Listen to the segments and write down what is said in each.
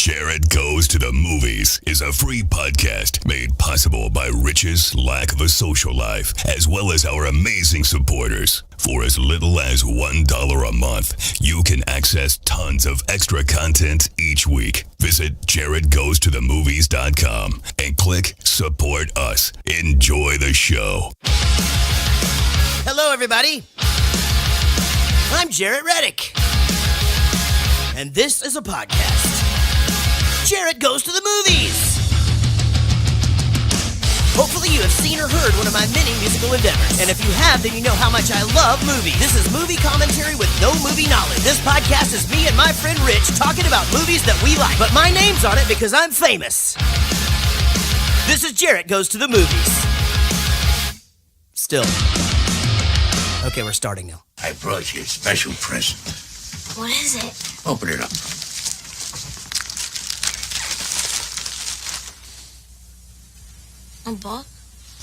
Jaret Goes to the Movies is a free podcast made possible by Rich's lack of a social life, as well as our amazing supporters. For as little as $1 a month, you can access tons of extra content each week. Visit JaretGoesToTheMovies.com and click Support Us. Enjoy the show. Hello, everybody. I'm Reddick. And this is a podcast. Jaret Goes to the Movies. Hopefully you have seen or heard one of my many musical endeavors. And if you have, then you know how much I love movies. This is movie commentary with no movie knowledge. This podcast is me and my friend Rich talking about movies that we like. But my name's on it because I'm famous. This is Jaret Goes to the Movies. Still. Okay, we're starting now. I brought you a special present. What is it? Open it up. A book?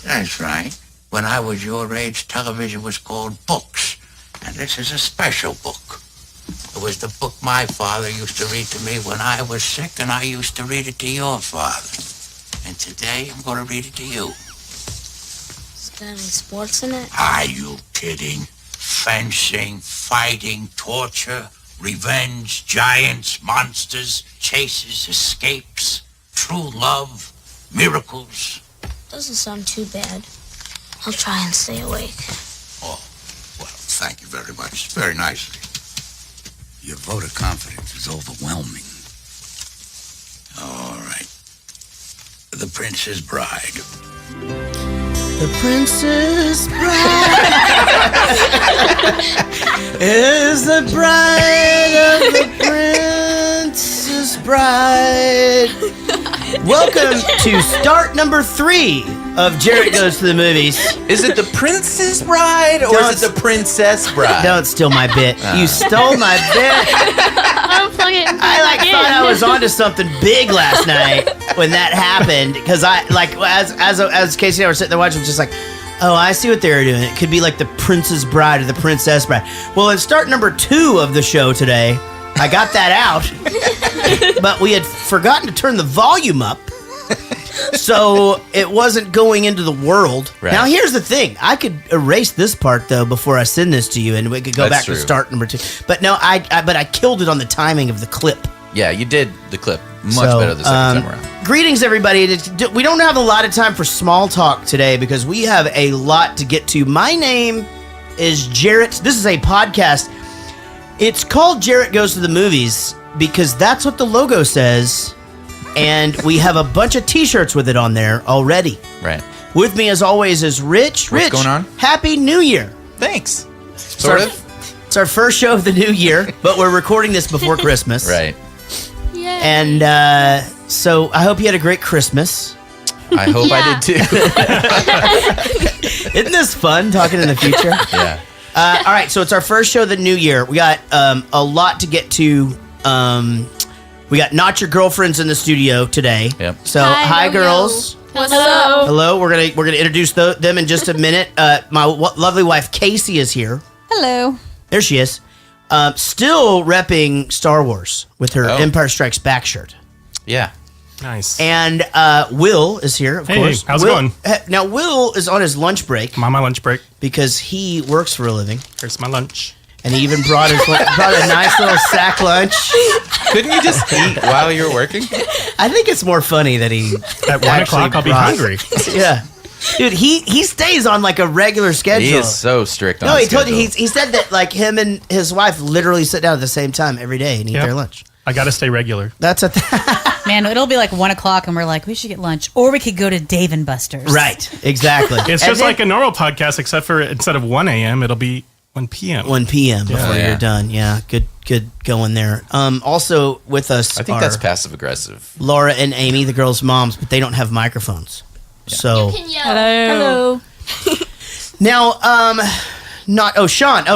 That's right. When I was your age, television was called books. And this is a special book. It was the book my father used to read to me when I was sick, and I used to read it to your father. And today, I'm going to read it to you. Is there any sports in it? Are you kidding? Fencing, fighting, torture, revenge, giants, monsters, chases, escapes, true love, miracles. Doesn't sound too bad. I'll try and stay awake. Oh, well, thank you very much. Very nicely. Your vote of confidence is overwhelming. All right. The Princess Bride. The Princess Bride is the bride of the Princess Bride. Welcome to start number 3 of Jaret Goes to the Movies. Is it the Princess Bride or is it the Princess Bride? Don't steal my bit. You stole my bit. I thought I was onto something big last night when that happened, because I as Casey and I were sitting there watching, I was just like, oh, I see what they were doing. It could be like the Princess Bride or the Princess Bride. Well, in start number 2 of the show today, I got that out, but we had forgotten to turn the volume up, so it wasn't going into the world. Right. Now, here's the thing. I could erase this part, though, before I send this to you, and we could go back to start number 2. But no, I killed it on the timing of the clip. Yeah, you did the clip much better the second time around. Greetings, everybody. We don't have a lot of time for small talk today because we have a lot to get to. My name is Jaret. This is a podcast. It's called Jaret Goes to the Movies because that's what the logo says, and we have a bunch of T-shirts with it on there already. Right. With me, as always, is Rich. What's going on? Happy New Year. Thanks. Sort of. It's our first show of the new year, but we're recording this before Christmas. Right. Yay. And so I hope you had a great Christmas. I hope I did too. Isn't this fun, talking in the future? Yeah. All right, so it's our first show of the new year. We got a lot to get to. We got Not Your Girlfrenz in the studio today. Yep. So hi girls. Hello. Hello. We're gonna introduce them in just a minute. My lovely wife Casey is here. Hello. There she is. Still repping Star Wars with her Empire Strikes Back shirt. Yeah. Nice. And Will is here, of course. How's it going? Now, Will is on his lunch break. I'm on my lunch break. Because he works for a living. Here's my lunch. And he even brought a nice little sack lunch. Couldn't you just eat while you were working? I think it's more funny that he At 1 o'clock, I'll be hungry. Yeah. Dude, he stays on like a regular schedule. He is so strict on his schedule. Told you, he said that like him and his wife literally sit down at the same time every day and eat their lunch. I got to stay regular. That's a Man, it'll be like 1 o'clock and we're like, we should get lunch. Or we could go to Dave & Buster's. Right, exactly. It's just like a normal podcast, except for instead of 1 a.m., it'll be 1 p.m. 1 p.m. before you're done. Yeah, good going there. Also with us I think that's passive-aggressive. Laura and Amy, the girls' moms, but they don't have microphones. Yeah. So You can yell. Hello. Now,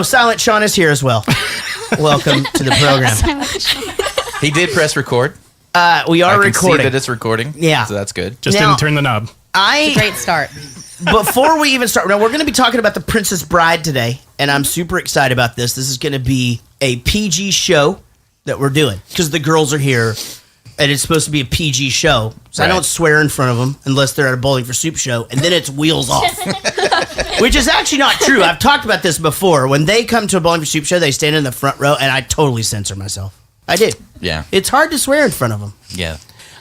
Silent Sean is here as well. Welcome to the program. He did press record. We are I can recording. see that it's recording. Yeah. So that's good. Just Now- didn't turn the knob. It's a great start. Before we even start, now we're going to be talking about The Princess Bride today, and I'm super excited about this. This is going to be a PG show that we're doing because the girls are here. and it's supposed to be a PG show, so I don't swear in front of them unless they're at a Bowling for Soup show, and then it's wheels off. Which is actually not true. I've talked about this before. When they come to a Bowling for Soup show, they stand in the front row, and I totally censor myself. I do. Yeah. It's hard to swear in front of them. Yeah.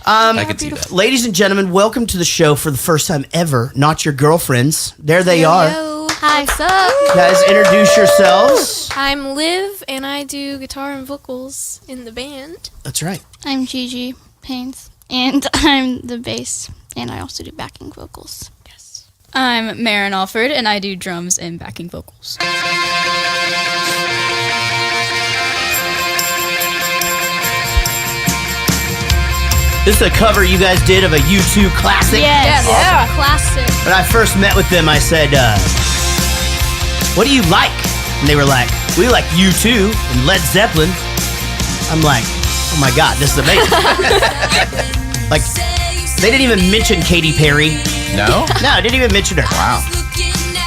I can see that. Ladies and gentlemen, welcome to the show for the first time ever. Not Your Girlfrenz. There they are. Hi. What's up? Guys, introduce yourselves. I'm Liv, and I do guitar and vocals in the band. That's right. I'm Gigi Haynes, and I'm the bass, and I also do backing vocals. Yes. I'm Maren Alford, and I do drums and backing vocals. This is a cover you guys did of a U2 classic. Yes. Awesome. Yeah. Classic. When I first met with them, I said, what do you like? And they were like, we like U2 and Led Zeppelin. I'm like, oh my God, this is amazing. Like, they didn't even mention Katy Perry. No? No, I didn't even mention her. Wow.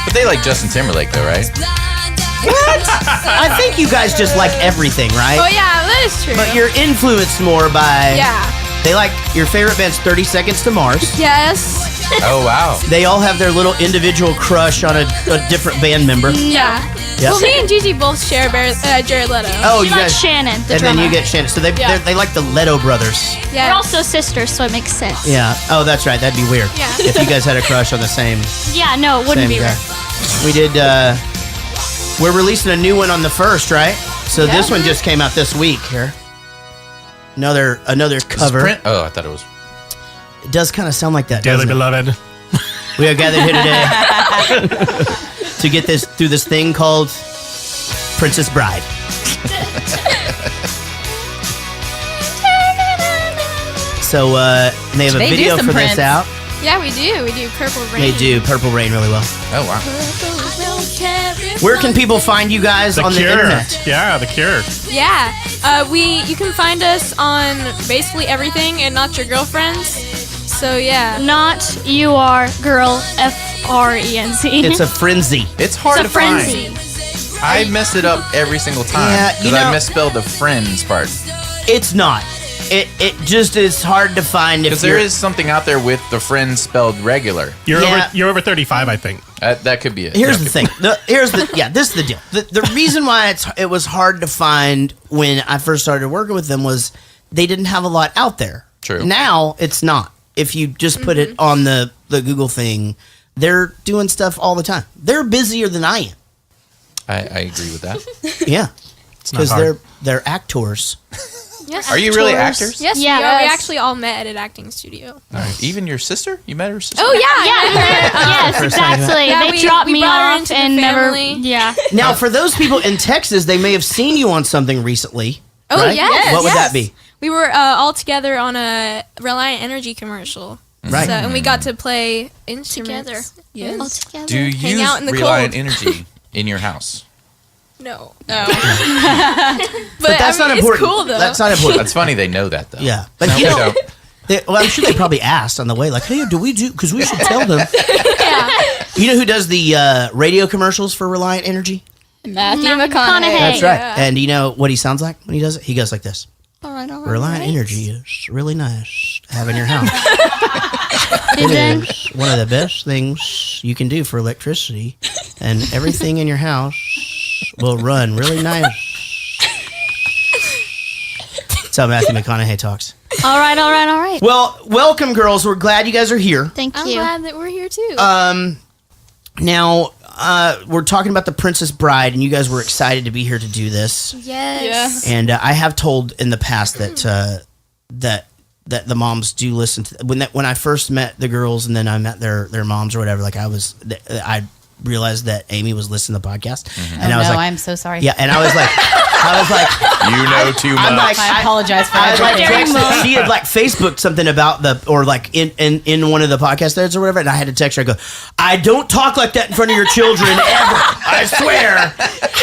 But they like Justin Timberlake, though, right? What? I think you guys just like everything, right? Oh, yeah, that is true. But you're influenced more by... Yeah. They like, your favorite band's 30 Seconds to Mars. Yes. Oh, wow. They all have their little individual crush on a different band member. Yeah. Yep. Well, me and Gigi both share Jared Leto. Oh, She you likes guys... Shannon, the And drummer. then you get Shannon. So they like the Leto brothers. Yeah. We're also sisters, so it makes sense. Yeah. Oh, that's right. That'd be weird. Yeah. If you guys had a crush on the same... Yeah, no, it wouldn't Same be guy. weird. We did, we're releasing a new one on the 1st, right? So this one just came out this week here. Another cover. Oh, I thought it was. It does kind of sound like that, Dearly doesn't it? beloved. We are gathered here today to get this through this thing called Princess Bride. So they have a They do video some for Prince. this out. Yeah, we do. We do Purple Rain. They do Purple Rain really well. Oh, wow. Where can people find you guys The on Cure. the internet? Yeah, The Cure. Yeah. You can find us on basically everything and Not Your Girlfrenz. So, yeah. Not UR Girlfrenz. It's a frenzy. It's hard It's a to find. frenzy. I mess it up every single time. Yeah, you Because know- I misspelled the friends part. It's not. It just is hard to find if Because there is something out there with the friends spelled regular. You're over 35, I think. That could be it. Here's the thing. This is the deal. The reason why it was hard to find when I first started working with them was they didn't have a lot out there. True. Now it's not. If you just put it on the Google thing, they're doing stuff all the time. They're busier than I am. I agree with that. Yeah. It's not Because hard. they're actors. Yes. Are you really actors? Yes, Yes. we are. We actually all met at acting studio. All right. Even your sister? You met her sister? Oh, yeah. Yes, First time I met. exactly. Yeah, they we dropped me brought her off into and the never. family. Yeah. Now, for those people in Texas, they may have seen you on something recently. Oh, right? yes. What would that be? We were all together on a Reliant Energy commercial. Right. So, and we got to play instruments. Together. Yes. All together. Do you Hang out in the Reliant cold. Energy in your house? No. No. But that's not important. It's cool, though. That's not important. That's funny they know that, though. Yeah. But No, you they know, don't. well, I'm sure they probably asked on the way, like, hey, because we should tell them. You know who does the radio commercials for Reliant Energy? Matthew McConaughey. McConaughey. That's right. Yeah. And you know what he sounds like when he does it? He goes like this. All right. Reliant Energy is really nice to have in your house. And then, It is one of the best things you can do for electricity, and everything in your house will run really nice. That's how Matthew McConaughey talks. all right. Well, welcome, girls. We're glad you guys are here. Thank I'm you. glad that we're here, too. Now, we're talking about the Princess Bride, and you guys were excited to be here to do this. yes. And I have told in the past that that the moms do listen to when I first met the girls, and then I met their moms or whatever. Like I realized that Amy was listening to the podcast, and I was like, I'm so sorry. yeah, and I was like, You know too much. I'm like, I apologize for I like everything. texted, she had like Facebooked something about in one of the podcast threads or whatever, and I had to text her. I go, I don't talk like that in front of your children ever. I swear,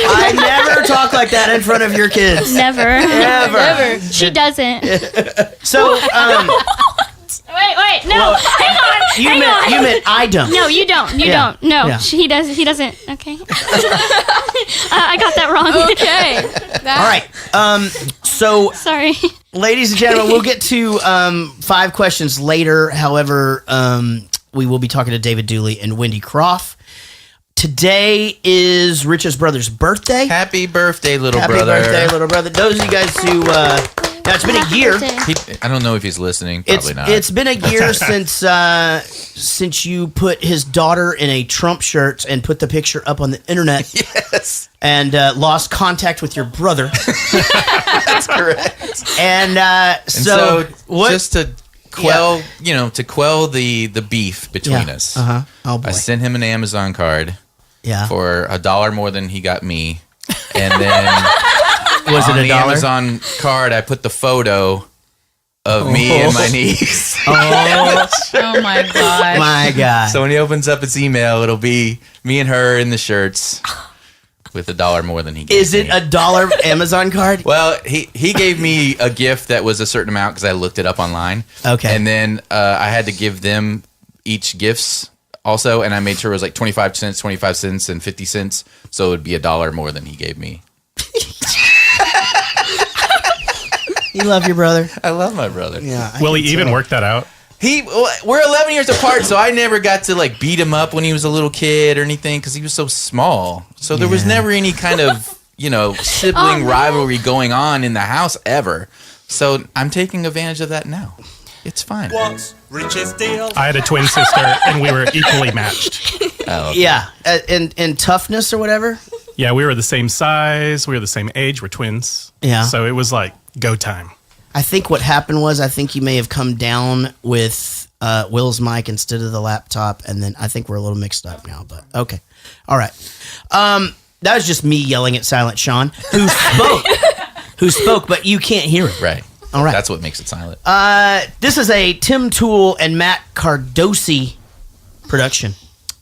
I never talk like that in front of your kids. Never. Ever. She doesn't. So, Wait, no. Hang on. you meant I don't. No, you don't. You Yeah. don't. No, Yeah. he does. He doesn't. Okay. I got that wrong. Okay. All right. So Sorry. Ladies and gentlemen, we'll get to 5 questions later. However, we will be talking to David Dooley and Wendy Kropf. Today is Rich's brother's birthday. Happy birthday, little Happy brother. Happy birthday, little brother. Those of you guys who... now, it's been a year. I don't know if he's listening. Probably not. It's been a year since you put his daughter in a Trump shirt and put the picture up on the internet. Yes. And lost contact with your brother. That's correct. And so what? Just to quell, the beef between us. Uh-huh. Oh boy. I sent him an Amazon card. Yeah. For $1 more than he got me, and then was on it the $1? Amazon card I put the photo of me and my niece. Oh my god! My God! So when he opens up his email, it'll be me and her in the shirts with $1 more than he gave me. Is it $1 Amazon card? Well, he gave me a gift that was a certain amount because I looked it up online. Okay. And then I had to give them each gifts also, and I made sure it was like 25 cents, 25 cents, and 50 cents. So it would be $1 more than he gave me. You love your brother? I love my brother. Yeah. Will he even work that out? We're 11 years apart, so I never got to like beat him up when he was a little kid or anything because he was so small. So there was never any kind of, sibling rivalry going on in the house ever. So I'm taking advantage of that now. It's fine. I had a twin sister, and we were equally matched. Oh, okay. Yeah. In toughness or whatever? Yeah, we were the same size. We were the same age. We're twins. Yeah. So it was like go time. I think what happened was you may have come down with Will's mic instead of the laptop, and then I think we're a little mixed up now, but okay. All right. That was just me yelling at Silent Sean, who spoke, but you can't hear it. Right. All right. That's what makes it silent. This is a Tim Toole and Matt Cardosi production.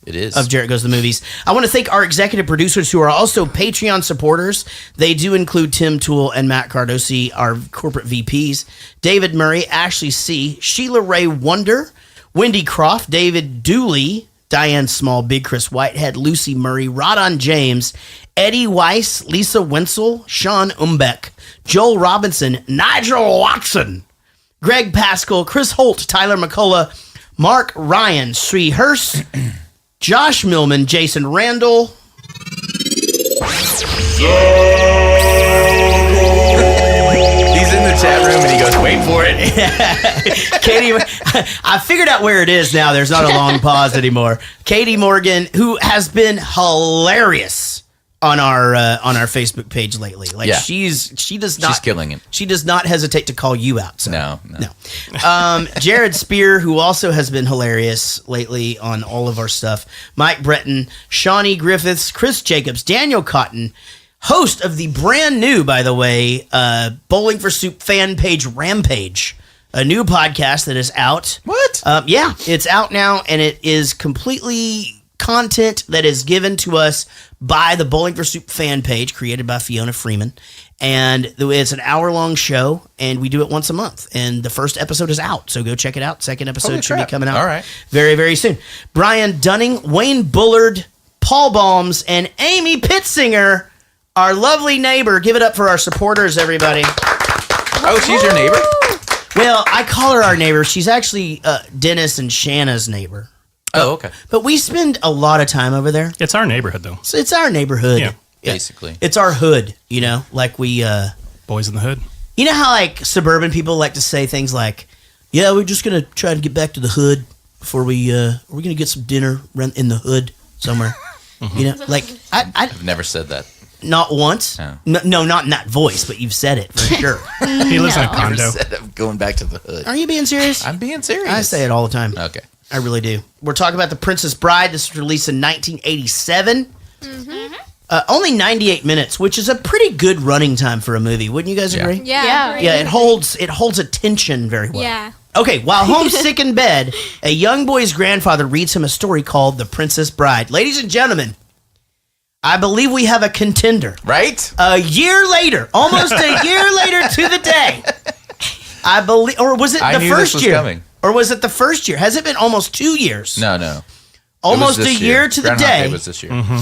It is. Of Jaret Goes to the Movies. I want to thank our executive producers who are also Patreon supporters. They do include Tim Toole and Matt Cardosi, our corporate VPs, David Murray, Ashley C., Sheila Ray Wonder, Wendy Kropf, David Dooley, Diane Small, Big Chris Whitehead, Lucy Murray, Rodon James, Eddie Weiss, Lisa Wenzel, Sean Umbeck, Joel Robinson, Nigel Watson, Greg Pascal, Chris Holt, Tyler McCullough, Mark Ryan, Sri Hurst, Josh Millman, Jason Randall. He's in the chat room and he goes, wait for it. Katie, I figured out where it is now. There's not a long pause anymore. Katie Morgan, who has been hilarious on our Facebook page lately. Like she's killing it. She does not hesitate to call you out. So. No. Jared Spear, who also has been hilarious lately on all of our stuff. Mike Breton, Shawnee Griffiths, Chris Jacobs, Daniel Cotton, host of the brand new, by the way, Bowling for Soup fan page Rampage, a new podcast that is out. What? Yeah, it's out now, and it is completely content that is given to us by the Bowling for Soup fan page created by Fiona Freeman. And it's an hour-long show, and we do it once a month. And the first episode is out, so go check it out. Second episode should be coming out all right. very, very soon. Brian Dunning, Wayne Bullard, Paul Balms, and Amy Pittsinger, our lovely neighbor. Give it up for our supporters, everybody. Oh, she's your neighbor? Well, I call her our neighbor. She's actually Dennis and Shanna's neighbor. Oh, okay. But we spend a lot of time over there. It's our neighborhood, though. So it's our neighborhood. Yeah. Basically. It's our hood, like we... Boys in the hood. You know how, like, suburban people like to say things like, yeah, we're just going to try to get back to the hood before we're going to get some dinner in the hood somewhere. Mm-hmm. Like, I've never said that. Not once? No. No, not in that voice, but you've said it for sure. He lives in a I've condo. never said I'm going back to the hood. Are you being serious? I'm being serious. I say it all the time. Okay. I really do. We're talking about The Princess Bride. This was released in 1987. Only 98 minutes, which is a pretty good running time for a movie. Wouldn't you guys agree? Yeah. Yeah, it holds attention very well. Yeah. Okay, while homesick in bed, a young boy's grandfather reads him a story called The Princess Bride. Ladies and gentlemen, I believe we have a contender. Right? A year later, almost a year later to the day. I believe, or was it I the knew first this was year? coming. Or was it the first year? Has it been almost 2 years? No. Almost a year to the Groundhog day. Day was this year. Mm-hmm.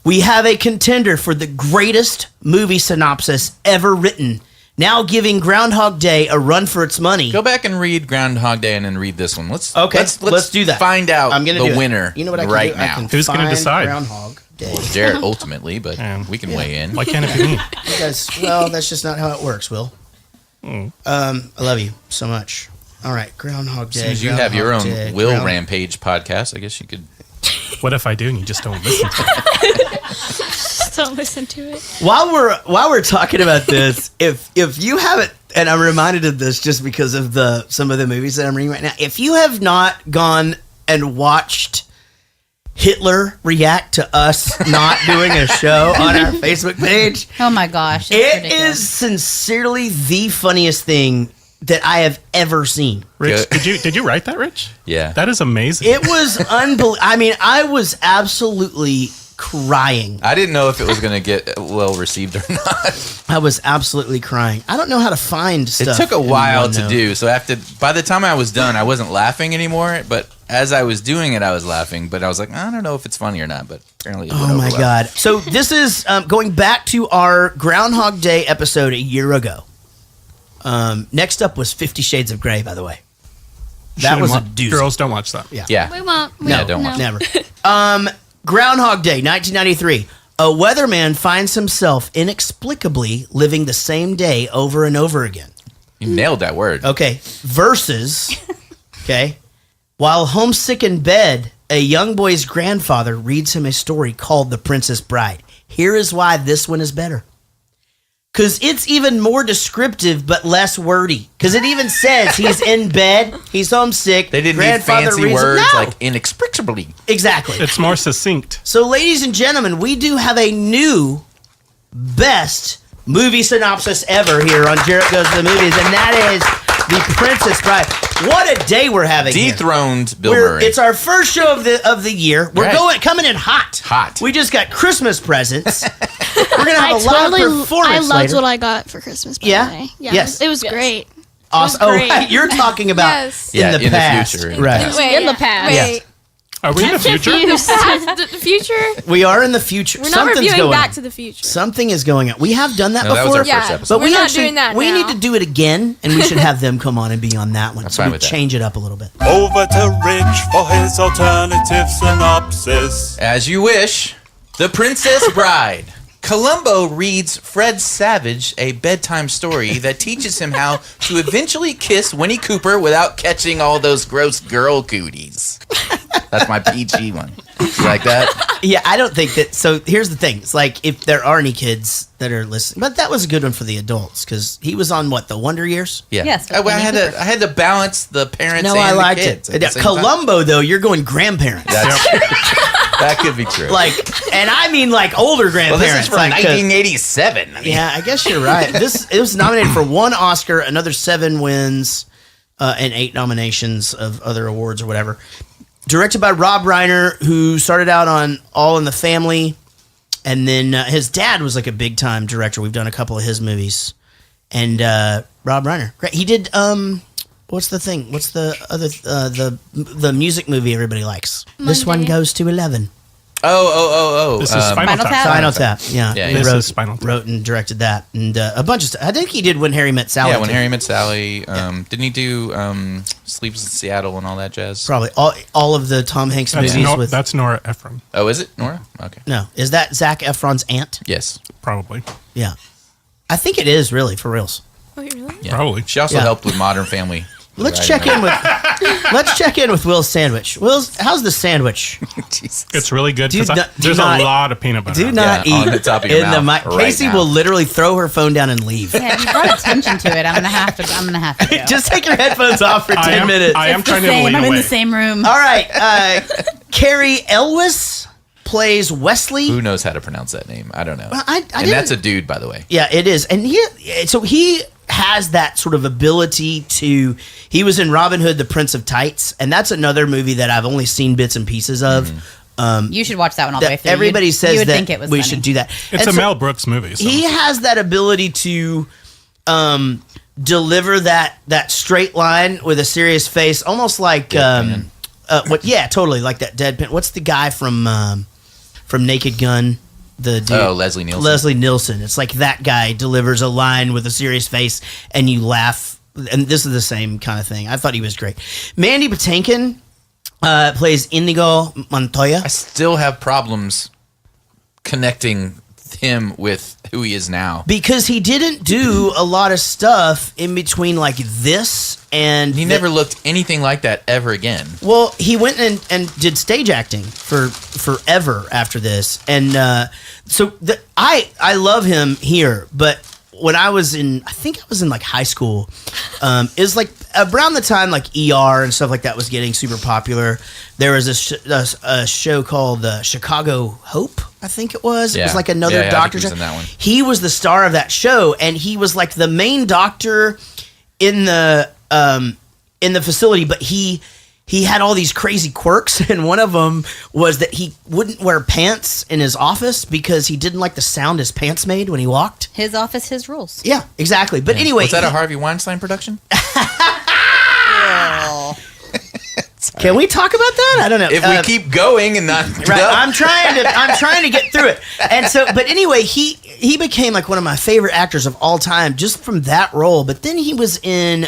We have a contender for the greatest movie synopsis ever written, now giving Groundhog Day a run for its money. Go back and read Groundhog Day and then read this one. Let's do that. Find out I'm gonna the do winner it. You know what I can right do? now. I can Who's going to find decide? Groundhog Day. Well, Jaret ultimately, but we can weigh in. Why can't it be me? Because, well, that's just not how it works, Will. I love you so much. All right, Groundhog Day. As soon as you have your own Will Rampage podcast, I guess you could. What if I do and you just don't listen to it? Just don't listen to it. While we're talking about this, if you haven't, and I'm reminded of this just because of some of the movies that I'm reading right now. If you have not gone and watched Hitler react to us not doing a show on our Facebook page, Oh my gosh. it is sincerely the funniest thing that I have ever seen. Rich, did you write that, Rich? Yeah. That is amazing. It was unbelievable. I mean, I was absolutely crying. I didn't know if it was going to get well received or not. I was absolutely crying. I don't know how to find stuff. It took a while to OneNote. do. So by the time I was done, I wasn't laughing anymore. But as I was doing it, I was laughing. But I was like, I don't know if it's funny or not. But apparently, it went oh my over well. God! So this is going back to our Groundhog Day episode a year ago. Next up was 50 Shades of Grey, by the way. That was a doozy. Girls don't watch that. Yeah. We won't. Don't watch Never. Groundhog Day, 1993. A weatherman finds himself inexplicably living the same day over and over again. You nailed that word. Okay. Versus, okay, while homesick in bed, a young boy's grandfather reads him a story called The Princess Bride. Here is why this one is better. Because it's even more descriptive but less wordy. Because it even says he's in bed, he's homesick. They didn't need fancy words like inexplicably. Exactly. It's more succinct. So, ladies and gentlemen, we do have a new best movie synopsis ever here on Jaret Goes to the Movies, and that is The Princess Bride. What a day we're having Dethroned here. Bill Murray. It's our first show of the year. We're coming in hot. Hot. We just got Christmas presents. We're going to have a lot of performance I loved later. what I got for Christmas, by the way. Yeah, Yes. It was great. Awesome. It was great. Oh, you're talking about in the past. future. Right. Wait, In the past. Wait. Are we in the future? The future? We are in the future. We're not Something's reviewing going Back on. to the Future. Something is going on. We have done that No, that before. was our first episode. But We're we not actually doing that we now. need to do it again, and we should have them come on and be on that one. I'm So fine we with that. change it up a little bit. Over to Rich for his alternative synopsis. As you wish. The Princess Bride. Columbo reads Fred Savage a bedtime story that teaches him how to eventually kiss Winnie Cooper without catching all those gross girl cooties. That's my PG one. You like that? Yeah, I don't think that. So here's the thing: it's like if there are any kids that are listening, but that was a good one for the adults because he was on what, the Wonder Years. Yeah. Yes, I had to balance the parents No, and I the liked kids. it. at the same time. Columbo, though, you're going grandparents. That's that could be true. Like, and I mean like older well, grandparents. this is from like, 1987. I mean, yeah, I guess you're right. It was nominated for 1 Oscar, another 7 wins, and 8 nominations of other awards or whatever. Directed by Rob Reiner, who started out on All in the Family, and then his dad was like a big time director. We've done a couple of his movies, and Rob Reiner, great. He did what's the thing? What's the other the music movie everybody likes? This one goes to 11. Oh. This is Spinal Tap. Spinal Tap. Yeah, Yeah, he this wrote, is Spinal Tap. wrote and directed that, and a bunch of stuff. I think he did When Harry Met Sally. Yeah, When too. Harry Met Sally. Didn't he do Sleeps in Seattle and all that jazz? Probably all of the Tom Hanks That's, movies with. that's Nora Ephron, Oh, is it Nora? Okay. No, is that Zac Efron's aunt? Yes. probably. Yeah, I think it is really for reals. Wait, really? Yeah. Probably. She also Yeah. helped with Modern Family. Let's check in with Will's sandwich. Will's, how's the sandwich? Jesus. It's really good. Do 'cause not- there's do not- a lot of peanut butter. Do on it. not Yeah, eat on the top of your in the mouth mic. right Casey now. will literally throw her phone down and leave. Yeah, if you brought attention to it, I'm gonna have to go. Just take your headphones off for 10 minutes. I am It's the trying to same. lean I'm away. in the same room. All right, Cary Elwes plays Wesley. Who knows how to pronounce that name? I don't know. Well, I and didn't- that's a dude, by the way. Yeah, it is. And he has that sort of ability to. He was in Robin Hood, the Prince of Tights, and that's another movie that I've only seen bits and pieces of. You should watch that one all the way That through. everybody you says would that think it was we funny. should do that. It's And a so Mel Brooks movie. So. he has that ability to deliver that straight line with a serious face, almost like Deadpan. Yeah, totally like that deadpan. What's the guy from Naked Gun? the dude. Oh, Leslie Nielsen. Leslie Nielsen. It's like that guy delivers a line with a serious face, and you laugh. And this is the same kind of thing. I thought he was great. Mandy Patinkin plays Inigo Montoya. I still have problems connecting him with who he is now. Because he didn't do a lot of stuff in between like this and... He never looked anything like that ever again. Well, he went and did stage acting for forever after this. And I love him here, but when I was in like high school, it was like around the time like ER and stuff like that was getting super popular. There was a show called Chicago Hope, I think it was. Yeah. It was like another doctor show. In that one. He was the star of that show, and he was like the main doctor in the facility, but he had all these crazy quirks, and one of them was that he wouldn't wear pants in his office because he didn't like the sound his pants made when he walked. His office, his rules. Yeah, exactly. But anyway... Was that a Harvey Weinstein production? Can we talk about that? I don't know. If we keep going and not... Right, I'm trying to get through it. And so, but anyway, he became like one of my favorite actors of all time just from that role. But then he was in...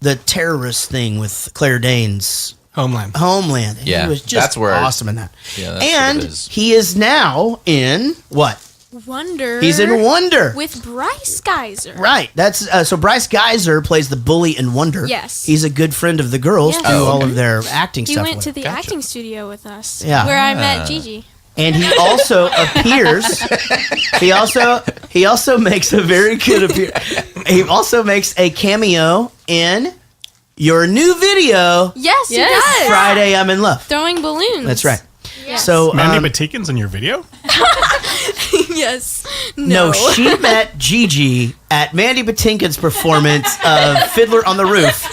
the terrorist thing with Claire Danes. Homeland. And yeah, he was just awesome in that. Yeah, and he is now in what? Wonder. He's in Wonder. With Bryce Geyser. Right. That's so Bryce Geyser plays the bully in Wonder. Yes. He's a good friend of the girls. Yes. Do all of their acting He stuff. He went with to the Gotcha. acting studio with us. Yeah. Where I met Gigi. And he also appears. He also makes a very good appearance. He also makes a cameo in your new video. Yes, he does. Friday, I'm in Love. Throwing balloons. That's right. Yes. So Mandy Patinkin's in your video? Yes. No, she met Gigi at Mandy Patinkin's performance of Fiddler on the Roof.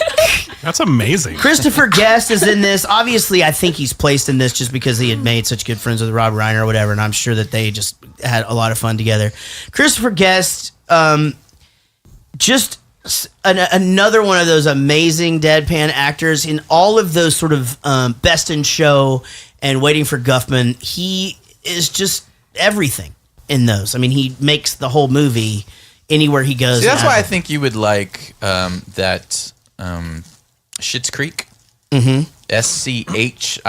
That's amazing. Christopher Guest is in this. Obviously, I think he's placed in this just because he had made such good friends with Rob Reiner or whatever, and I'm sure that they just had a lot of fun together. Christopher Guest, just another one of those amazing deadpan actors in all of those sort of Best in Show and Waiting for Guffman. He is just everything in those. I mean, he makes the whole movie anywhere he goes. See, that's why I think you would like that Schitt's Creek. Mm-hmm. SCHITTS.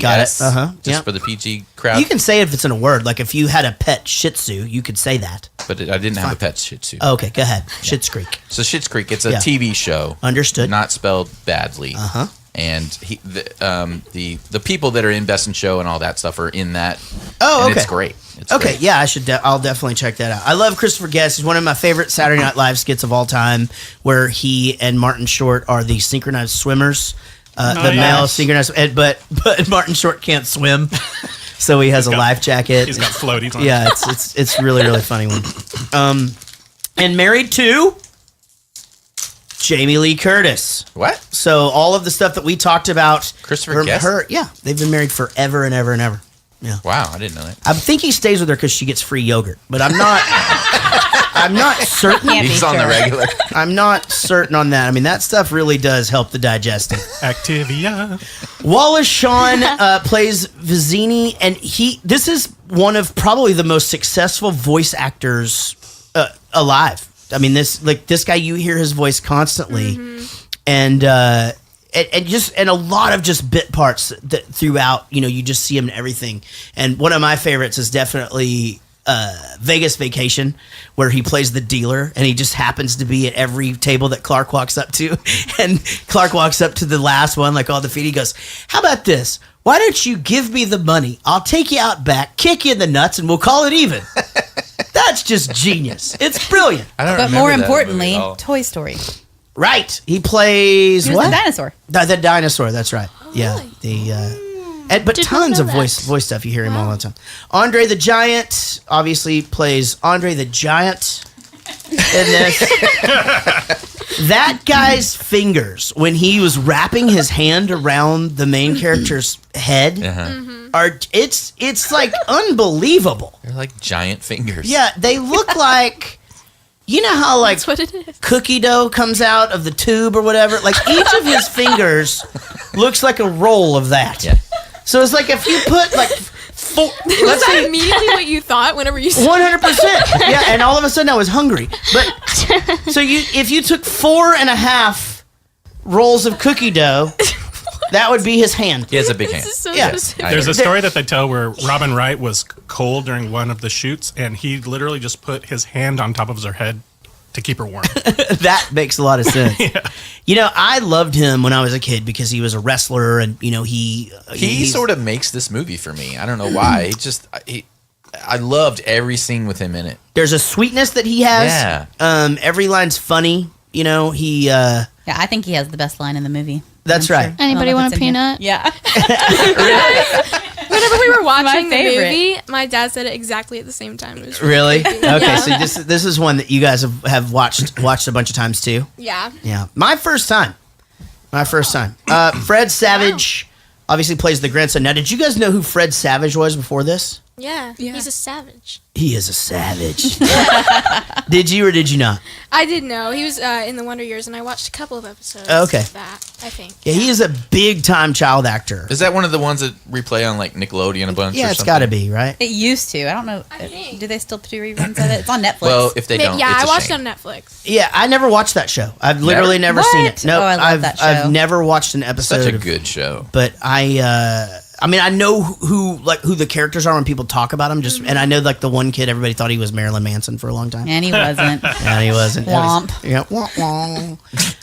Got it. Just for the PG crowd. You can say it if it's in a word. Like if you had a pet Shih Tzu, you could say that. But I didn't have a pet Shih Tzu. Oh, okay, go ahead. Schitt's Creek. So Schitt's Creek, it's a TV show. Understood. Not spelled badly. Uh-huh. And the people that are in Best in Show and all that stuff are in that. Oh, and okay. it's great. It's okay, great. yeah, I'll definitely check that out. I love Christopher Guest. He's one of my favorite Saturday Night Live skits of all time, where he and Martin Short are the synchronized swimmers. Male synchronized, but Martin Short can't swim, so he has a life jacket. He's got floaties on. Yeah, it's really really funny one. And married to Jamie Lee Curtis. What? So all of the stuff that we talked about, Christopher Guest? yeah, they've been married forever and ever and ever. Yeah. Wow, I didn't know that. I think he stays with her because she gets free yogurt, but I'm not. I'm not certain. He's on the regular. I'm not certain on that. I mean, that stuff really does help the digesting. Activia. Wallace Shawn plays Vizzini, and this is one of probably the most successful voice actors alive. I mean, this guy, you hear his voice constantly, and a lot of just bit parts that throughout. You just see him in everything. And one of my favorites is definitely Vegas Vacation, where he plays the dealer, and he just happens to be at every table that Clark walks up to. And Clark walks up to the last one, like all the feet. He goes, "How about this? Why don't you give me the money? I'll take you out back, kick you in the nuts, and we'll call it even." That's just genius. It's brilliant. I don't But remember more that importantly, movie at all. Toy Story. Right. He plays He was what? the dinosaur. The dinosaur. That's right. Yeah. But Did tons not of know voice stuff. You hear him all the time. Andre the Giant obviously plays Andre the Giant in this. That guy's fingers, when he was wrapping his hand around the main character's head, it's like unbelievable. They're like giant fingers. Yeah, they look like. You know how like That's what it is. cookie dough comes out of the tube or whatever? Like each of his fingers looks like a roll of that. Yeah. So it's like if you put like 4. Was that immediately what you thought whenever you said 100%. Yeah, and all of a sudden I was hungry. But so if you took 4.5 rolls of cookie dough, that would be his hand. He has a big hand. This is so Yeah. specific. There's a story that they tell where Robin Wright was cold during one of the shoots, and he literally just put his hand on top of her head to keep her warm. That makes a lot of sense. You know, I loved him when I was a kid because he was a wrestler, and you know he sort of makes this movie for me. I don't know why. I loved every scene with him in it. There's a sweetness that he has. Yeah. Every line's funny. You know, he. Yeah, I think he has the best line in the movie. That's right. Anybody I don't know want if a it's in here. peanut? Yeah. Whenever we were watching the favorite. movie, my dad said it exactly at the same time. It was Really? creepy. Okay, so this is one that you guys have watched a bunch of times too. Yeah. Yeah, my first time. Fred Savage obviously plays the grandson. Now, did you guys know who Fred Savage was before this? Yeah. He's a savage. He is a savage. Did you or did you not? I did know. He was in the Wonder Years, and I watched a couple of episodes Okay. of that, I think. Yeah, he is a big time child actor. Is that one of the ones that replay on like Nickelodeon a bunch? Yeah, or it's something? got to be, right? It used to. I don't know. Do they still do reruns of it? It's on Netflix. Well, if they don't, Yeah, it's I a watched shame. it on Netflix. Yeah, I never watched that show. I've literally never seen it. No, Oh, I love that show. I've never watched an episode. Such a good show. But I mean, I know who the characters are when people talk about them. And I know like the one kid, everybody thought he was Marilyn Manson for a long time. And he wasn't. And he wasn't. Womp. Yeah, womp, womp.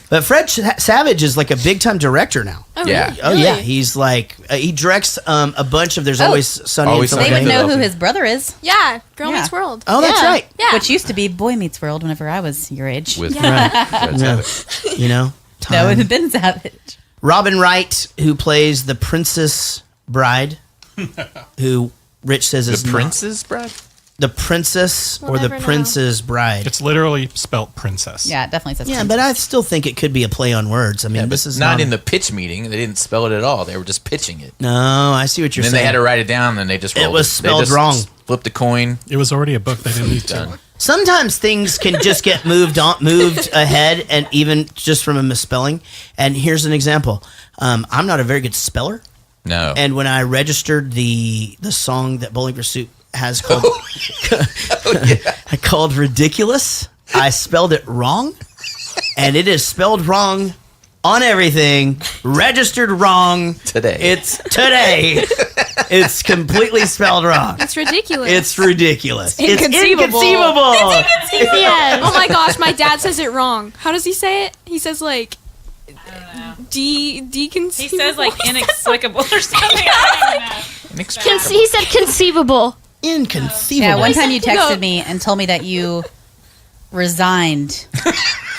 But Fred Savage is like a big time director now. Oh, Yeah. really? Oh yeah, he's like he directs a bunch of. There's always Sunny Always in Sunny They in would know who Philadelphia. his brother is. Yeah. Girl Yeah. Meets World. Oh, that's Yeah. right. Yeah. Which used to be Boy Meets World whenever I was your age. With Right. Fred Yeah. Savage. You know, No, it time. would have been Savage. Robin Wright, who plays the Princess Bride, who Rich says is The not- Prince's Bride? the Princess We'll or the never know. Prince's Bride. It's literally spelt princess. Yeah, it definitely says. Yeah, princess. but I still think it could be a play on words. I mean, Yeah, this but is not in the pitch meeting. They didn't spell it at all. They were just pitching it. No, I see what you're And then saying. they had to write it down, and they just rolled was They spelled just wrong. Flipped a coin. It was already a book. They didn't need to. Done. Sometimes things can just get moved ahead, and even just from a misspelling. And here's an example. I'm not a very good speller, No. and when I registered the song that Bowling for Soup has called called Ridiculous, I spelled it wrong, and it is spelled wrong on everything, registered wrong Today. It's today. It's completely spelled wrong. It's ridiculous. It's ridiculous. Inconceivable. It's inconceivable. Yes. Oh my gosh, my dad says it wrong. How does he say it? He says like deconceivable. He says like inexplicable or something. I don't know. He said conceivable. Inconceivable. Yeah, one time you No. texted me and told me that you resigned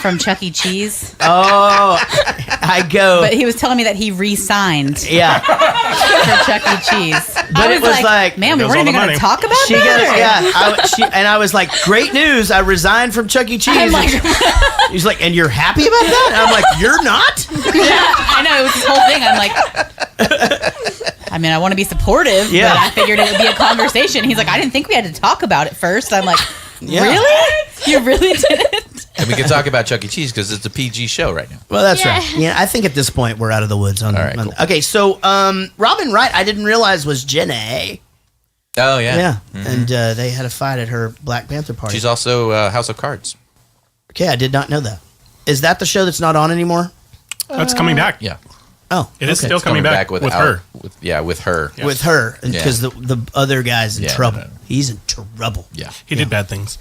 from Chuck E. Cheese, Oh, I go. but he was telling me that he re-signed Yeah, for Chuck E. Cheese. but I it was like man, we There goes weren't all even the going to money. talk about she goes. that. Yeah, and I was like, great news! I resigned from Chuck E. Cheese. I'm like, He's like, and you're happy about that? And I'm like, you're not. I know, it was this whole thing. I'm like, I mean, I want to be supportive, Yeah. but I figured it would be a conversation. He's like, I didn't think we had to talk about it first. I'm like, Yeah. really? You really didn't? And we can talk about Chuck E. Cheese because it's a PG show right now. Well, that's Yeah. right. Yeah, I think at this point we're out of the woods on. All right, on- cool. Okay, so Robin Wright, I didn't realize was Jenna. Oh, yeah. Yeah, and they had a fight at her Black Panther party. She's also House of Cards. Okay, I did not know that. Is that the show that's not on anymore? Oh, it's coming back. Yeah. Oh, It is okay. still coming back with her. With her. Yeah. with her Yeah. because the other guy's in Yeah, trouble. no. He's in trouble. Yeah. He did bad things.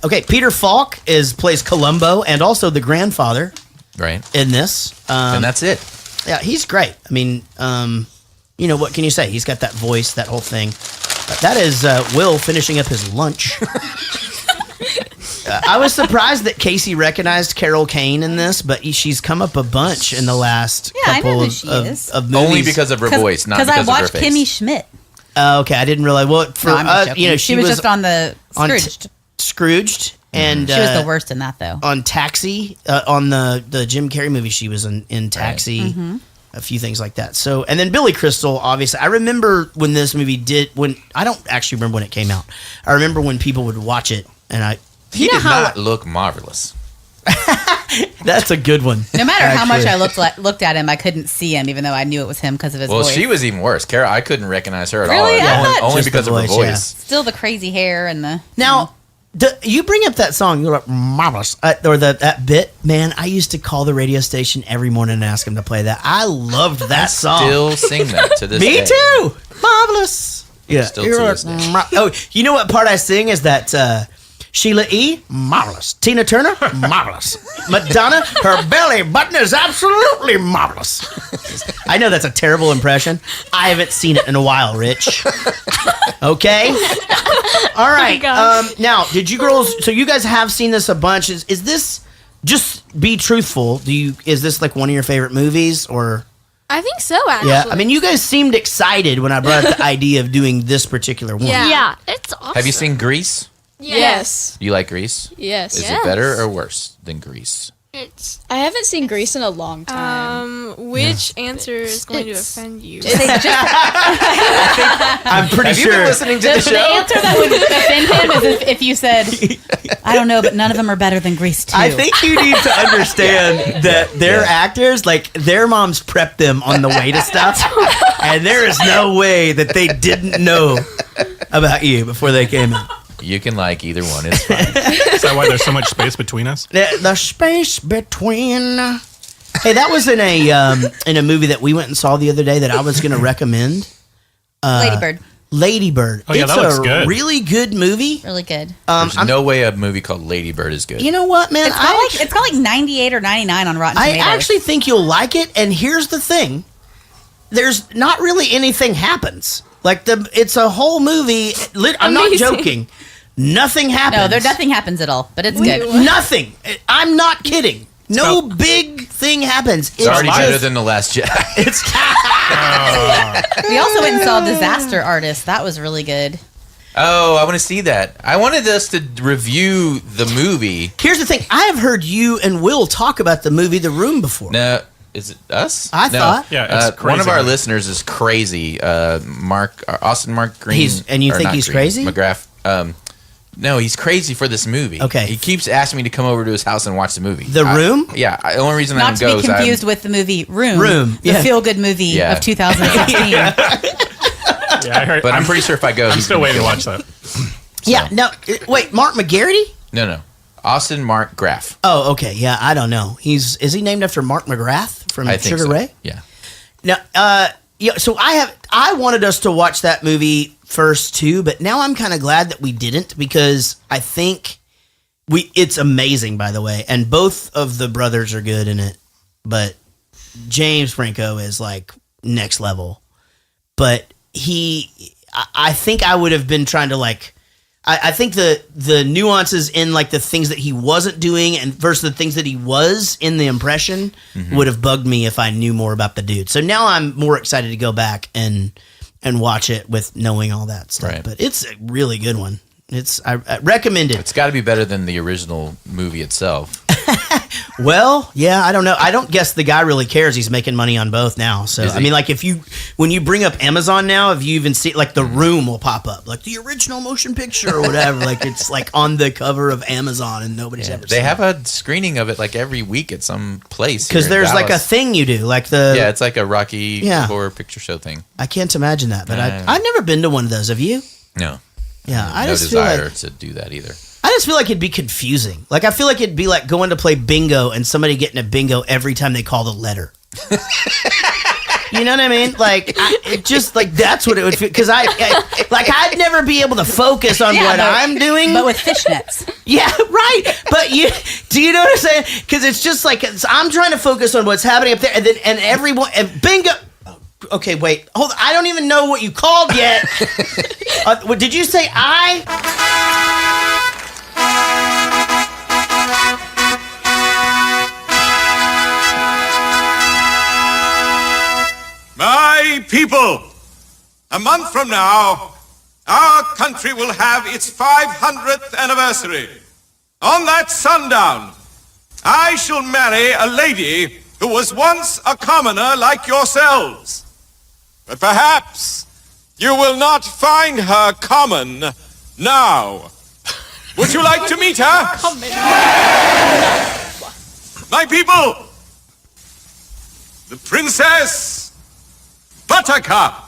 Okay, Peter Falk plays Columbo and also the grandfather Right. in this. And that's it. Yeah, he's great. I mean, you know, what can you say? He's got that voice, that whole thing. That is Will finishing up his lunch. I was surprised that Casey recognized Carol Kane in this, but she's come up a bunch in the last Yeah, I know couple who of, she of, is. of movies. Only because of her voice, not Because I because of her watched face. Kimmy Schmidt. Okay, I didn't realize. Well, for No, I'm just joking. you know, she was just on the on Scrooged. Scrooged, and She was the worst in that, though. on Taxi, on the Jim Carrey movie. She was in Taxi, Mm-hmm. a few things like that. So, and then Billy Crystal, obviously. I remember when this movie I don't actually remember when it came out. I remember when people would watch it, and He did not look marvelous. That's a good one. No matter how much I looked at him, I couldn't see him, even though I knew it was him because of his voice. Well, she was even worse. Kara, I couldn't recognize her at Really? all. Only because of her voice. Yeah. Still the crazy hair and the... Now, you bring up that song, you're like, marvelous, or that bit, man, I used to call the radio station every morning and ask them to play that. I loved that song. Still sing that to this day. Me too. Marvelous. Yeah. Still to this day. Oh, you know what part I sing is that Sheila E., marvelous. Tina Turner, marvelous. Madonna, her belly button is absolutely marvelous. I know that's a terrible impression. I haven't seen it in a while, Rich. Okay? All right. Now, did you girls, so you guys have seen this a bunch. Is this, just be truthful, is this like one of your favorite movies or? I think so, actually. Yeah, I mean, you guys seemed excited when I brought up the idea of doing this particular one. Yeah, it's awesome. Have you seen Grease? Yes. You like Grease? Yes. Is it better or worse than Grease? I haven't seen Grease in a long time. Which answer is going to offend you? I'm pretty Have sure. you been listening to the show? The answer that would offend him is if you said, I don't know, but none of them are better than Grease 2. I think you need to understand that their actors, like, their moms prepped them on the way to stuff, and there is no way that they didn't know about you before they came in. You can like either one. It's fine. Is that why there's so much space between us? The space between. Hey, that was in a movie that we went and saw the other day that I was going to recommend. Lady Bird. Oh yeah, it's that looks a good. really good movie. Really good. There's no way a movie called Lady Bird is good. You know what, man? It's got like 98 or 99 on Rotten Tomatoes. I actually think you'll like it. And here's the thing: there's not really anything happens. Like it's a whole movie. I'm not joking. Nothing happens. No, nothing happens at all. But it's good. Nothing. I'm not kidding. No big thing happens. It's already better than The Last Jedi. We also went and saw Disaster Artist. That was really good. Oh, I want to see that. I wanted us to review the movie. Here's the thing. I have heard you and Will talk about the movie The Room before. No, is it us? I thought. Yeah, it's crazy. One of our listeners is crazy. Austin Mark Green. And you think he's crazy? McGrath. No, he's crazy for this movie. Okay. He keeps asking me to come over to his house and watch the movie. The Room? Yeah. The only reason I Not don't to go be confused with the movie Room. The feel-good movie of 2016. I heard, but I'm pretty sure if I go, I'm still waiting to watch that. Yeah. No. Wait. Mark McGarity? No. Austin Mark Graff. Oh, okay. Yeah. I don't know. Is he named after Mark McGrath from Sugar Ray? Yeah. Now, so I wanted us to watch that movie first too, but now I'm kind of glad that we didn't because I think it's amazing, by the way, and both of the brothers are good in it, but James Franco is like next level. But I think I would have been trying to like, I think the nuances in like the things that he wasn't doing and versus the things that he was in the impression would have bugged me if I knew more about the dude. So now I'm more excited to go back and watch it with knowing all that stuff. Right. But it's a really good one. I recommend it. It's got to be better than the original movie itself. Well, yeah, I don't know. I don't guess the guy really cares. He's making money on both now. So, I mean, like when you bring up Amazon now, if you even see, like The Room will pop up, like the original motion picture or whatever. Like it's like on the cover of Amazon and nobody's ever seen it. They have a screening of it like every week at some place. Because there's like a thing you do, like it's like a Rocky Horror Picture Show thing. I can't imagine that, but I've never been to one of those. Have you? No. Yeah, I no just feel desire like, to do that either. I just feel like it'd be confusing. Like I feel like it'd be like going to play bingo and somebody getting a bingo every time they call the letter. You know what I mean? Like it just like that's what it would feel because I'd never be able to focus on what I'm doing, but with fishnets. Yeah, right. But do you know what I'm saying? Because it's just like I'm trying to focus on what's happening up there, and everyone bingo. Okay, wait. Hold on. I don't even know what you called yet. Did you say I? My people, a month from now, our country will have its 500th anniversary. On that sundown, I shall marry a lady who was once a commoner like yourselves. But perhaps you will not find her common now. Would you like to meet her? My people, the Princess Buttercup.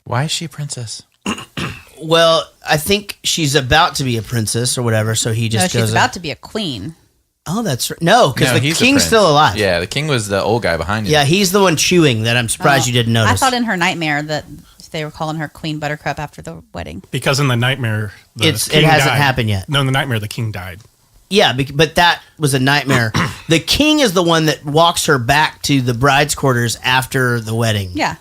Why is she a princess? Well, I think she's about to be a princess or whatever, so he just No, goes. she's about to be a queen. Oh, that's right. No, because the he's king's prince. still alive. Yeah, the king was the old guy behind him. Yeah, he's the one chewing that I'm surprised you didn't notice. I thought in her nightmare that they were calling her Queen Buttercup after the wedding. Because in the nightmare, the it king hasn't died. happened yet. No, in the nightmare, the king died. Yeah, but that was a nightmare. The king is the one that walks her back to the bride's quarters after the wedding. Yeah.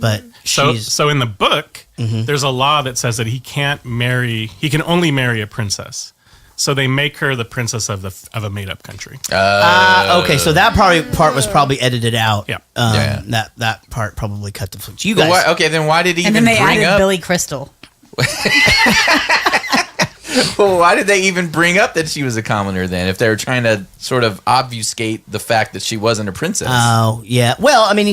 But So in the book, there's a law that says that he can only marry a princess. So they make her the princess of a made up country. Okay, so that part was probably edited out. Yeah. That part probably cut the footage. You But guys. okay, then why did he And even then they bring added up? Billy Crystal. Well, why did they even bring up that she was a commoner then? If they were trying to sort of obfuscate the fact that she wasn't a princess. Oh, yeah. Well, I mean,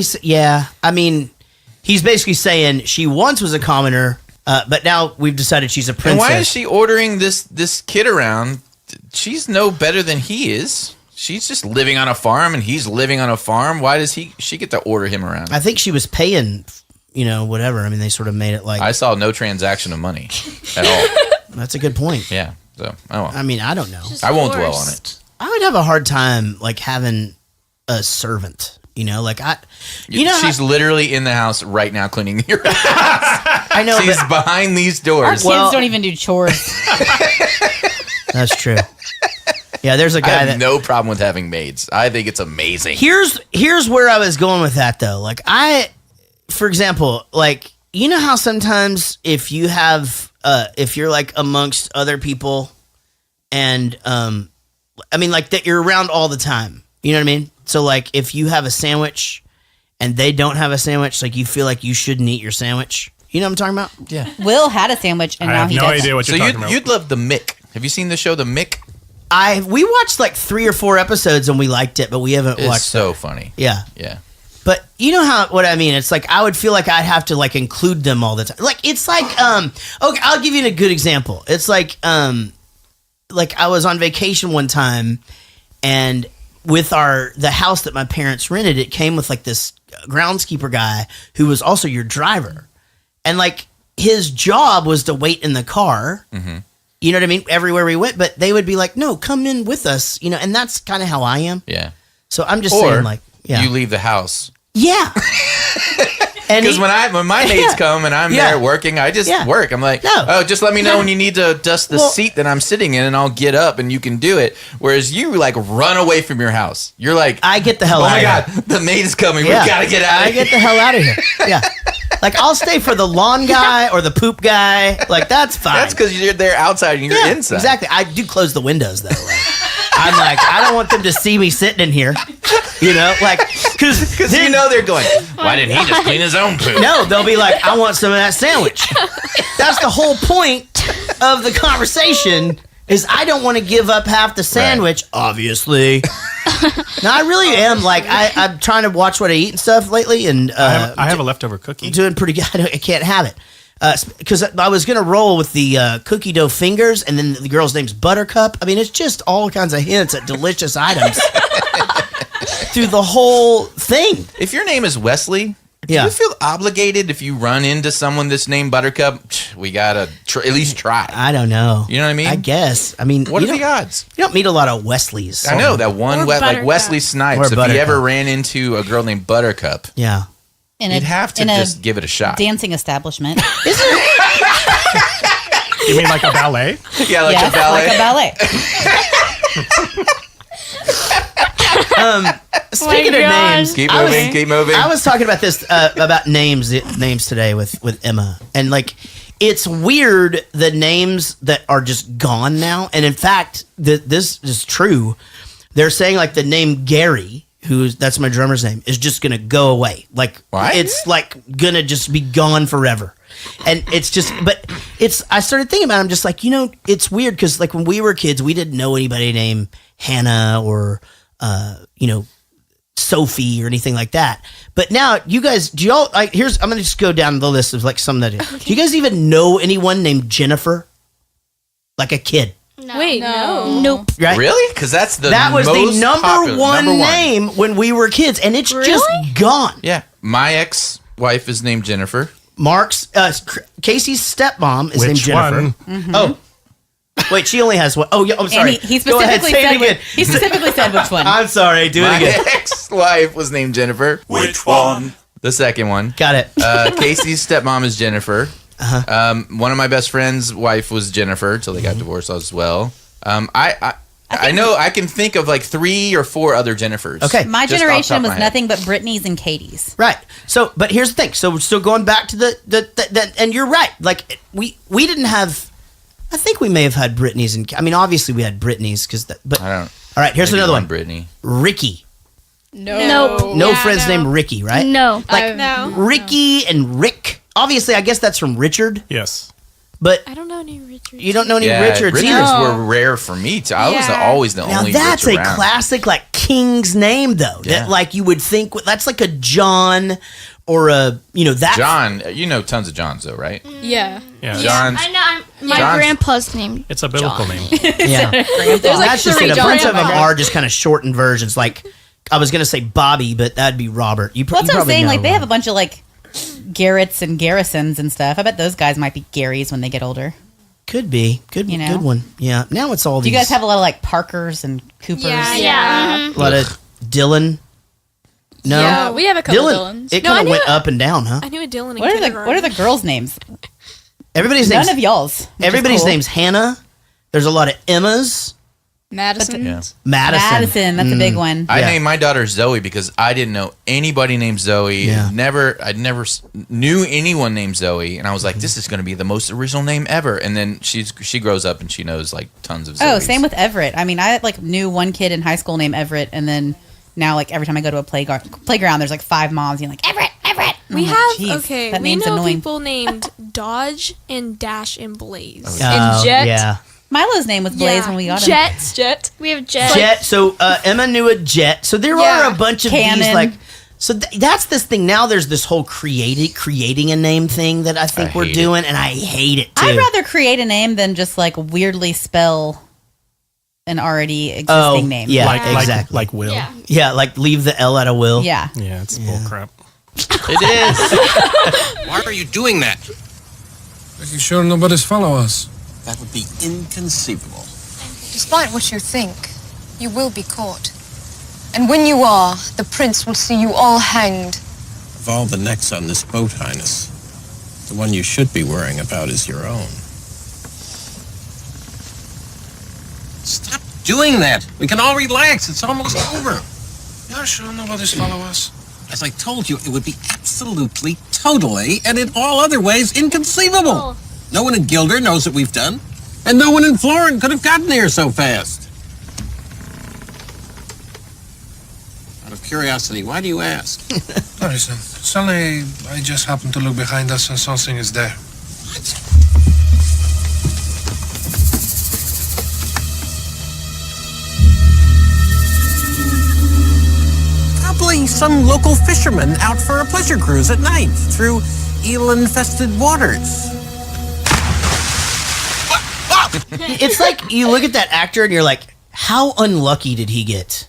he's basically saying she once was a commoner, but now we've decided she's a and princess. why is she ordering this kid around? She's no better than he is. She's just living on a farm, and he's living on a farm. Why does she get to order him around? I think she was paying, whatever. I mean, they sort of made it like. I saw no transaction of money at all. That's a good point. Yeah. So, oh well. I mean, I don't know. Just I won't dwell on forced. it. I would have a hard time like having a servant. She's literally in the house right now cleaning your house. I know. She's behind these Our doors. kids don't even do chores. That's true. Yeah, there's a I guy have that. no problem with having maids. I think it's amazing. Here's where I was going with that though. Like for example, like you know how sometimes if you have if you're like amongst other people and I mean like that you're around all the time. You know what I mean? So like if you have a sandwich and they don't have a sandwich, like you feel like you shouldn't eat your sandwich. You know what I'm talking about? Yeah. Will had a sandwich, and I now have he no doesn't. idea what So you're talking about. you'd love The Mick. Have you seen the show The Mick? We watched like 3 or 4 episodes and we liked it, but we haven't It's watched so it. funny. Yeah. Yeah. But you know what I mean? It's like I would feel like I'd have to like include them all the time. Like it's like okay, I'll give you a good example. It's like I was on vacation one time and with the house that my parents rented, it came with like this groundskeeper guy who was also your driver. And like his job was to wait in the car. Mm-hmm. You know what I mean? Everywhere we went, but they would be like, "No, come in with us." And that's kind of how I am. Yeah. So I'm just saying like, yeah. You leave the house. Yeah. Because when my maids come and I'm there working, I just work. I'm like, just let me know when you need to dust the seat that I'm sitting in, and I'll get up and you can do it. Whereas you like run away from your house. You're like, I get the hell out of here. Oh my God, the maid is coming. We gotta get out of here. I get the hell out of here. Yeah. Like I'll stay for the lawn guy or the poop guy. Like that's fine. That's because you're there outside and you're inside. Exactly. I do close the windows though. Like, I'm like, I don't want them to see me sitting in here. Like, because they're going, why didn't he just clean his own poop? No, they'll be like, I want some of that sandwich. That's the whole point of the conversation is I don't want to give up half the sandwich, obviously. Now, I really am, like, I'm trying to watch what I eat and stuff lately, and I have a leftover cookie. Doing pretty good. I can't have it. Because I was going to roll with the cookie dough fingers, and then the girl's name's Buttercup. I mean, it's just all kinds of hints at delicious items through the whole thing. If your name is Wesley, do you feel obligated if you run into someone that's named Buttercup? We got to at least try. I don't know. You know what I mean? I guess. I mean, what are the odds? You don't meet a lot of Wesleys. I know that one, like Wesley Snipes. If you ever ran into a girl named Buttercup, yeah, you'd have to just give it a shot. Dancing establishment. You mean like a ballet? Yeah, like a ballet. Like a ballet. Speaking of names, keep moving. I was talking about this about names today with Emma, and like it's weird the names that are just gone now. And in fact, this is true. They're saying like the name Gary, that's my drummer's name, is just gonna go away. Like it's like gonna just be gone forever. And it's just, but I started thinking about it. I'm just like, it's weird because like when we were kids, we didn't know anybody named Hannah or, Sophie or anything like that. But now, you guys, do y'all, I'm going to just go down the list of like some that, do you guys even know anyone named Jennifer? Like a kid? No. Wait, no. Nope. Right? Really? Because that was most the number popular, one name when we were kids, and it's just gone. Yeah. My ex-wife is named Jennifer. Mark's, Casey's stepmom is named Which Jennifer. one? Mm-hmm. Oh. Wait, she only has one. Oh, yeah, I'm sorry. And he Go ahead, specifically say said it again. he specifically said which one. I'm sorry, do it My again. ex-wife was named Jennifer. Which one? The second one. Got it. Casey's stepmom is Jennifer. One of my best friend's wife was Jennifer till they got divorced as well. I know I can think of like 3 or 4 other Jennifers. Okay. My Just generation off the top of was my head. nothing but Britneys and Katie's. Right. So, but here's the thing. So going back to the and you're right. Like we didn't have. I think we may have had Britneys and. I mean, obviously we had Britneys but. I don't. All right. Here's maybe another one. Brittany. Ricky. Nope. No friend's named Ricky, right? No. Like No. Ricky and Rick. Obviously, I guess that's from Richard. Yes. But I don't know any Richards. you don't know any Yeah, Richards Richards either. were rare for me too. I was Yeah. always the Now only. that's Rich a around. classic like king's name though. Yeah. That like you would think that's like a John or a that John, you know tons of Johns though, right? Yeah. Yeah. John's. I know. My John's- grandpa's named. It's a biblical name. Yeah. There's like That's just 3 it. A bunch Johns. of them are just kind of shortened versions. Like I was gonna say Bobby, but that'd be Robert. You, Well, that's you what I'm probably saying. know Like they have a Robert. bunch of like Garretts and Garrisons and stuff. I bet those guys might be Garys when they get older. Could be good. You know? Good one. Yeah. Now it's all Do these. you guys have a lot of like Parkers and Coopers? Yeah. a lot of Dylan? No. Yeah, we have a couple Dylan. Dylans. It No, I kind of knew went it- up and down, huh? I knew a Dylan in What are kindergarten. the girls' names? Everybody's None name's of y'all's. which is everybody's cool. name's Hannah. There's a lot of Emmas. Madison. Yeah. Madison. That's a big one. I Yeah. named my daughter Zoe because I didn't know anybody named Zoe. Yeah. I never knew anyone named Zoe, and I was like, "This is going to be the most original name ever." And then she grows up and she knows like tons of Zoes. Oh, same with Everett. I mean, I like knew one kid in high school named Everett, and then now like every time I go to a playground, there's like 5 moms. You're like Everett. And We I'm like, have "Jeez, okay. That We name's know annoying." people named Dodge and Dash and Blaze Oh, and Jet. Yeah. Milo's name was Blaze when we got him. Jet. We have Jet. Jet. So Emma knew a Jet. So there Yeah. are a bunch of these Cannon. like. So that's this thing. Now there's this whole creating a name thing that I think we're hate doing, and I hate it too. I'd rather create a name than just like weirdly spell an already existing Oh, name. yeah. Like exactly. like Will. Yeah. Yeah, like leave the L out of Will. Yeah. Yeah, it's bull crap. It is. Why are you doing that? Making sure nobody's follow us. That would be inconceivable. Despite what you think, you will be caught. And when you are, the prince will see you all hanged. Of all the necks on this boat, Highness, the one you should be worrying about is your own. Stop doing that. We can all relax. It's almost over. Yeah, sure nobody's follow us. As I told you, it would be absolutely, totally, and in all other ways, inconceivable. No one in Gilder knows what we've done, and no one in Florin could have gotten here so fast. Out of curiosity, why do you ask? No, listen. Suddenly, I just happened to look behind us and something is there. Probably some local fisherman out for a pleasure cruise at night through eel-infested waters. It's like you look at that actor and you're like, how unlucky did he get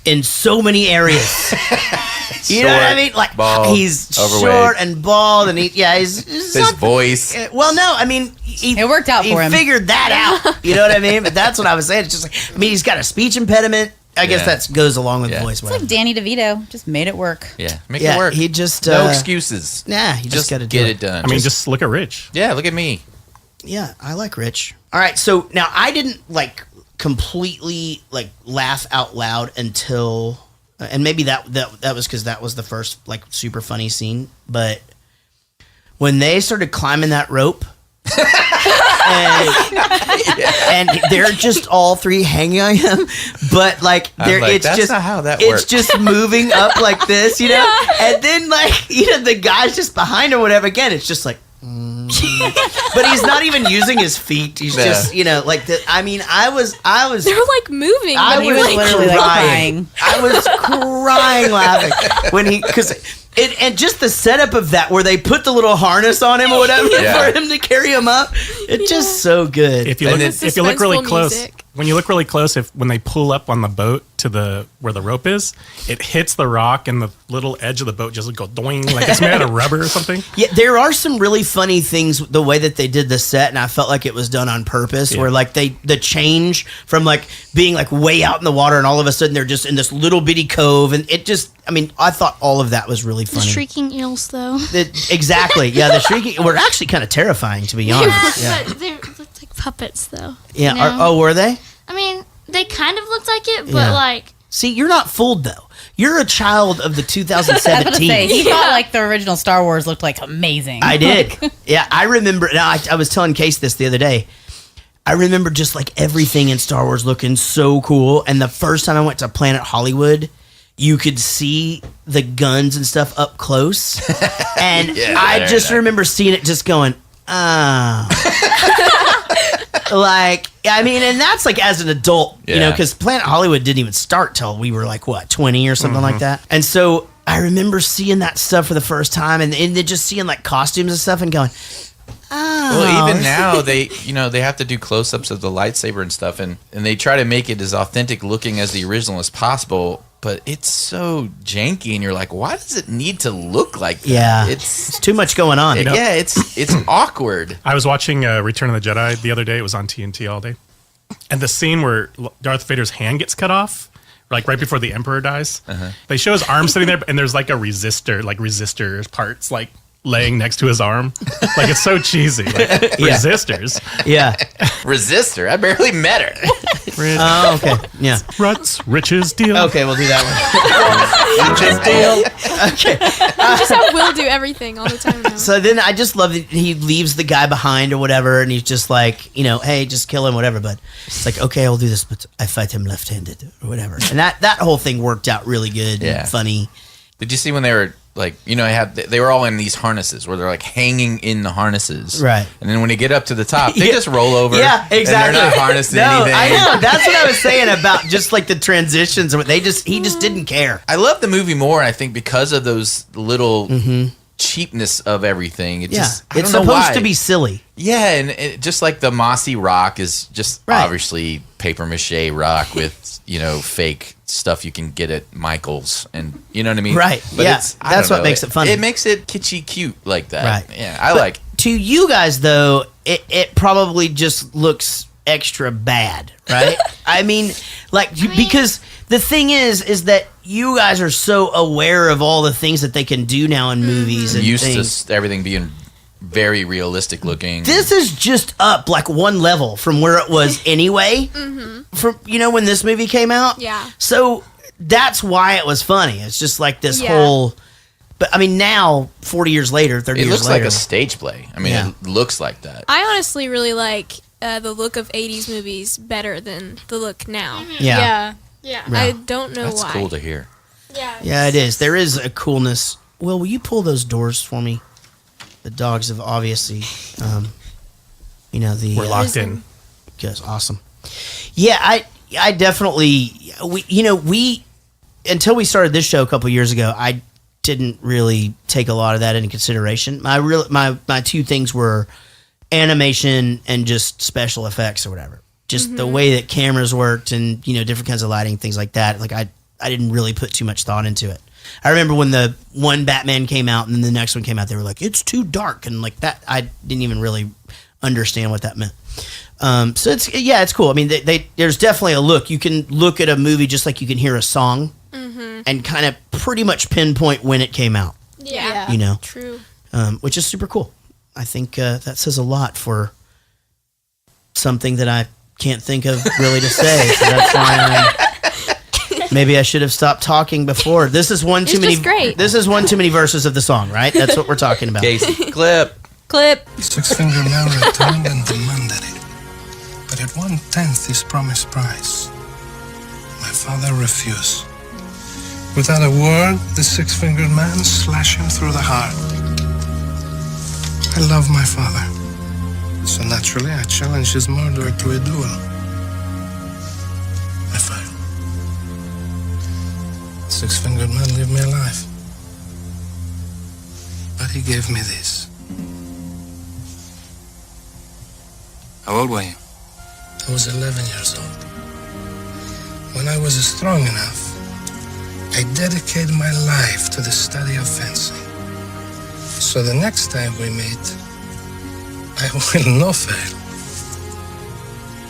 in so many areas? You know what I mean? Like bald, he's overweight. short and bald, and he's His voice. Well, no, I mean, it worked out for him. He figured that out. You know what I mean? But that's what I was saying. It's just like, I mean, he's got a speech impediment. I guess that goes along with the voice. It's like Danny DeVito. Just made it work. Yeah, make it work. He just no excuses. Nah, he just got to get it done. I mean, just look at Rich. Yeah, look at me. Yeah, I like Rich. All right, so now I didn't like completely like laugh out loud until, and maybe that was because that was the first like super funny scene. But when they started climbing that rope, and they're just all 3 hanging on him, but like I'm like, it's that's just not how that it's works. just moving up like this, you know, and then like the guy's just behind or whatever. Again, it's just like. But he's not even using his feet. He's just, like the. I mean, I was. They're like moving. I was like, literally crying. I was crying laughing when because. And just the setup of that, where they put the little harness on him or whatever for him to carry him up, it's just so good. If you look really close, when you look really close, when they pull up on the boat to where the rope is, it hits the rock and the little edge of the boat just go doing like it's made out of rubber or something. Yeah, there are some really funny things the way that they did the set, and I felt like it was done on purpose. Where like the change from like being like way out in the water, and all of a sudden they're just in this little bitty cove, and it just. I mean, I thought all of that was really funny. The shrieking eels, though. Exactly. Yeah, the shrieking were actually kind of terrifying, to be honest. Yeah, but they looked like puppets, though. Yeah. Were they? I mean, they kind of looked like it, but like. See, you're not fooled though. You're a child of the 2017. I was gonna say, he thought like the original Star Wars looked like amazing. I did. Yeah, I remember. Now, I was telling Case this the other day. I remember just like everything in Star Wars looking so cool. And the first time I went to Planet Hollywood, you could see the guns and stuff up close. And I just remember seeing it just going, like, I mean, and that's like as an adult, because Planet Hollywood didn't even start till we were like, 20 or something like that. And so I remember seeing that stuff for the first time and then just seeing like costumes and stuff and going, well, even now they have to do close-ups of the lightsaber and stuff, and they try to make it as authentic looking as the original as possible. But it's so janky, and you're like, why does it need to look like that? Yeah, it's too much going on. It's awkward. I was watching Return of the Jedi the other day. It was on TNT all day, and the scene where Darth Vader's hand gets cut off, like right before the Emperor dies, they show his arm sitting there, and there's like a resistor parts like laying next to his arm. Like, it's so cheesy. Like, resistors. Yeah. Resistor? I barely met her. Oh, okay. Yeah. Ruts, riches deal. Okay, we'll do that one. Riches deal. Okay. Just have Will do everything all the time now. So then I just love that he leaves the guy behind or whatever, and he's just like, hey, just kill him, whatever. But it's like, okay, I'll do this, but I fight him left-handed or whatever. And that whole thing worked out really good and funny. Did you see when they were like, they were all in these harnesses where they're like hanging in the harnesses. Right. And then when they get up to the top, they just roll over. Yeah, exactly. And they're not harnessed to anything. I know. That's what I was saying about just like the transitions. He just didn't care. I love the movie more, I think, because of those little cheapness of everything. It's supposed to be silly. Yeah, and just like the mossy rock is just obviously paper mache rock with, fake stuff you can get at Michael's, and you know what I mean? Right. But that's what makes it funny. It makes it kitschy cute like that. Right. Yeah, I like. To you guys, though, it probably just looks extra bad, right? Because the thing is that you guys are so aware of all the things that they can do now in movies and used to everything being very realistic looking. This is just up like one level from where it was anyway. From when this movie came out. Yeah. So that's why it was funny. It's just like this whole. But I mean, now 40 years later, 30 years later, it looks like a stage play. I mean, it looks like that. I honestly really like the look of 80s movies better than the look now. Yeah. I don't know why. That's cool to hear. Yeah, it is. There is a coolness. Will you pull those doors for me? The dogs have obviously, we're locked in. Yes, awesome. Yeah, I definitely, we until we started this show a couple years ago, I didn't really take a lot of that into consideration. My two things were animation and just special effects or whatever. Just the way that cameras worked and different kinds of lighting, things like that. Like I didn't really put too much thought into it. I remember when the one Batman came out and then the next one came out, they were like, it's too dark. And like that, I didn't even really understand what that meant. So it's cool. I mean, there's definitely a look. You can look at a movie just like you can hear a song and kind of pretty much pinpoint when it came out. Yeah. True. Which is super cool. I think that says a lot for something that I can't think of really to say. So that's why maybe I should have stopped talking before. This is one too many. Great. This is one too many verses of the song, right? That's what we're talking about. Casey, clip. Six-finger man returned and demanded it, but at 1/10 his promised price. My father refused. Without a word, the six-fingered man slashed him through the heart. I love my father. So naturally, I challenged his murderer to a duel. I failed. Six-fingered man leave me alive. But he gave me this. How old were you? I was 11 years old. When I was strong enough, I dedicated my life to the study of fencing. So the next time we meet, I will not fail.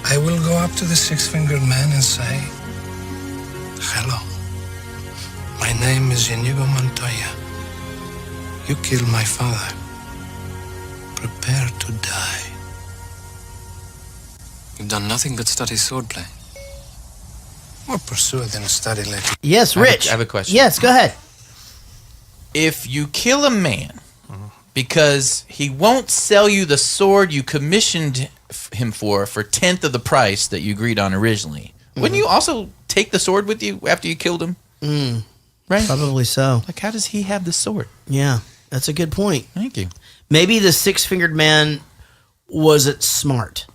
I will go up to the six-fingered man and say, hello. My name is Inigo Montoya. You killed my father. Prepare to die. You've done nothing but study swordplay. More pursue it than a study lately. Yes, Rich. I have a question. Yes, go ahead. If you kill a man because he won't sell you the sword you commissioned him for 1/10 of the price that you agreed on originally, wouldn't you also take the sword with you after you killed him? Right? Probably so. Like, how does he have the sword? Yeah, that's a good point. Thank you. Maybe the six-fingered man wasn't smart.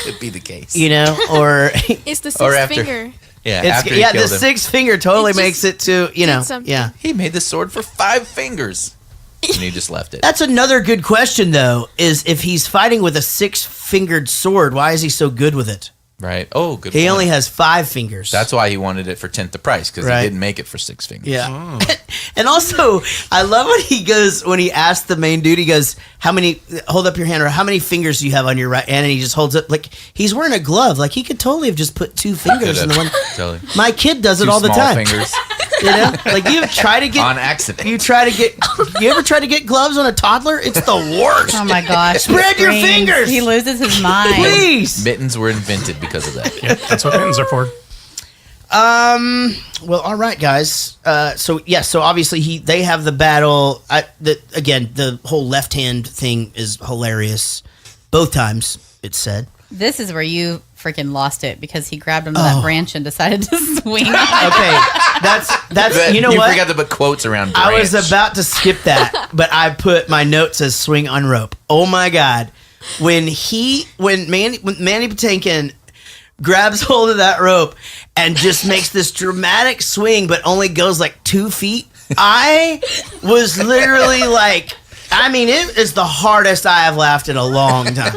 Could be the case. You know, or It's the Or sixth after- finger. Yeah, it's, after he yeah, killed the him. sixth finger totally It just makes it to, you know, did something. yeah. He made the sword for 5 fingers. And he just left it. That's another good question, though, is if he's fighting with a six-fingered sword, why is he so good with it? Right. Oh, good He point. only has 5 fingers. That's why he wanted it for 10th the price, because Right. he didn't make it for 6 fingers. Yeah. And also, I love when he goes, when he asks the main dude, he goes, hold up your hand, or how many fingers do you have on your right hand? And he just holds it, like, he's wearing a glove. Like, he could totally have just put 2 fingers in the one. Totally. My kid does it 2 all the small time. fingers. You know? Like, you try to get... On accident. You ever try to get gloves on a toddler? It's the worst. Oh my gosh. Spread your Screams. fingers. He loses his mind. Please. Mittens were invented because of that. Yeah, that's what mittens are for. Well, all right, guys. So obviously they have the battle. Again, the whole left hand thing is hilarious. Both times, it's said. This is where you freaking lost it because he grabbed onto that branch and decided to swing on it. Okay, that's you know what? You forgot to put quotes around I branch. was about to skip that, but I put my notes as swing on rope. Oh my god, when Manny Patinkin grabs hold of that rope and just makes this dramatic swing, but only goes like 2 feet. I was literally like, I mean, it is the hardest I have laughed in a long time.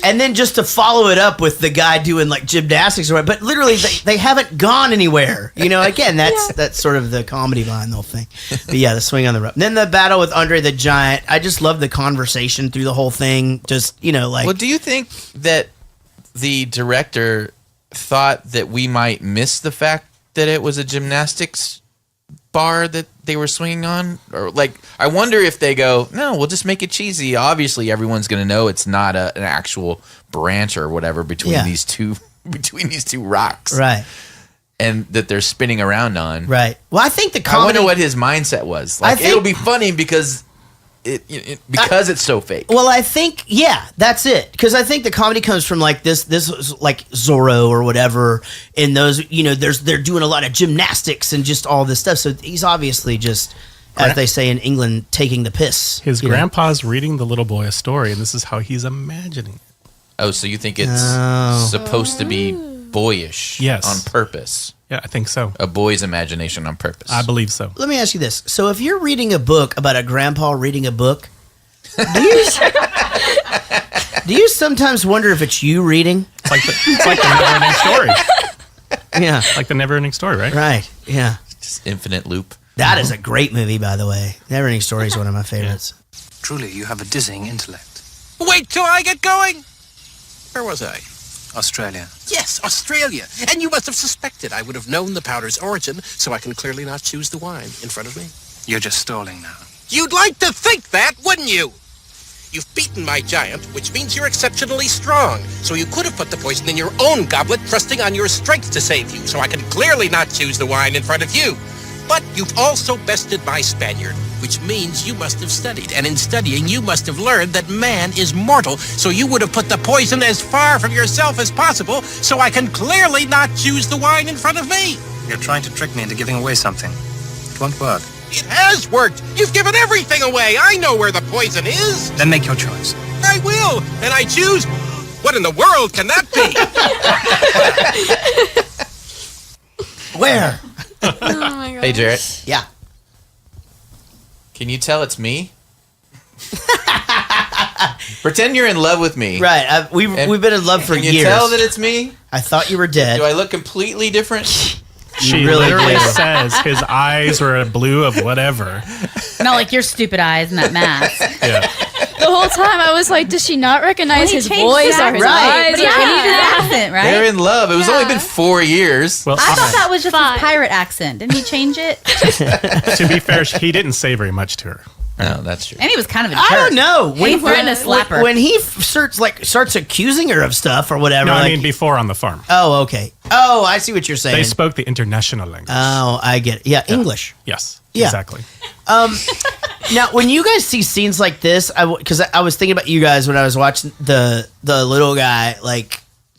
And then just to follow it up with the guy doing like gymnastics, but literally they haven't gone anywhere. You know, again, that's sort of the comedy behind the whole thing. But yeah, the swing on the rope. And then the battle with Andre the Giant. I just love the conversation through the whole thing. Just, you know, like. Well, do you think that the director thought that we might miss the fact that it was a gymnastics bar that they were swinging on? Or like, I wonder if they go, no, we'll just make it cheesy. Obviously, everyone's going to know it's not an actual branch or whatever between these two rocks, Right. And that they're spinning around on, Right. Well, I think the comedy. I wonder what his mindset was. Like, it'll be funny because it's so fake. Well, I think, that's it. Because I think the comedy comes from like this was like Zorro or whatever. In those, you know, they're doing a lot of gymnastics and just all this stuff. So he's obviously just, as they say in England, taking the piss. His grandpa's reading the little boy a story, and this is how he's imagining it. Oh, so you think it's supposed to be boyish on purpose? Yeah, I think so. A boy's imagination on purpose. I believe so. Let me ask you this. So if you're reading a book about a grandpa reading a book, do you sometimes wonder if it's you reading? It's like the never-ending story. Yeah. Like the never-ending story, right? Right, yeah. Just infinite loop. That is a great movie, by the way. Neverending Story is one of my favorites. Truly, you have a dizzying intellect. Wait till I get going! Where was I? Australia. Yes, Australia. And you must have suspected I would have known the powder's origin, so I can clearly not choose the wine in front of me. You're just stalling now. You'd like to think that, wouldn't you? You've beaten my giant, which means you're exceptionally strong. So you could have put the poison in your own goblet, trusting on your strength to save you, so I can clearly not choose the wine in front of you. But you've also bested my Spaniard, which means you must have studied. And in studying, you must have learned that man is mortal, so you would have put the poison as far from yourself as possible, so I can clearly not choose the wine in front of me. You're trying to trick me into giving away something. It won't work. It has worked. You've given everything away. I know where the poison is. Then make your choice. I will, and I choose. What in the world can that be? Where? Oh my god. Hey, Jaret. Yeah. Can you tell it's me? Pretend you're in love with me. Right. We've been in love for Can years. you tell that it's me? I thought you were dead. Do I look completely different? She literally says his eyes were a blue of whatever. Not like your stupid eyes and that mask. Yeah. The whole time I was like, does she not recognize his voice or his eyes? But he changed his accent, right? They're in love. It was only been 4 years. Well, I thought that was just his pirate accent. Didn't he change it? to be fair, he didn't say very much to her. No, that's true. And he was kind of a jerk. I don't know. He threatened to slap her. When he starts accusing her of stuff or whatever. No, I mean before on the farm. Oh, okay. Oh, I see what you're saying. They spoke the international language. Oh, I get it. Yeah, English. Yes, Yeah. exactly. Now, when you guys see scenes like this, because I was thinking about you guys when I was watching the little guy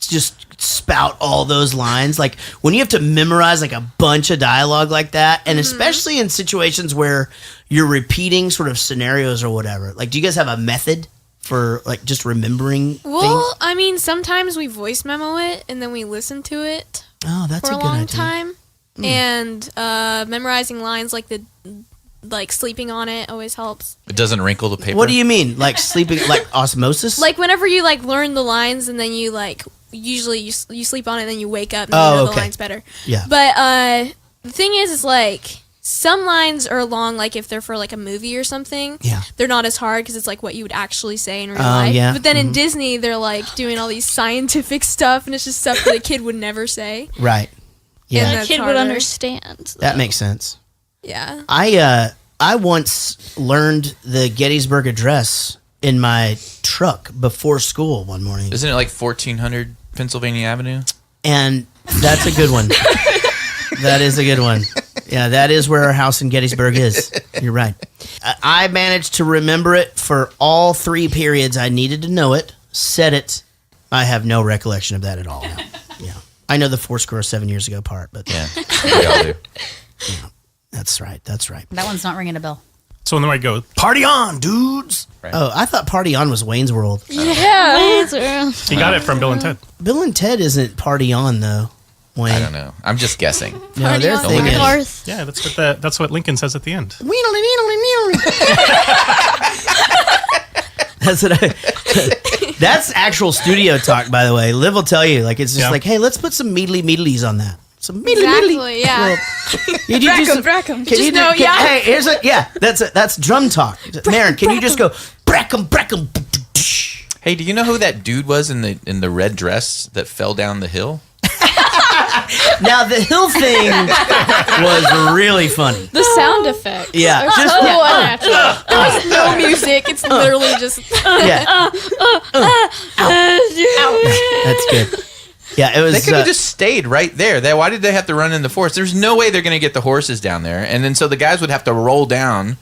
just spout all those lines. Like when you have to memorize like a bunch of dialogue like that, and especially in situations where you're repeating sort of scenarios or whatever. Like, do you guys have a method for like just remembering Well, things? I mean, sometimes we voice memo it and then we listen to it. Oh, that's for a a good long idea. time. And memorizing lines like sleeping on it always helps. It doesn't wrinkle the paper. What do you mean? Like sleeping, like osmosis? Like whenever you like learn the lines and then you like usually you sleep on it and then you wake up and Oh, you know the okay. lines better. Yeah. But the thing is like some lines are long, like if they're for like a movie or something. Yeah. They're not as hard because it's like what you would actually say in real life. yeah. But then in Disney, they're like doing all these scientific stuff and it's just stuff that a kid would never say. Right. Yeah. And The that's kid would harder. understand. That makes sense. Yeah. I once learned the Gettysburg Address in my truck before school one morning. Isn't it like 1400 Pennsylvania Avenue? And that's a good one. That is a good one. Yeah, that is where our house in Gettysburg is. You're right. I managed to remember it for all 3 periods. I needed to know it, said it. I have no recollection of that at all. Yeah. I know the 7 years ago part, but yeah, we all do. Yeah, that's right. That's right. That one's not ringing a bell. So when I go, party on, dudes. Right. Oh, I thought Party On was Wayne's World. Yeah. He got it from Bill and Ted. Bill and Ted isn't Party On though. Wayne. I don't know. I'm just guessing. No, their On thing is. Garth. Yeah, that's what Lincoln says at the end. That's what that's actual studio talk, by the way. Liv will tell you, like it's just Yeah. like, hey, let's put some meadlies on that. Some meadly. Exactly, yeah. Well, did you do some- Brackham. Can you know, do, yeah. Hey, here's a that's drum talk. Marin, can you just go brackham? Hey, do you know who that dude was in the red dress that fell down the hill? Now the hill thing was really funny. The sound effect. Yeah, Just just so unnatural. There's no music. It's literally just. yeah. That's good. Yeah, it was. They could have just stayed right there. Why did they have to run in the forest? There's no way they're going to get the horses down there. And then so the guys would have to roll down.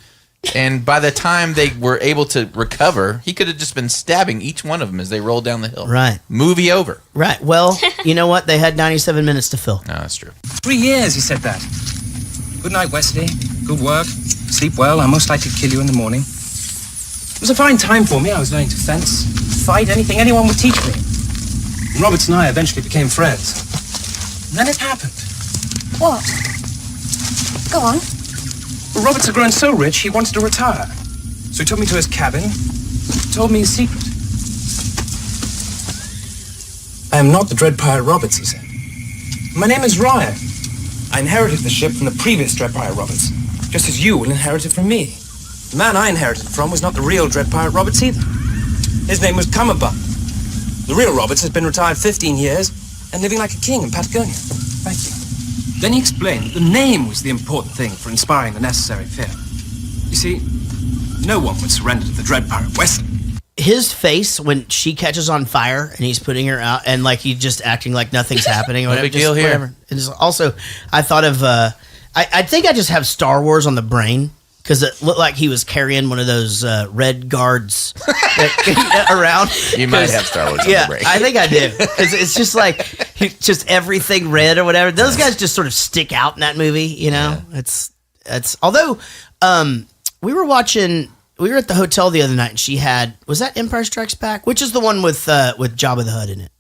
And by the time they were able to recover, he could have just been stabbing each one of them as they rolled down the hill. Right. Movie over. Right. Well, you know what? They had 97 minutes to fill. No, that's true. 3 years, he said that. Good night, Wesley. Good work. Sleep well. I'll most likely kill you in the morning. It was a fine time for me. I was learning to fence, fight, anything anyone would teach me. And Roberts and I eventually became friends. And then it happened. What? Go on. Well, Roberts had grown so rich, he wanted to retire. So he took me to his cabin, told me his secret. I am not the Dread Pirate Roberts, he said. My name is Ryan. I inherited the ship from the previous Dread Pirate Roberts, just as you will inherit it from me. The man I inherited it from was not the real Dread Pirate Roberts either. His name was Cummerbund. The real Roberts has been retired 15 years and living like a king in Patagonia. Thank you. Then he explained that the name was the important thing for inspiring the necessary fear. You see, no one would surrender to the Dread Pirate Wesley. His face when she catches on fire and he's putting her out and like he's just acting like nothing's happening or No whatever. big deal just here. whatever. And just also, I thought of, I think I just have Star Wars on the brain because it looked like he was carrying one of those red guards around. You might have Star Wars on Yeah, the break. I think I did. It's just like just everything red or whatever. Those guys just sort of stick out in that movie, you know. although we were at the hotel the other night and she had, was that Empire Strikes Back? Which is the one with Jabba the Hutt in it?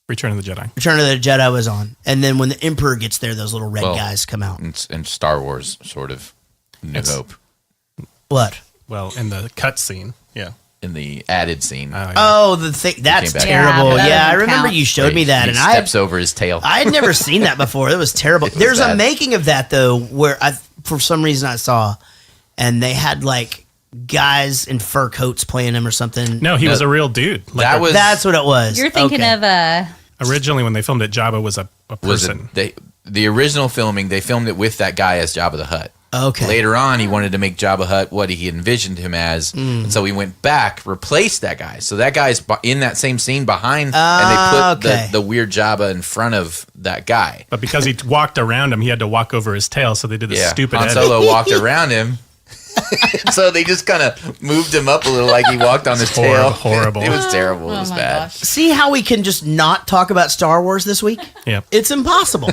Return of the Jedi. Return of the Jedi was on. And then when the Emperor gets there, those little red guys come out. And Star Wars, sort of. New Hope. What? Well, in the cut scene, yeah. In the added scene. The thing, that's terrible. Yeah, I remember you showed me that. He steps over his tail. I had never seen that before. That was terrible. There's a making of that, though, where for some reason I saw, and they had like guys in fur coats playing him or something. No, he was a real dude. That's what it was. You're thinking of originally when they filmed it, Jabba was a person. The original filming, they filmed it with that guy as Jabba the Hutt. Okay. Later on, he wanted to make Jabba Hutt what he envisioned him as, and so he went back, replaced that guy. So that guy's in that same scene behind, and they put the weird Jabba in front of that guy. But because he walked around him, he had to walk over his tail, so they did this stupid Han Solo walked around him. So they just kind of moved him up a little like he walked on his tail. Horrible. It was terrible. It was bad. Gosh. See how we can just not talk about Star Wars this week? Yeah. It's impossible.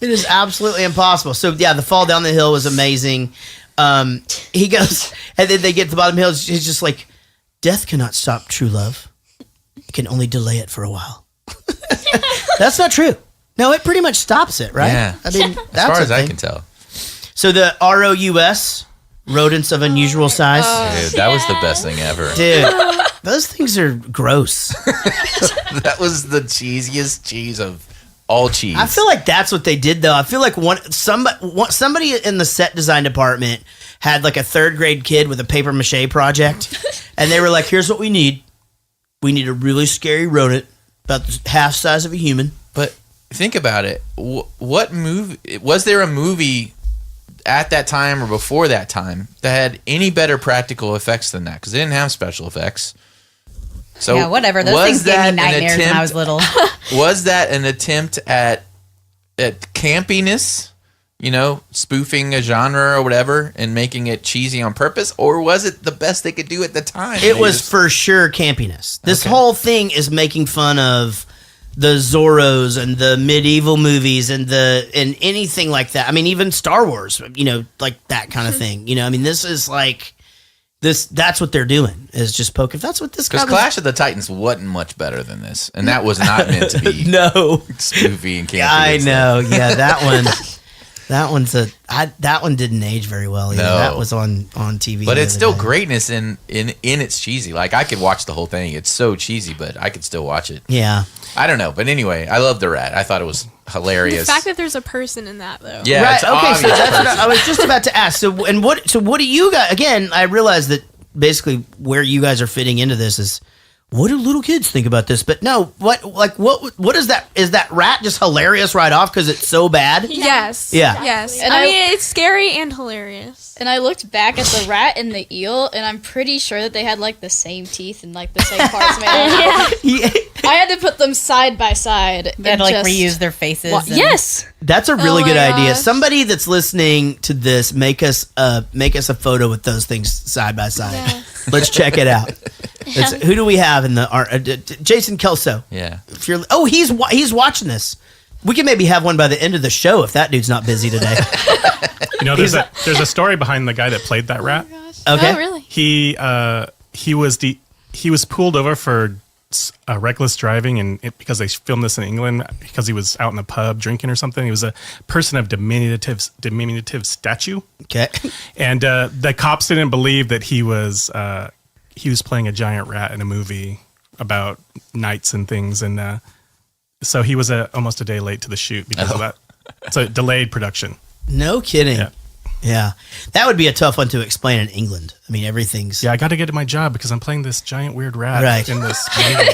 It is absolutely impossible. So, yeah, the fall down the hill was amazing. He goes, and then they get to the bottom of the hill. He's just like, death cannot stop true love. It can only delay it for a while. That's not true. No, it pretty much stops it, right? Yeah. I mean, as that's far as I thing. can tell. So the ROUS, rodents of unusual size. Dude, that was the best thing ever. Dude, those things are gross. That was the cheesiest cheese of all cheese. I feel like that's what they did, though. I feel like somebody in the set design department had like a 3rd grade kid with a paper mache project, and they were like, "Here's what we need. We need a really scary rodent about the half size of a human." But think about it. What movie was there? A movie at that time or before that time that had any better practical effects than that? Because they didn't have special effects. So yeah, whatever. Those things gave me nightmares when I was little. Was that an attempt at campiness? You know, spoofing a genre or whatever and making it cheesy on purpose? Or was it the best they could do at the time? It was for sure campiness. This whole thing is making fun of the Zorros and the medieval movies and anything like that. I mean, even Star Wars, you know, like that kind of thing. You know, I mean, this is like that's what they're doing is just poking. That's what this guy because Clash of the Titans wasn't much better than this, and that was not meant to be spoofy and campy. I know, yeah, that one didn't age very well either. No. That was on TV, but it's still greatness in its cheesy. Like I could watch the whole thing. It's so cheesy, but I could still watch it. Yeah, I don't know, but anyway, I love the rat. I thought it was hilarious. The fact that there's a person in that, though. Yeah, right. it's Okay, obvious so that's what person. I was just about to ask. So what do you guys? Again, I realize that basically where you guys are fitting into this is. What do little kids think about this? But no, what is that? Is that rat just hilarious right off because it's so bad? Yes. Yeah. Yes. And I mean, it's scary and hilarious. And I looked back at the rat and the eel, and I'm pretty sure that they had like the same teeth and like the same parts made. I had to put them side by side. They had to like reuse their faces. Yes. That's a really good idea. gosh. Somebody that's listening to this, make us a photo with those things side by side. Yes. Let's check it out. Who do we have in the Jason Kelso? Yeah. If you're, he's watching this. We can maybe have one by the end of the show if that dude's not busy today. You know, there's a story behind the guy that played that rat. Okay. Oh, really? He was pulled over for reckless driving, and because they filmed this in England because he was out in the pub drinking or something. He was a person of diminutive stature. Okay. And the cops didn't believe that he was playing a giant rat in a movie about knights and things, and so he was almost a day late to the shoot because of that. So delayed production. No kidding. Yeah. That would be a tough one to explain in England. I mean, everything's... Yeah, I got to get to my job because I'm playing this giant weird rat in this movie.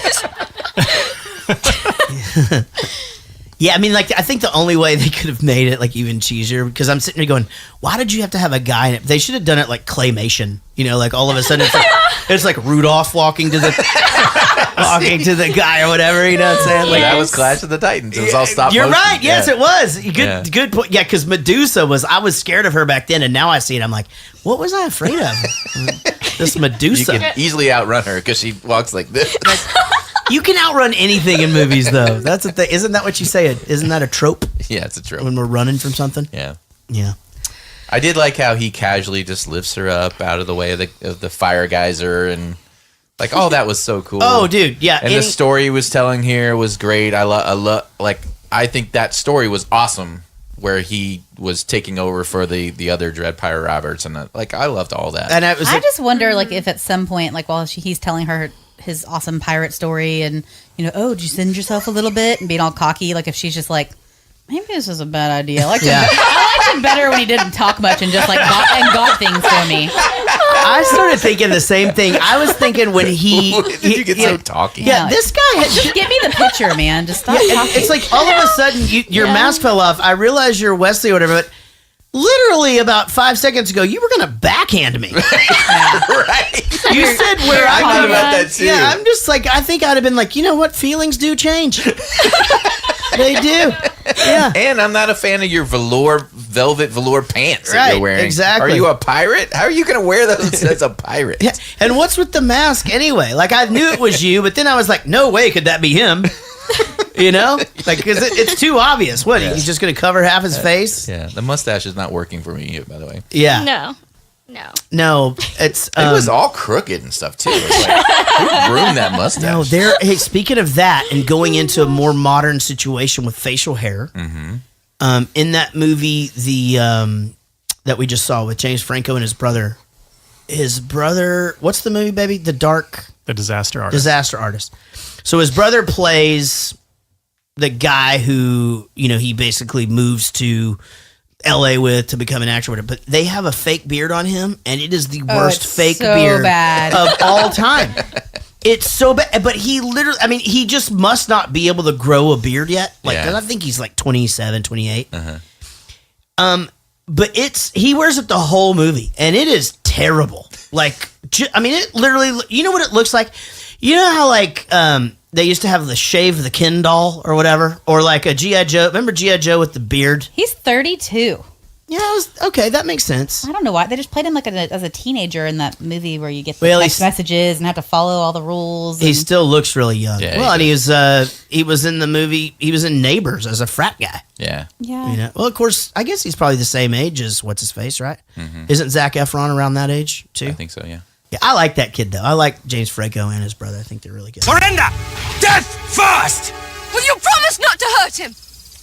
Yeah, I mean, like, I think the only way they could have made it, like, even cheesier, because I'm sitting there going, why did you have to have a guy in it? They should have done it like claymation. You know, like, all of a sudden it's like Rudolph walking to the guy or whatever, you know what I'm saying? Like, that was Clash of the Titans. It was all stop You're motion. right. Yes, Yeah. it was. Good point. Yeah, because Medusa I was scared of her back then, and now I see it. I'm like, what was I afraid of? This Medusa. You can easily outrun her because she walks like this. You can outrun anything in movies, though. That's the thing. Isn't that what you say? Isn't that a trope? Yeah, it's a trope. When we're running from something? Yeah. Yeah. I did like how he casually just lifts her up out of the way of the fire geyser and like, oh, that was so cool. Oh, dude, yeah. And the story he was telling here was great. I think that story was awesome where he was taking over for the other Dread Pirate Roberts and I loved all that. And I just wonder like if at some point like while he's telling her his awesome pirate story and oh, did you send yourself a little bit and being all cocky, like if she's just like, maybe this is a bad idea. I liked it better when he didn't talk much and just like got things for me. I started thinking the same thing. I was thinking when he you get so talky. Yeah, this guy just give me the picture, man. Just stop talking. It's like all of a sudden your mask fell off. I realize you're Wesley or whatever, but literally about 5 seconds ago, you were going to backhand me. Right. You said where I I'm thought about that too. Yeah, I'm just like, I think I'd have been like, you know what? Feelings do change. They do. Yeah. And I'm not a fan of your velvet velour pants that you're wearing. Exactly. Are you a pirate? How are you going to wear those as a pirate? Yeah. And what's with the mask anyway? Like, I knew it was you, but then I was like, no way could that be him. Like, because it's too obvious. What, he's just going to cover half his face? Yeah, the mustache is not working for me, by the way. Yeah. No, it's... it was all crooked and stuff, too. It's like, who groomed that mustache? No, hey, speaking of that and going into a more modern situation with facial hair, in that movie, that we just saw with James Franco and his brother, what's the movie, baby? The Disaster Artist. Disaster Artist. So his brother plays the guy who, he basically moves to LA with to become an actor, but they have a fake beard on him, and it is the worst fake beard of all time. It's so bad, but he literally, he just must not be able to grow a beard yet. I think he's like 27, 28. But he wears it the whole movie, and it is terrible. It literally, you know what it looks like? You know how they used to have the shave the Ken doll or whatever, or like a G.I. Joe. Remember G.I. Joe with the beard? He's 32. Yeah, okay, that makes sense. I don't know why they just played him like as a teenager in that movie where you get the text messages and have to follow all the rules. He still looks really young. Yeah, and he was in the movie. He was in Neighbors as a frat guy. Yeah. Well, of course, I guess he's probably the same age as what's his face, right? Isn't Zac Efron around that age too? I think so. Yeah. Yeah, I like that kid though. I like James Franco and his brother. I think they're really good. Surrender! Death first! Will you promise not to hurt him?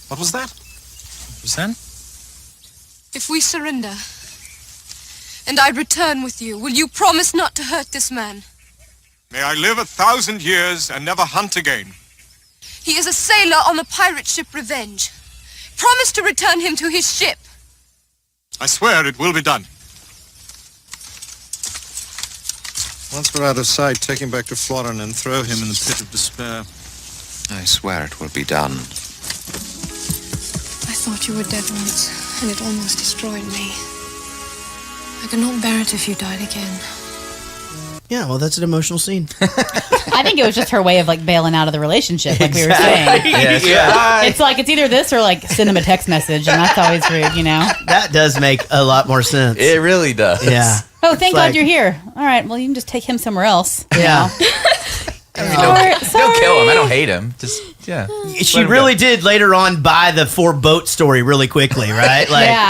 What was that? What was that? If we surrender, and I return with you, will you promise not to hurt this man? May I live 1,000 years and never hunt again. He is a sailor on the pirate ship Revenge. Promise to return him to his ship. I swear it will be done. Once we're out of sight, take him back to Florin and throw him in the pit of despair. I swear it will be done. I thought you were dead once, and it almost destroyed me. I could not bear it if you died again. Yeah, well, that's an emotional scene. I think it was just her way of bailing out of the relationship, like we were saying. It's like it's either this or send him a text message, and that's always rude, That does make a lot more sense. It really does. Yeah. Oh, thank God you're here. All right, well, you can just take him somewhere else. Yeah. Don't kill him. I don't hate him. Just She really did later on buy the 4 boat story really quickly, right?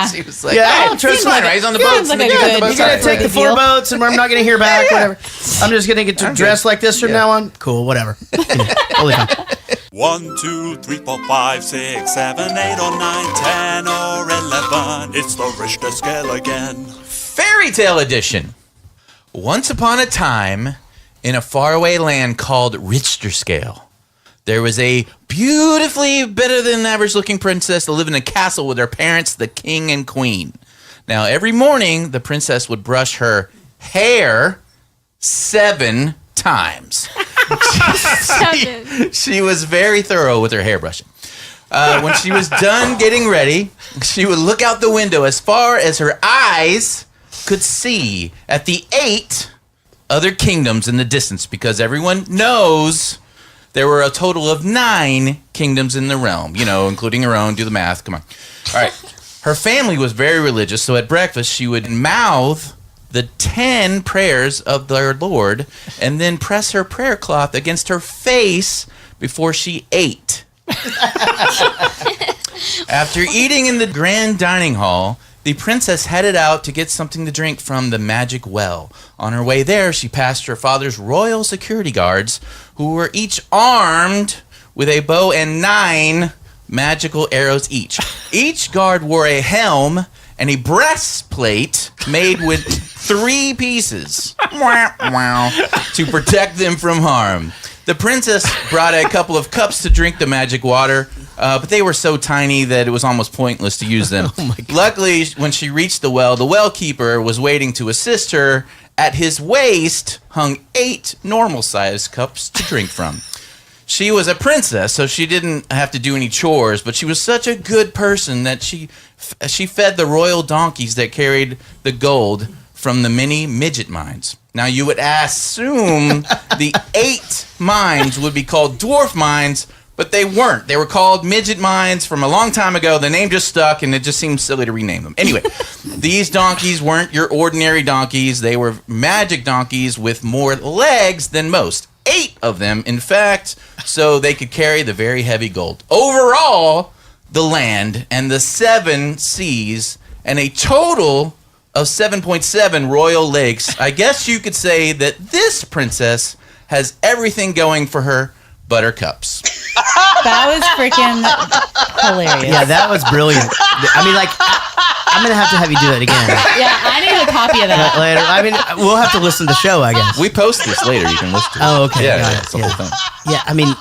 She was like, I'll trust him. Right? He's on the boat. You're going to take the 4 boats, and I'm not going to hear back. Whatever. I'm just going to get to dress like this from now on. Cool. Whatever. Totally fine. 1, 2, 3, 4, 5, 6, 7, 8, or 9, 10, or 11. It's the Richter scale again. Fairy Tale Edition. Once upon a time, in a faraway land called Richter Scale, there was a beautifully better than average looking princess that lived in a castle with her parents, the king and queen. Now, every morning, the princess would brush her hair 7 times. She was very thorough with her hairbrushing. When she was done getting ready, she would look out the window as far as her eyes could see at the 8 other kingdoms in the distance, because everyone knows there were a total of 9 kingdoms in the realm, including her own. Do the math. Come on. All right. Her family was very religious, so at breakfast she would mouth the 10 prayers of their Lord and then press her prayer cloth against her face before she ate. After eating in the grand dining hall, The princess headed out to get something to drink from the magic well. On her way there, she passed her father's royal security guards, who were each armed with a bow and 9 magical arrows each. Each guard wore a helm and a breastplate made with 3 pieces to protect them from harm. The princess brought a couple of cups to drink the magic water, but they were so tiny that it was almost pointless to use them. Luckily, when she reached the well keeper was waiting to assist her. At his waist hung 8 normal-sized cups to drink from. She was a princess, so she didn't have to do any chores, but she was such a good person that she fed the royal donkeys that carried the gold from the many midget mines. Now, you would assume the 8 mines would be called dwarf mines, but they weren't. They were called midget mines from a long time ago. The name just stuck, and it just seemed silly to rename them. Anyway, these donkeys weren't your ordinary donkeys. They were magic donkeys with more legs than most. 8 of them, in fact, so they could carry the very heavy gold. Overall, the land and the 7 seas and a total of 7.7 royal lakes. I guess you could say that this princess has everything going for her but her cups. That was freaking hilarious. Yeah, that was brilliant. I mean, like, I'm going to have you do that again. Yeah, I need a copy of that. Later. I mean, we'll have to listen to the show, I guess. We post this later. You can listen to it. Oh, okay. Yeah, Got yeah, it. it's the whole thing. Yeah, I mean...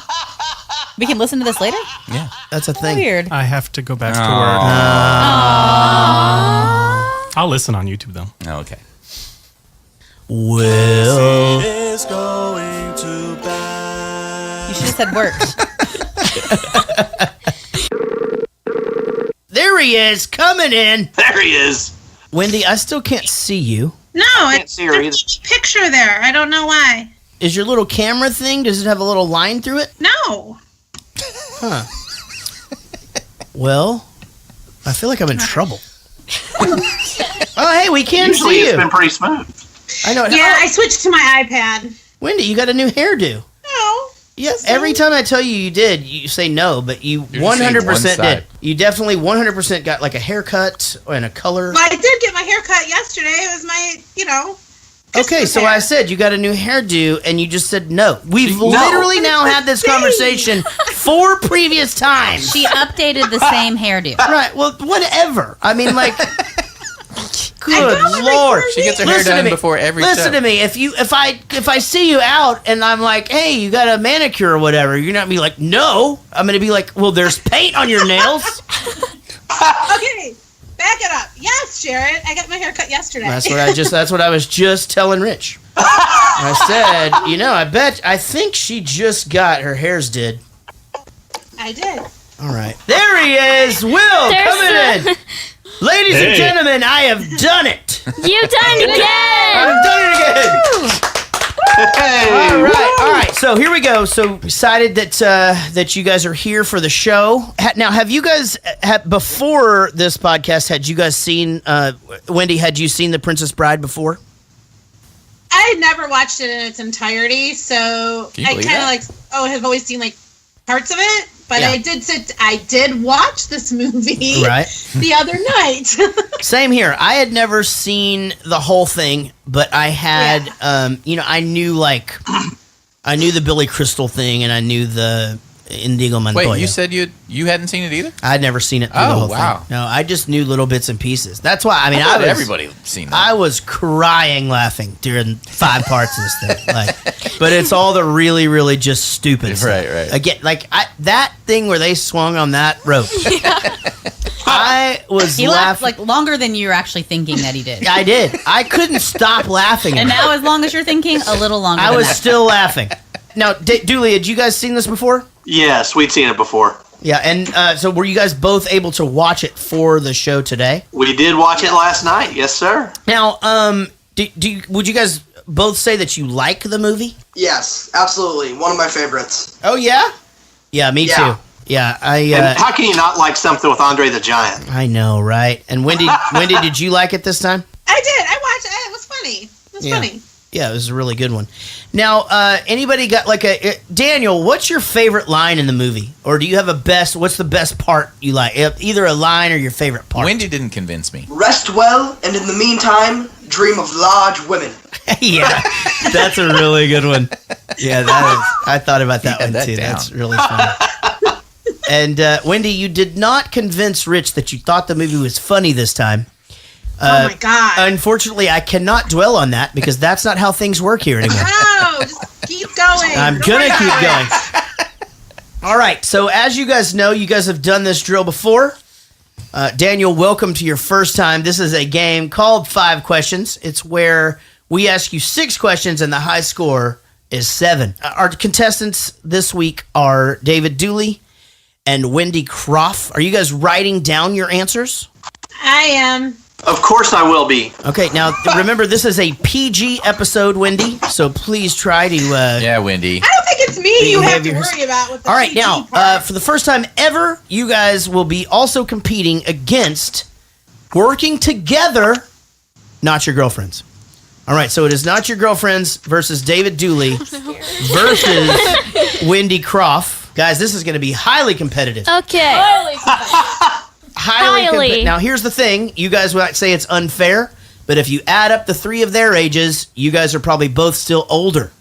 We can listen to this later? Yeah. That's a thing. Weird. I have to go back to work. I'll listen on YouTube, though. Oh, okay. Well... Is going to bed. You should have said work. There he is, coming in. There he is. Wendy, I still can't see you. No, it's a picture there. I don't know why. Is your little camera thing, does it have a little line through it? No. Huh. Well, I feel like I'm in trouble. Oh, hey, we can Usually see you. It's been pretty smooth. I know. Yeah, I switched to my iPad. Wendy, you got a new hairdo. No. Yeah, every time I tell you you did, you say no, but you 100% did. You definitely 100% got like a haircut and a color. Well, I did get my hair cut yesterday. It was my, Okay, so I said you got a new hairdo, and you just said no. We've literally now had this conversation 4 previous times. She updated the same hairdo. Right, well, whatever. I mean, like... Good Lord! She gets her hair done before every Listen show. to me. If I see you out and I'm like, hey, you got a manicure or whatever, you're not gonna be like, no. I'm gonna be like, well, there's paint on your nails. Okay, back it up. Yes, Jaret, I got my hair cut yesterday. That's what I was just telling Rich. I said, I think she just got her hairs did. I did. All right, there he is, Will, coming in. Ladies and gentlemen, I have done it. You've done it again. I've done it again. Hey. All right. So here we go. So excited that you guys are here for the show. Now, have you guys before this podcast? Had you guys seen Wendy? Had you seen The Princess Bride before? I had never watched it in its entirety, so I kind of have always seen like parts of it. But yeah. I did watch this movie the other night. Same here. I had never seen the whole thing, but I had, I knew the Billy Crystal thing, and I knew the Indigo Montoya. Wait, you said you hadn't seen it either? I'd never seen it through the whole thing. No, I just knew little bits and pieces. That's why, everybody seen that. I was crying laughing during 5 parts of this thing. But it's all the really, really just stupid stuff. Right. Again, that thing where they swung on that rope. I was He laughed like longer than you were actually thinking that he did. I did. I couldn't stop laughing. And now, as long as you're thinking, a little longer. I was still laughing. Now, Dooley, had you guys seen this before? Yes, we'd seen it before. Yeah, and so were you guys both able to watch it for the show today? We did watch it last night. Yes, sir. Now, would you guys both say that you like the movie? Yes, absolutely. One of my favorites. Oh, yeah? Yeah, me too. Yeah, and how can you not like something with Andre the Giant? I know, right? And Wendy, did you like it this time? I did. I watched it. It was funny. It was funny. Yeah, it was a really good one. Now, anybody got Daniel, what's your favorite line in the movie? Or do you have what's the best part you like? Either a line or your favorite part. Wendy didn't convince me. Rest well, and in the meantime, dream of large women. Yeah, that's a really good one. Yeah, I thought about that one too. That's really funny. And Wendy, you did not convince Rich that you thought the movie was funny this time. Oh my God. Unfortunately, I cannot dwell on that because that's not how things work here anymore. No, just keep going. I'm going to keep going. All right, so as you guys know, you guys have done this drill before. Daniel, welcome to your first time. This is a game called 5 Questions. It's where we ask you 6 questions and the high score is 7. Our contestants this week are David Dooley and Wendy Kropf. Are you guys writing down your answers? I am. Of course I will be. Okay, now remember, this is a PG episode, Wendy, so please try to... yeah, Wendy. I don't think it's me you have to worry about with the All right, PG now, part. for the first time ever, you guys will be also competing against Working Together, Not Your Girlfrenz. All right, so it is Not Your Girlfrenz versus David Dooley versus Wendy Kropf. Guys, this is going to be highly competitive. Okay. Highly. Now, here's the thing. You guys might say it's unfair, but if you add up the 3 of their ages, you guys are probably both still older.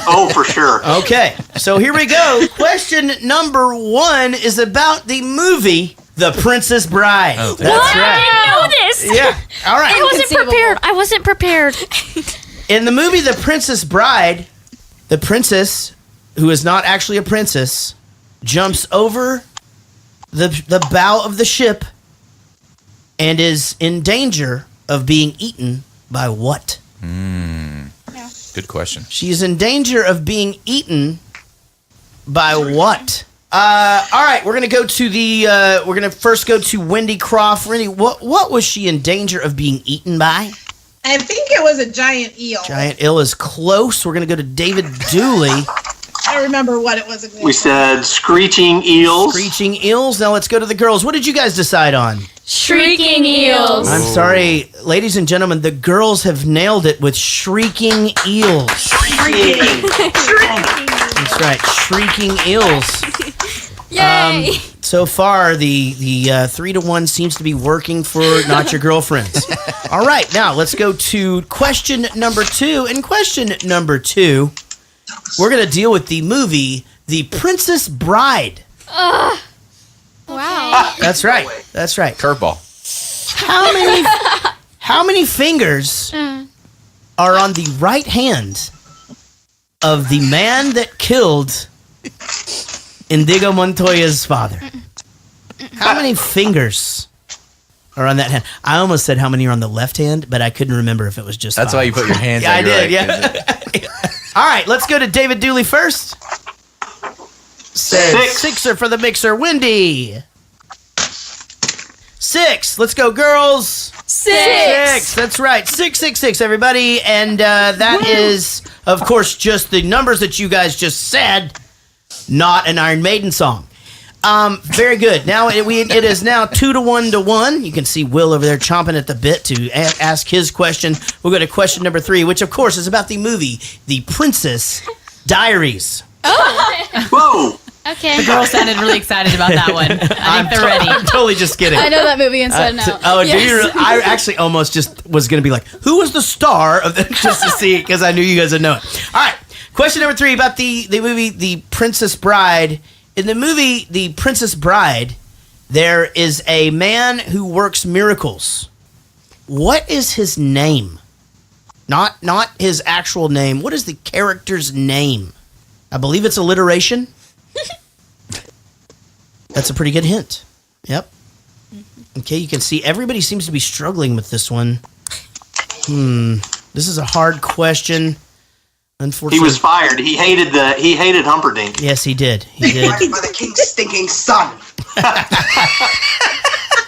Oh, for sure. Okay, so here we go. Question number 1 is about the movie The Princess Bride. Oh, that's what? right. I didn't know this. Yeah, all right. I wasn't prepared. In the movie The Princess Bride, the princess, who is not actually a princess, jumps over the bow of the ship and is in danger of being eaten by what? Good question. She's in danger of being eaten by what? All right, we're gonna go to we're gonna first go to Wendy Kropf. Wendy, what was she in danger of being eaten by? I think it was a giant eel. Giant eel is close. We're gonna go to David Dooley. I don't remember what it was exactly. We said screeching eels. Screeching eels. Now let's go to the girls. What did you guys decide on? Shrieking eels. I'm sorry, ladies and gentlemen, the girls have nailed it with shrieking eels. Shrieking. That's right, shrieking eels. Yay! So far, the 3-1 seems to be working for Not Your Girlfrenz. All right, now let's go to question number 2. In question number 2, we're going to deal with the movie The Princess Bride. Wow. That's right. That's right. Curveball. How many fingers are on the right hand of the man that killed Indigo Montoya's father? How many fingers are on that hand? I almost said how many are on the left hand, but I couldn't remember if it was just That's 5. why you put your hands Yeah, on I your did, right, yeah. All right, let's go to David Dooley first. 6. Sixer for the mixer. Wendy. 6. Let's go, girls. 6. That's right. 666, everybody. And that is, of course, just the numbers that you guys just said, not an Iron Maiden song. Very good. Now it is now 2-1. You can see Will over there chomping at the bit to ask his question. We'll go to question number 3, which, of course, is about the movie The Princess Diaries. Oh. Whoa. Okay. The girls sounded really excited about that one. I think they're ready. I'm totally just kidding. I know that movie inside and out. Oh, do you? I actually almost just was going to be like, who was the star of this, just to see, because I knew you guys would know it. All right. Question number 3 about the movie The Princess Bride. In the movie The Princess Bride, there is a man who works miracles. What is his name? Not his actual name. What is the character's name? I believe it's alliteration. That's a pretty good hint. Yep. Okay, you can see everybody seems to be struggling with this one. This is a hard question. Unfortunately, He was fired. He hated Humperdinck. Yes, he did. He did. Working by the king's stinking son.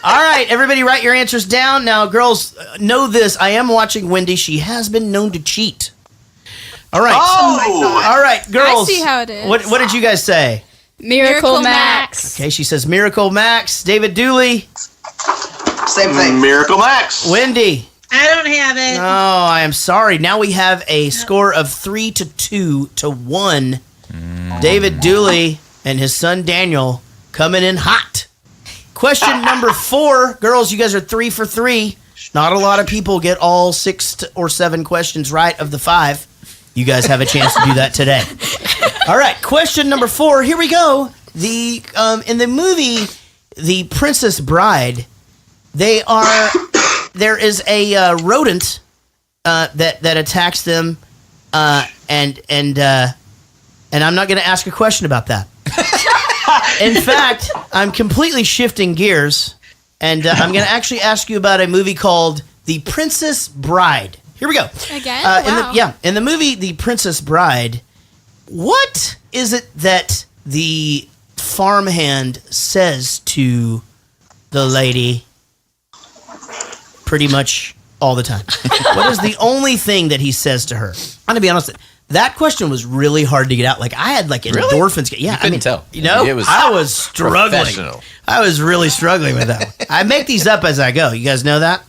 All right, everybody write your answers down. Now, girls, know this. I am watching Wendy. She has been known to cheat. All right. Oh! All right, girls. I see how it is. What did you guys say? Miracle Max. Okay, she says Miracle Max. David Dooley. Same thing. Miracle Max. Wendy. I don't have it. Oh, I am sorry. Now we have a score of 3-2 to 1. David Dooley and his son Daniel coming in hot. Question number 4. Girls, you guys are 3 for 3. Not a lot of people get all 6 or 7 questions right of the 5. You guys have a chance to do that today. All right, question number 4. Here we go. In the movie The Princess Bride, there is a rodent that attacks them, and I'm not going to ask a question about that. In fact, I'm completely shifting gears, and I'm going to actually ask you about a movie called The Princess Bride. Here we go. Again? Wow. In the movie The Princess Bride, what is it that the farmhand says to the lady pretty much all the time? What is the only thing that he says to her? I'm going to be honest, that question was really hard to get out. Like, I had like endorphins. Yeah, I couldn't tell. You know, I was struggling. Professional. I was really struggling with that one. I make these up as I go. You guys know that?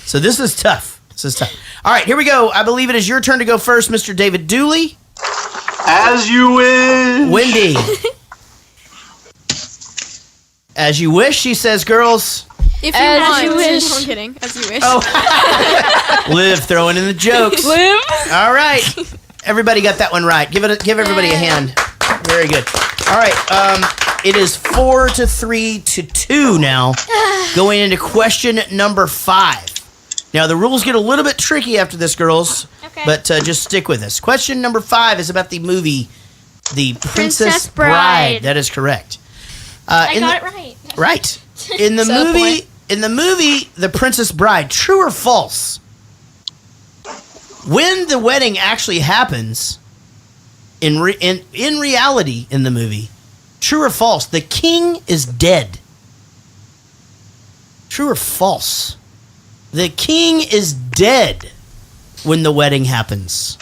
So this is tough. All right, here we go. I believe it is your turn to go first, Mr. David Dooley. As you wish. Wendy. As you wish, she says, girls. If As you you want. wish. I'm kidding. As you wish. Oh. Liv throwing in the jokes. Liv. All right. Everybody got that one right. Give everybody a hand. Very good. All right. It is 4-3 to 2 now. Going into question number 5. Now, the rules get a little bit tricky after this, girls. Okay. But just stick with us. Question number 5 is about the movie The Princess Bride. Bride. That is correct. I got it right. Right. In the So movie, The Princess Bride, true or false? When the wedding actually happens, in reality in the movie, true or false, the king is dead. True or false? The king is dead when the wedding happens.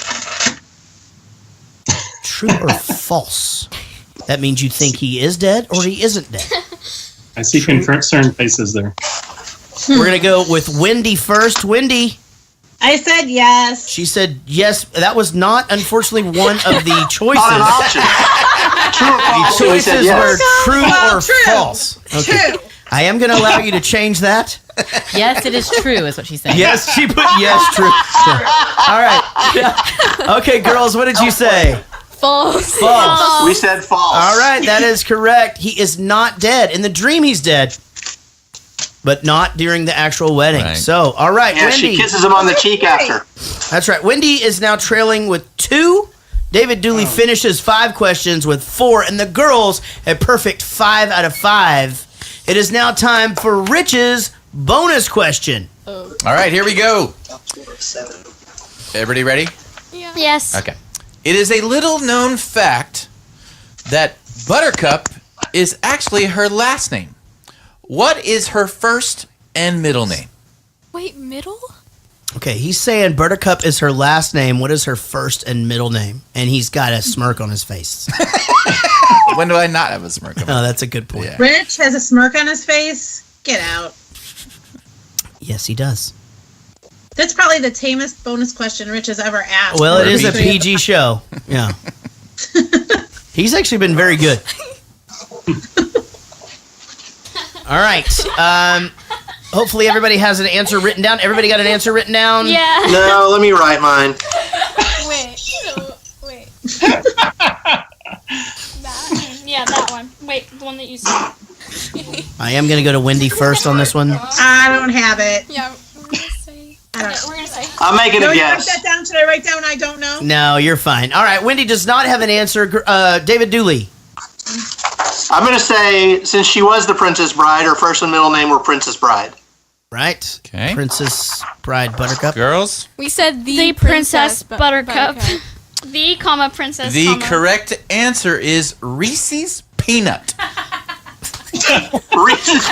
True or false? That means you think he is dead or he isn't dead. I see concerned faces there. We're going to go with Wendy first. Wendy. I said yes. She said yes. That was not, unfortunately, one of the choices. Not an option. True or false? The choices were true Oh, or true. false. Okay. True. I am going to allow you to change that. Yes, it is true, is what she's saying. Yes, she put yes, true. All right. Okay, girls, what did you say? False. False. We said false. All right, that is correct. He is not dead. In the dream, he's dead, but not during the actual wedding. Right. So, all right, Yeah, Wendy. she kisses him on the cheek after. That's right. Wendy is now trailing with 2. David Dooley finishes 5 questions with 4, and the girls a perfect 5 out of 5. It is now time for Rich's bonus question. All right, here we go. Everybody ready? Yeah. Yes. Okay. It is a little known fact that Buttercup is actually her last name. What is her first and middle name? Wait, middle? Okay, he's saying Buttercup is her last name. What is her first and middle name? And he's got a smirk on his face. When do I not have a smirk on my Oh, that's a good point. Yeah. Rich has a smirk on his face. Get out. Yes, he does. That's probably the tamest bonus question Rich has ever asked. Well, it is a PG show. Yeah. He's actually been very good. All right. Hopefully everybody has an answer written down. Everybody got an answer written down? Yeah. No, let me write mine. Wait. Yeah, that one. Wait, the one that you said. I am going to go to Wendy first on this one. I don't have it. Yeah, we're gonna say. We're gonna say. I'm making No, a you guess. write that down. Should I write down I don't know? No, you're fine. All right, Wendy does not have an answer. David Dooley. I'm going to say, since she was the Princess Bride, her first and middle name were Princess Bride. Right. Okay. Princess Bride Buttercup. Girls? We said The Princess Buttercup. The, comma, Princess, The comma. correct answer is Reese's Peanut. Reese's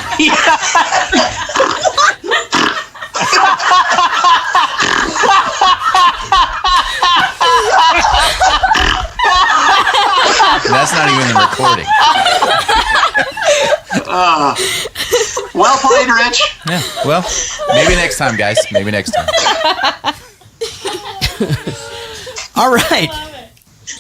That's not even the recording. Well played, Rich. Yeah. Well, maybe next time, guys. Maybe next time. All right.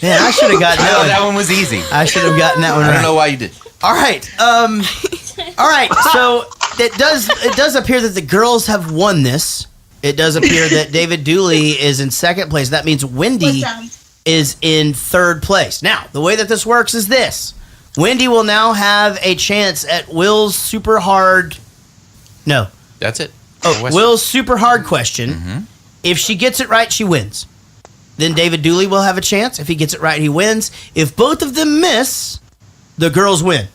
Man, I should have gotten that one. That one was easy. I should have gotten that one right. I don't know why you did. All right. All right. So it does appear that the girls have won this. It does appear that David Dooley is in second place. That means Wendy is in third place. Now, the way that this works is this. Wendy will now have a chance at Will's super hard... No. That's it. Oh, Will's super hard question. Mm-hmm. If she gets it right, she wins. Then David Dooley will have a chance. If he gets it right, he wins. If both of them miss, the girls win.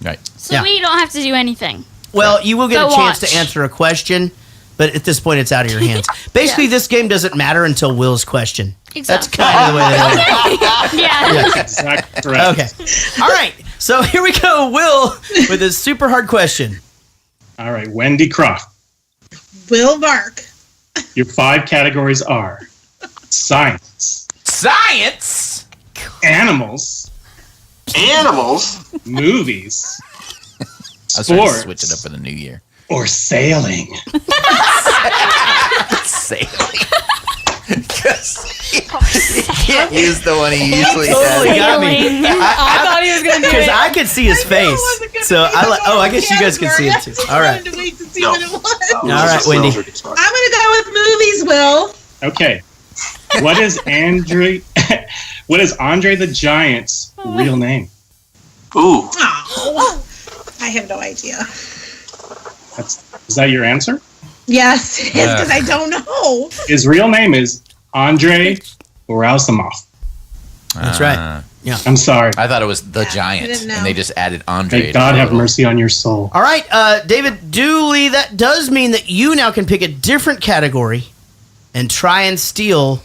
Right. So we don't have to do anything. Well, you will get a chance to answer a question, but at this point, it's out of your hands. Basically, this game doesn't matter until Will's question. Exactly. That's kind of the way they work. Yeah. Exactly right. Okay. All right. So here we go, Will, with a super hard question. All right, Wendy Kropf. Will Vark. Your 5 categories are science. Science? Animals. Movies. I was trying to Sports. switch it up for the new year. Or sailing. Sailing. He can't use the one he usually Totally does. got me. I thought he was going to do it. Because I could see his face. So I guess you guys can see it too. All right. I wanted to wait to see what it was. All right, Wendy. I'm going to go with movies, Will. Okay. What is Andre the Giant's real name? Ooh. Oh, I have no idea. Is that your answer? Yes, it is, because I don't know. His real name is Andre Rousimov. That's right. Yeah. I'm sorry. I thought it was the Giant, didn't know. and they just added Andre. May God have mercy on your soul. All right, David Dooley, that does mean that you now can pick a different category and try and steal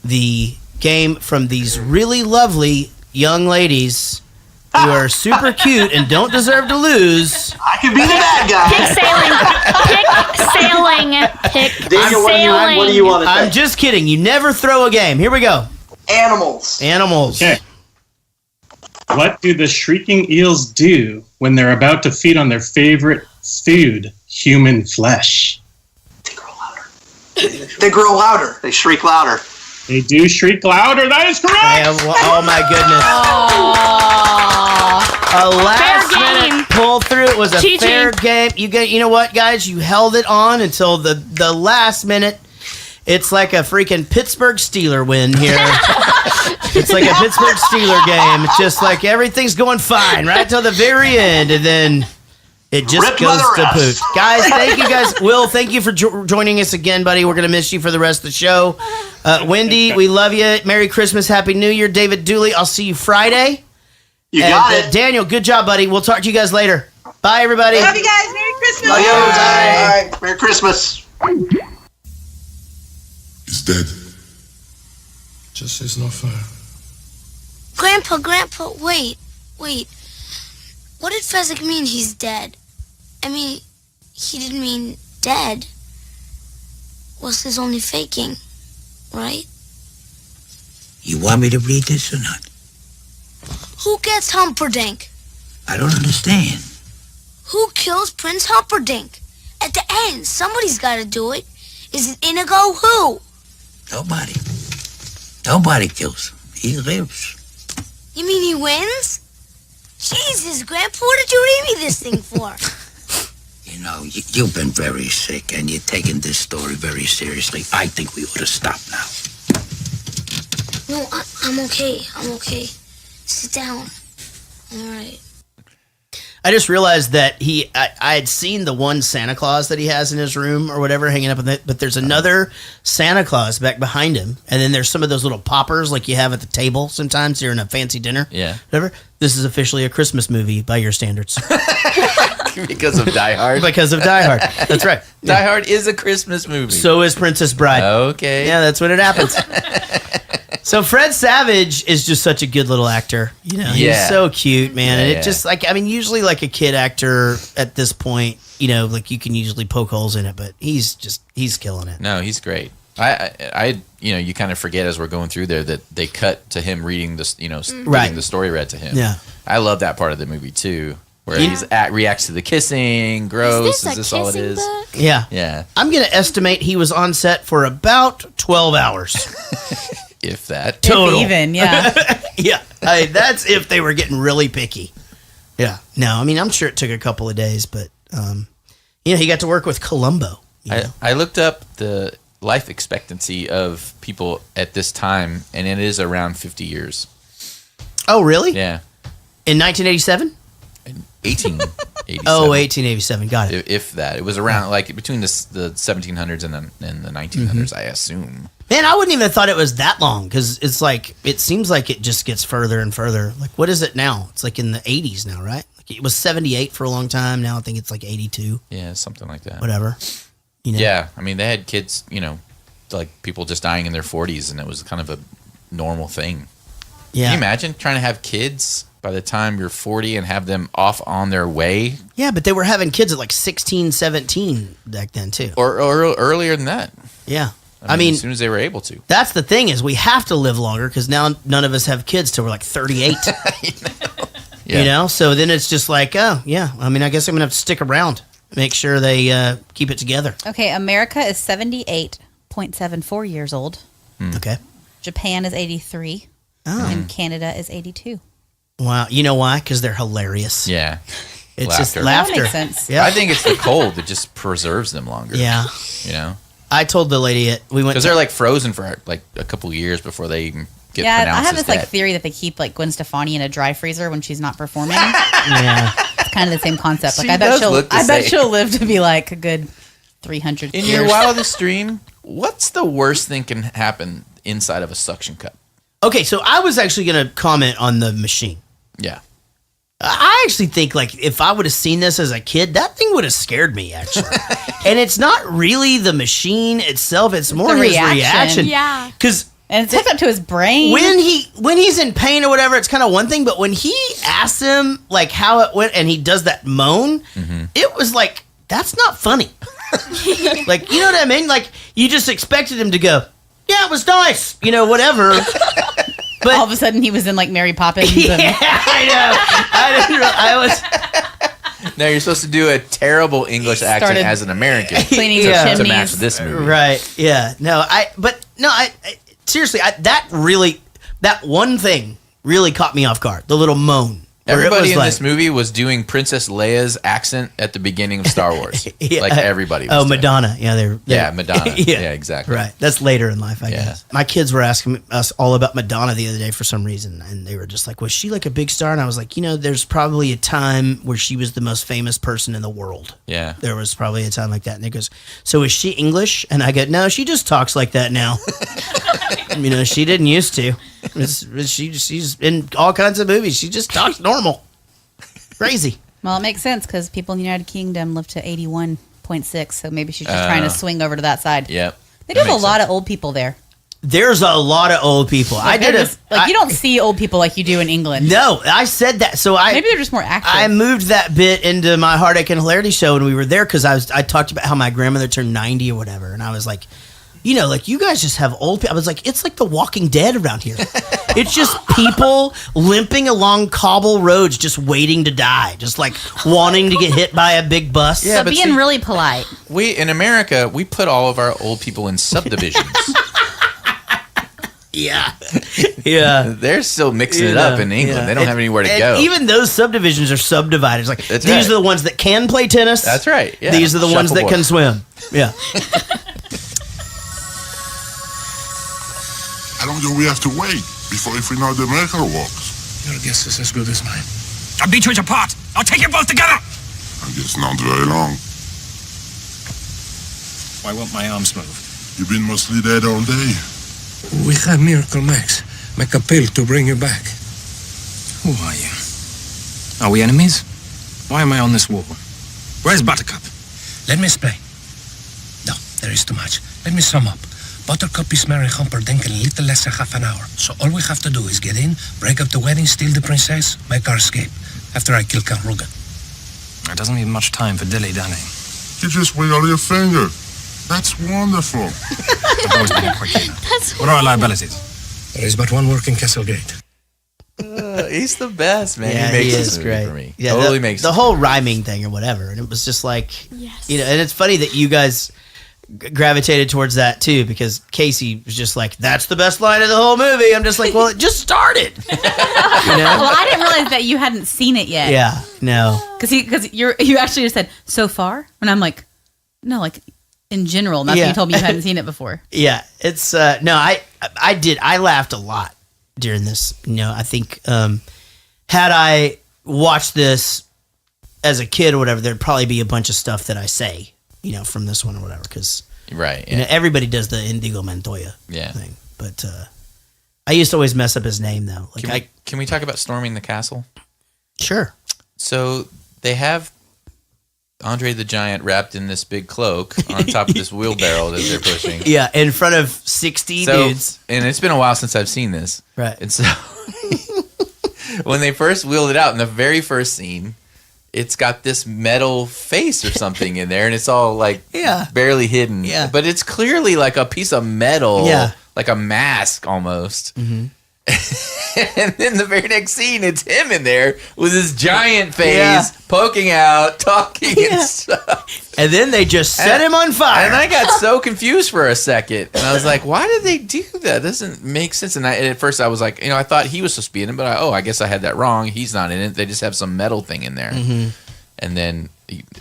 the game from these really lovely young ladies who are super cute and don't deserve to lose. I could be the bad guy. Pick sailing. Daniel, what do you want to say? I'm just kidding. You never throw a game. Here we go. Animals. Okay. What do the shrieking eels do when they're about to feed on their favorite food, human flesh? They grow louder. They shriek louder. They do shriek louder. That is correct. Oh my goodness. A last minute pull through. It was a fair game. You know what, guys? You held it on until the last minute. It's like a freaking Pittsburgh Steeler win here. It's like a Pittsburgh Steeler game. It's just like everything's going fine right till the very end, and then it just goes to poop. Guys, thank you guys. Will, thank you for joining us again, buddy. We're going to miss you for the rest of the show. Wendy, we love you. Merry Christmas. Happy New Year. David Dooley, I'll see you Friday. You got it. Daniel, good job, buddy. We'll talk to you guys later. Bye, everybody. Love you guys. Merry Christmas. Love you. Bye. Merry Christmas. He's dead. Just says no fire. Grandpa, wait. What did Fezzik mean he's dead? I mean, he didn't mean dead. Was this only faking, right? You want me to read this or not? Who gets Humperdinck? I don't understand. Who kills Prince Humperdinck? At the end, somebody's got to do it. Is it Inigo? Who? Nobody. Nobody kills him. He lives. You mean he wins? Jesus, Grandpa, what did you read me this thing for? You know, you've been very sick, and you're taking this story very seriously. I think we ought to stop now. No, I'm okay. Sit down. All right. I just realized that I had seen the one Santa Claus that he has in his room or whatever hanging up in it, but there's another Santa Claus back behind him, and then there's some of those little poppers like you have at the table sometimes you're in a fancy dinner. Yeah. Whatever. This is officially a Christmas movie by your standards. Because of Die Hard? Because of Die Hard. That's right. Die Hard is a Christmas movie. So is Princess Bride. Okay. Yeah, that's when it happens. So Fred Savage is just such a good little actor. You know, he's so cute, man. And it just usually like a kid actor at this point, you know, like you can usually poke holes in it, but he's killing it. No, he's great. I you kind of forget as we're going through there that they cut to him reading this, getting the story read to him. Yeah. I love that part of the movie too, Where he reacts to the kissing, gross. Is this all it is? Yeah. Yeah. I'm going to estimate he was on set for about 12 hours. If that. Total. If even, yeah. Yeah. That's if they were getting really picky. Yeah. No, I mean, I'm sure it took a couple of days, but, he got to work with Columbo. I looked up the life expectancy of people at this time, and it is around 50 years. Oh, really? Yeah. In 1987? 1887. Oh, 1887. Got it. If that. It was around, like, between the 1700s and the 1900s, I assume. Man, I wouldn't even have thought it was that long, because it's like, it seems like it just gets further and further. Like, what is it now? It's like in the 80s now, right? Like, it was 78 for a long time. Now I think it's like 82. Yeah, something like that. Whatever. Yeah, I mean, they had kids, like people just dying in their 40s, and it was kind of a normal thing. Yeah. Can you imagine trying to have kids by the time you're 40 and have them off on their way? Yeah, but they were having kids at like 16, 17 back then, too. Or earlier than that. Yeah. I mean, as soon as they were able to. That's the thing is we have to live longer because now none of us have kids till we're like 38. Yeah. So then it's just like, oh, yeah. I mean, I guess I'm going to have to stick around. Make sure they keep it together. Okay, America is 78.74 years old. Okay. Japan is 83. Oh. And Canada is 82. Wow. You know why? Because they're hilarious. Yeah. It's just laughter. That makes sense. Yeah. I think it's the cold that just preserves them longer. Yeah. I told the lady we went because they're like frozen for like a couple of years before they even get pronounced I have as this dead. like theory that they keep like Gwen Stefani in a dry freezer when she's not performing. Yeah. It's kind of the same concept. Like She I bet does look the I bet same. she'll live to be like a good 300 In years. your wildest dream, what's the worst thing can happen inside of a suction cup? Okay, so I was actually going to comment on the machine. Yeah. I actually think, like, if I would have seen this as a kid, that thing would have scared me, actually. And it's not really the machine itself; it's more The his reaction. reaction. Yeah, and it's hooked up to his brain. When he's in pain or whatever, it's kind of one thing. But when he asks him like how it went, and he does that moan, it was like that's not funny. Like, you know what I mean? Like, you just expected him to go, "Yeah, it was nice," whatever. But all of a sudden, he was in like Mary Poppins. Yeah, I was. Now you're supposed to do a terrible English accent Started as an American cleaning to chimneys. match this movie. Right. Yeah. No, I seriously, that one thing really caught me off guard. The little moan. where it Everybody was in like- this movie was doing Princess Leia's accent at the beginning of Star Wars. Yeah. Like everybody was Oh, doing. Madonna. Yeah, they're Yeah, Madonna. yeah. Yeah, exactly. Right. That's later in life, I guess. My kids were asking us all about Madonna the other day for some reason, and they were just like, was she like a big star? And I was like, there's probably a time where she was the most famous person in the world. Yeah. There was probably a time like that. And it goes, so is she English? And I go, no, she just talks like that now. She didn't used to. She's in all kinds of movies. She just talks normal. Crazy. Well, it makes sense because people in the United Kingdom live to 81.6, so maybe she's just trying to swing over to that side. Yep. They do have a lot of old people there. There's a lot of old people. Like, you don't see old people like you do in England. No, I said that. So maybe they're just more active. I moved that bit into my Heartache and Hilarity show when we were there because I talked about how my grandmother turned 90 or whatever, and I was like, like you guys just have old people. I was like, it's like The Walking Dead around here. It's just people limping along cobble roads, just waiting to die, just like wanting to get hit by a big bus. Yeah, but being really polite. We in America, we put all of our old people in subdivisions. Yeah. Yeah. They're still mixing it up in England. Yeah. They don't have anywhere to and go. Even those subdivisions are subdivided. It's like, That's these right. are the ones that can play tennis. That's right. Yeah. These are the ones that can Shuffleboard. swim. Yeah. How long do we have to wait before we know the miracle works? Your guess is as good as mine. I'll beat you apart. I'll take you both together. I guess not very long. Why won't my arms move? You've been mostly dead all day. We have Miracle Max. Make a pill to bring you back. Who are you? Are we enemies? Why am I on this wall? Where's Buttercup? Let me explain. No, there is too much. Let me sum up. Buttercup is marrying Humperdinck in a little less than half an hour. So all we have to do is get in, break up the wedding, steal the princess, make our escape. After I kill Count Rugen. There doesn't leave much time for dilly-dallying. You just wiggle your finger. That's wonderful. I've always been a quick eater. What are our liabilities? There is but one working Castlegate. He's the best, man. Yeah, he makes he this is movie great for me. Yeah, Totally the, makes the it. whole rhyming thing or whatever, and it was just like, and it's funny that you guys gravitated towards that too, because Casey was just like, "That's the best line of the whole movie." I'm just like, "Well, it just started." Well, I didn't realize that you hadn't seen it yet. Yeah, no, because you actually just said so far, and I'm like, no, like in general. Not that you told me you hadn't seen it before. Yeah, it's no, I did. I laughed a lot during this. I think had I watched this as a kid or whatever, there'd probably be a bunch of stuff that I say, from this one or whatever, because everybody does the Indigo Montoya thing. But I used to always mess up his name though. Like, can we talk about storming the castle? Sure. So they have Andre the Giant wrapped in this big cloak on top of this wheelbarrow that they're pushing. Yeah, in front of 60 dudes. And it's been a while since I've seen this. Right. And so when they first wheeled it out in the very first scene, it's got this metal face or something in there, and it's all like barely hidden. Yeah. But it's clearly like a piece of metal, Yeah. like a mask almost. Mm-hmm. And then the very next scene, it's him in there with his giant face poking out, talking and stuff. And then they just set him on fire. And I got so confused for a second. And I was like, why did they do that? Doesn't make sense. And at first I was like, I thought he was supposed to be in it, but I guess I had that wrong. He's not in it. They just have some metal thing in there. Mm-hmm. And then,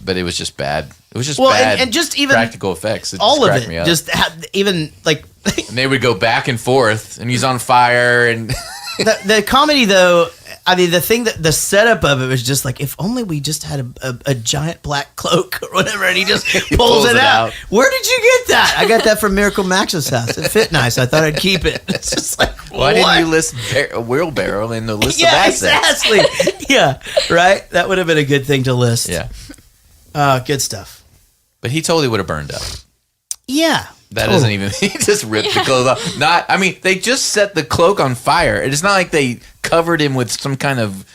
but it was just bad. It was just Well, bad. and just even practical effects. It all just of cracked it. me up. Just even like. And they would go back and forth, and he's on fire. And the comedy, though, I mean, the thing that the setup of it was just like, if only we just had a giant black cloak or whatever, and he just pulls it out. Where did you get that? I got that from Miracle Max's house. It fit nice. I thought I'd keep it. It's just like, why didn't you list a wheelbarrow in the list of Yeah, assets? exactly. Yeah, right? That would have been a good thing to list. Yeah. Good stuff. But he totally would have burned up. Yeah. That doesn't even. He just ripped the clothes off. They just set the cloak on fire. It's not like they covered him with some kind of,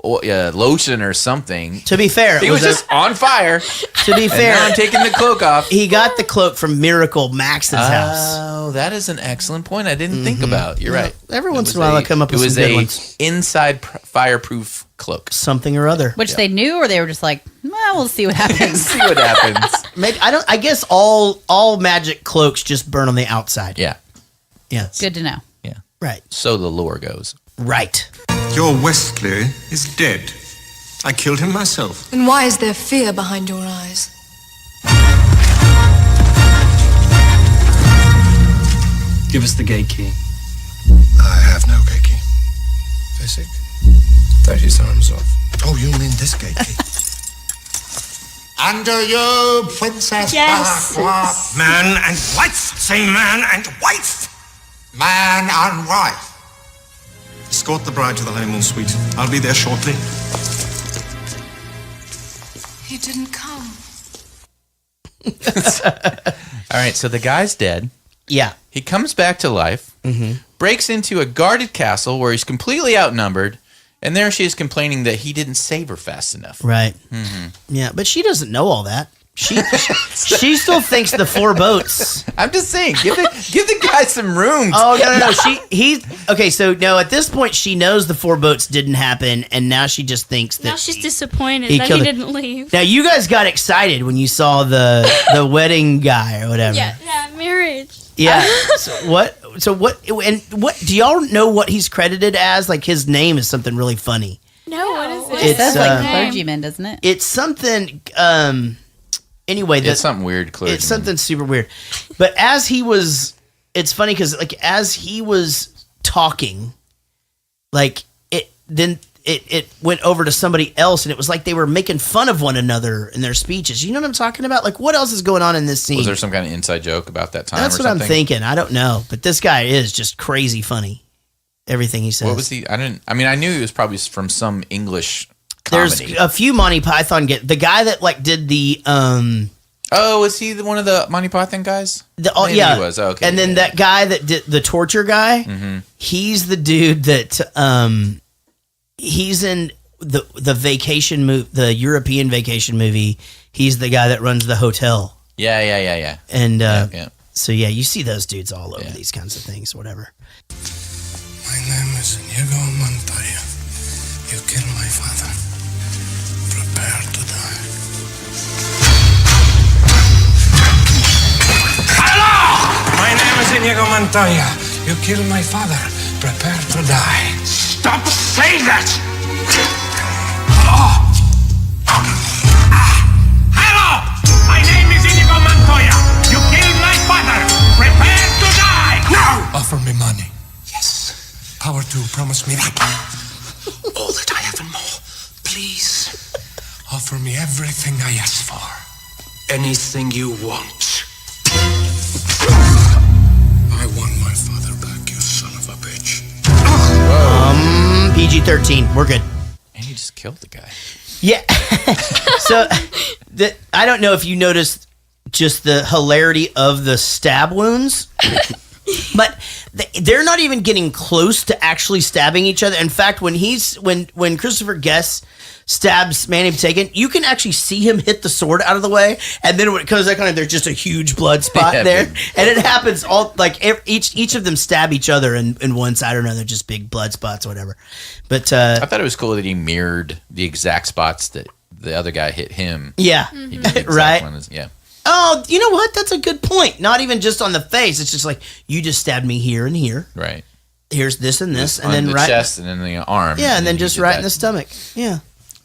lotion or something. To be fair, he was just on fire. To be fair, and now I'm taking the cloak off. He got the cloak from Miracle Max's house. Oh, that is an excellent point. I didn't think about. You're right. Every once in a while, I come up with some good ones. It was a inside fireproof cloak. Something or other. Which they knew, or they were just like, well, we'll see what happens. See what happens. Maybe I guess all magic cloaks just burn on the outside. Yeah. Yes. Good to know. Yeah. Right. So the lore goes. Right. Your Westley is dead. I killed him myself. And why is there fear behind your eyes? Give us the gate key. I have no gate key. Physic? Take his arms off. Oh, you mean this gate key? Under you, Princess Vark. Man and wife. Say man and wife. Man and wife. Escort the bride to the honeymoon suite. I'll be there shortly. He didn't come. All right, so the guy's dead. Yeah. He comes back to life, breaks into a guarded castle where he's completely outnumbered, and there she is complaining that he didn't save her fast enough. Right. Mm-hmm. Yeah, but she doesn't know all that. She still thinks the 4 boats. I'm just saying, give the guy some room. Oh no. Okay. So no, at this point she knows the 4 boats didn't happen, and now she just thinks that Now she's disappointed he that killed he her. didn't leave. Now you guys got excited when you saw the wedding guy or whatever. Yeah, marriage. Yeah. So what do y'all know what he's credited as? Like his name is something really funny. No, what is it? It says like clergyman, doesn't it? It's something. Anyway, it's something weird. Clergyman. It's something super weird. But as he was, it's funny because like as he was talking, like it went over to somebody else, and it was like they were making fun of one another in their speeches. You know what I'm talking about? Like what else is going on in this scene? Was there some kind of inside joke about that time? That's or what something? I'm thinking. I don't know, but this guy is just crazy funny. Everything he says. What was he? I knew he was probably from some English comedy. There's a few Monty Python the guy that like did the Oh, was he one of the Monty Python guys? Maybe yeah, he was. Oh, okay. And then that guy that did the torture guy, he's the dude that he's in the vacation movie, the European vacation movie. He's the guy that runs the hotel. Yeah. And yeah. so yeah, you see those dudes all over these kinds of things, whatever. My name is is Inigo Montoya. You killed my father. Prepare to die. Hello! My name is Inigo Montoya. You killed my father. Prepare to die. Stop saying that! Oh. Hello! My name is Inigo Montoya. You killed my father. Prepare to die! Now! Offer me money. Yes. Power to promise me that. All that I have and more. Please. Offer me everything I ask for. Anything you want. I want my father back, you son of a bitch. PG-13. We're good. And he just killed the guy. Yeah. So, I don't know if you noticed just the hilarity of the stab wounds, but they're not even getting close to actually stabbing each other. In fact, when Christopher Guest stabs Manny Patinkin, you can actually see him hit the sword out of the way, and then when it comes back on, there's just a huge blood spot there, and it happens all like each of them stab each other in one side or another, just big blood spots or whatever. But I thought it was cool that he mirrored the exact spots that the other guy hit him. Yeah, He did the exact right. one. Yeah. Oh, you know what? That's a good point. Not even just on the face. It's just like, you just stabbed me here and here. Right. Here's this and this, and on then the right chest and then the arm. Yeah, and then just right in the stomach. Yeah.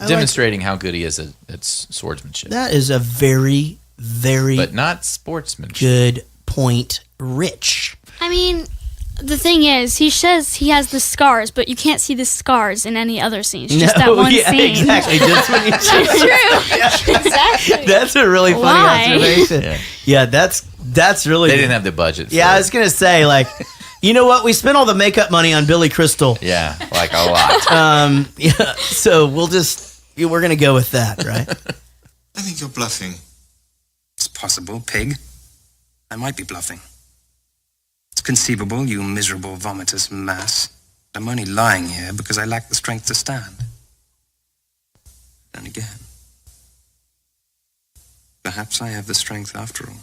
Demonstrating how good he is at swordsmanship. That is a very, very but not sportsmanship. Good point, Rich. I mean, the thing is, he says he has the scars, but you can't see the scars in any other scenes. Just that one scene. Exactly. Just when you That's true. Exactly. That's a really funny Why? observation. Yeah, that's really. They didn't have the budget. Yeah, I was gonna say, like, you know what? We spent all the makeup money on Billy Crystal. Yeah, like a lot. Yeah. So we're gonna go with that, right? I think you're bluffing. It's possible, pig. I might be bluffing. It's conceivable, you miserable vomitous mass. I'm only lying here because I lack the strength to stand. And again, perhaps I have the strength after all.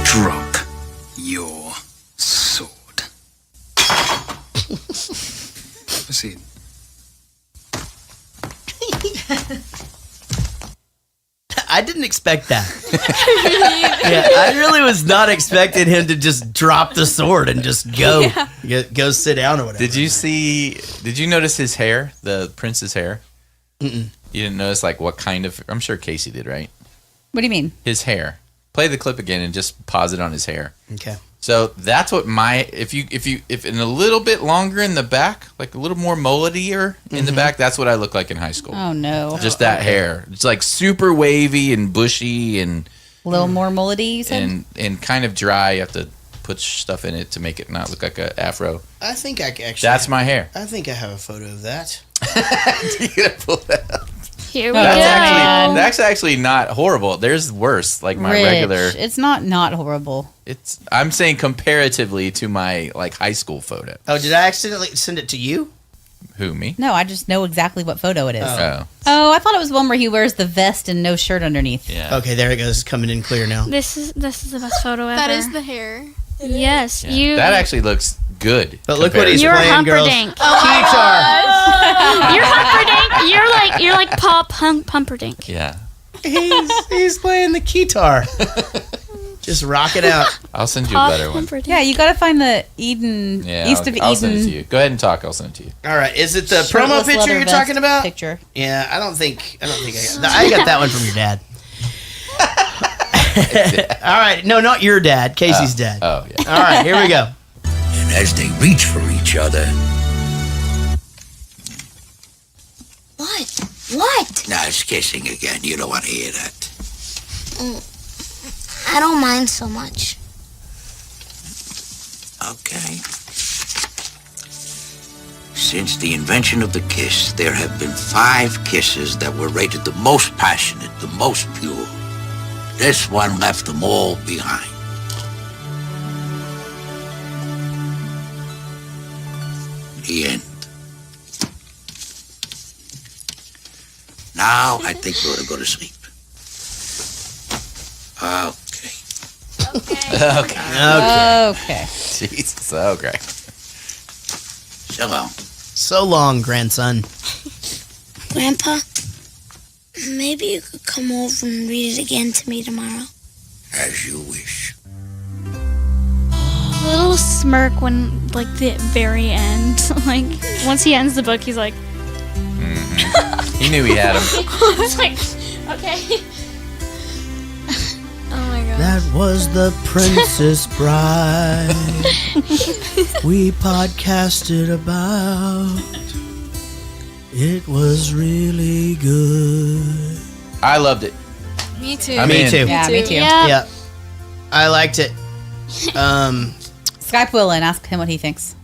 Drop your sword. Proceed. I didn't expect that. Yeah, I really was not expecting him to just drop the sword and just go sit down or whatever. Did you notice his hair, the prince's hair? Mm-mm. You didn't notice like what kind of? I'm sure Casey did, right? What do you mean? His hair. Play the clip again and just pause it on his hair. Okay. So that's what if in a little bit longer in the back, like a little more mulletier in the back, that's what I look like in high school. Oh no. Just that hair. It's like super wavy and bushy and A little more mullety, you said? and kind of dry. You have to put stuff in it to make it not look like an afro. I think I actually. That's my hair. I think I have a photo of that. You gotta pull that up. Here we That's go. actually not horrible. There's worse, like my Rich, regular. It's not horrible. I'm saying comparatively to my like high school photo. Oh, did I accidentally send it to you? Who, me? No, I just know exactly what photo it is. Oh. Oh, I thought it was the one where he wears the vest and no shirt underneath. Yeah. Okay, there it goes. It's coming in clear now. This is the best photo ever. That is the hair. Yes, Yeah. That actually looks good. But look what he's You're playing, girls. Humperdinck. Guitar. You're Humperdinck. You're like Pop Humperdinck. Yeah. He's playing the guitar. Just rock it out. I'll send you a better one. Yeah, you got to find the Eden, Yeah, east of I'll Eden. send it to you. Go ahead and talk. I'll send it to you. All right, is it the Shirtless promo picture leather you're vest talking about? Picture. Yeah, I don't think I got that one from your dad. All right, no, not your dad, Casey's dad. Oh, yeah. All right, here we go. And as they reach for each other, What? now it's kissing again. You don't want to hear that. I don't mind so much. Okay. Since the invention of the kiss, there have been 5 kisses that were rated the most passionate, the most pure. This one left them all behind. the end. Now I think we ought to go to sleep. Okay. Jesus. Okay. So long. So long, grandson. Grandpa, maybe you could come over and read it again to me tomorrow. As you wish. A little smirk when, like, the very end. Like, once he ends the book, he's like... He knew he had him. It's like, okay. Oh my god. That was The Princess Bride. We podcasted about. It was really good. I loved it. Me too. Me too. Yeah, me too. Yeah. I liked it. Skype Will and ask him what he thinks.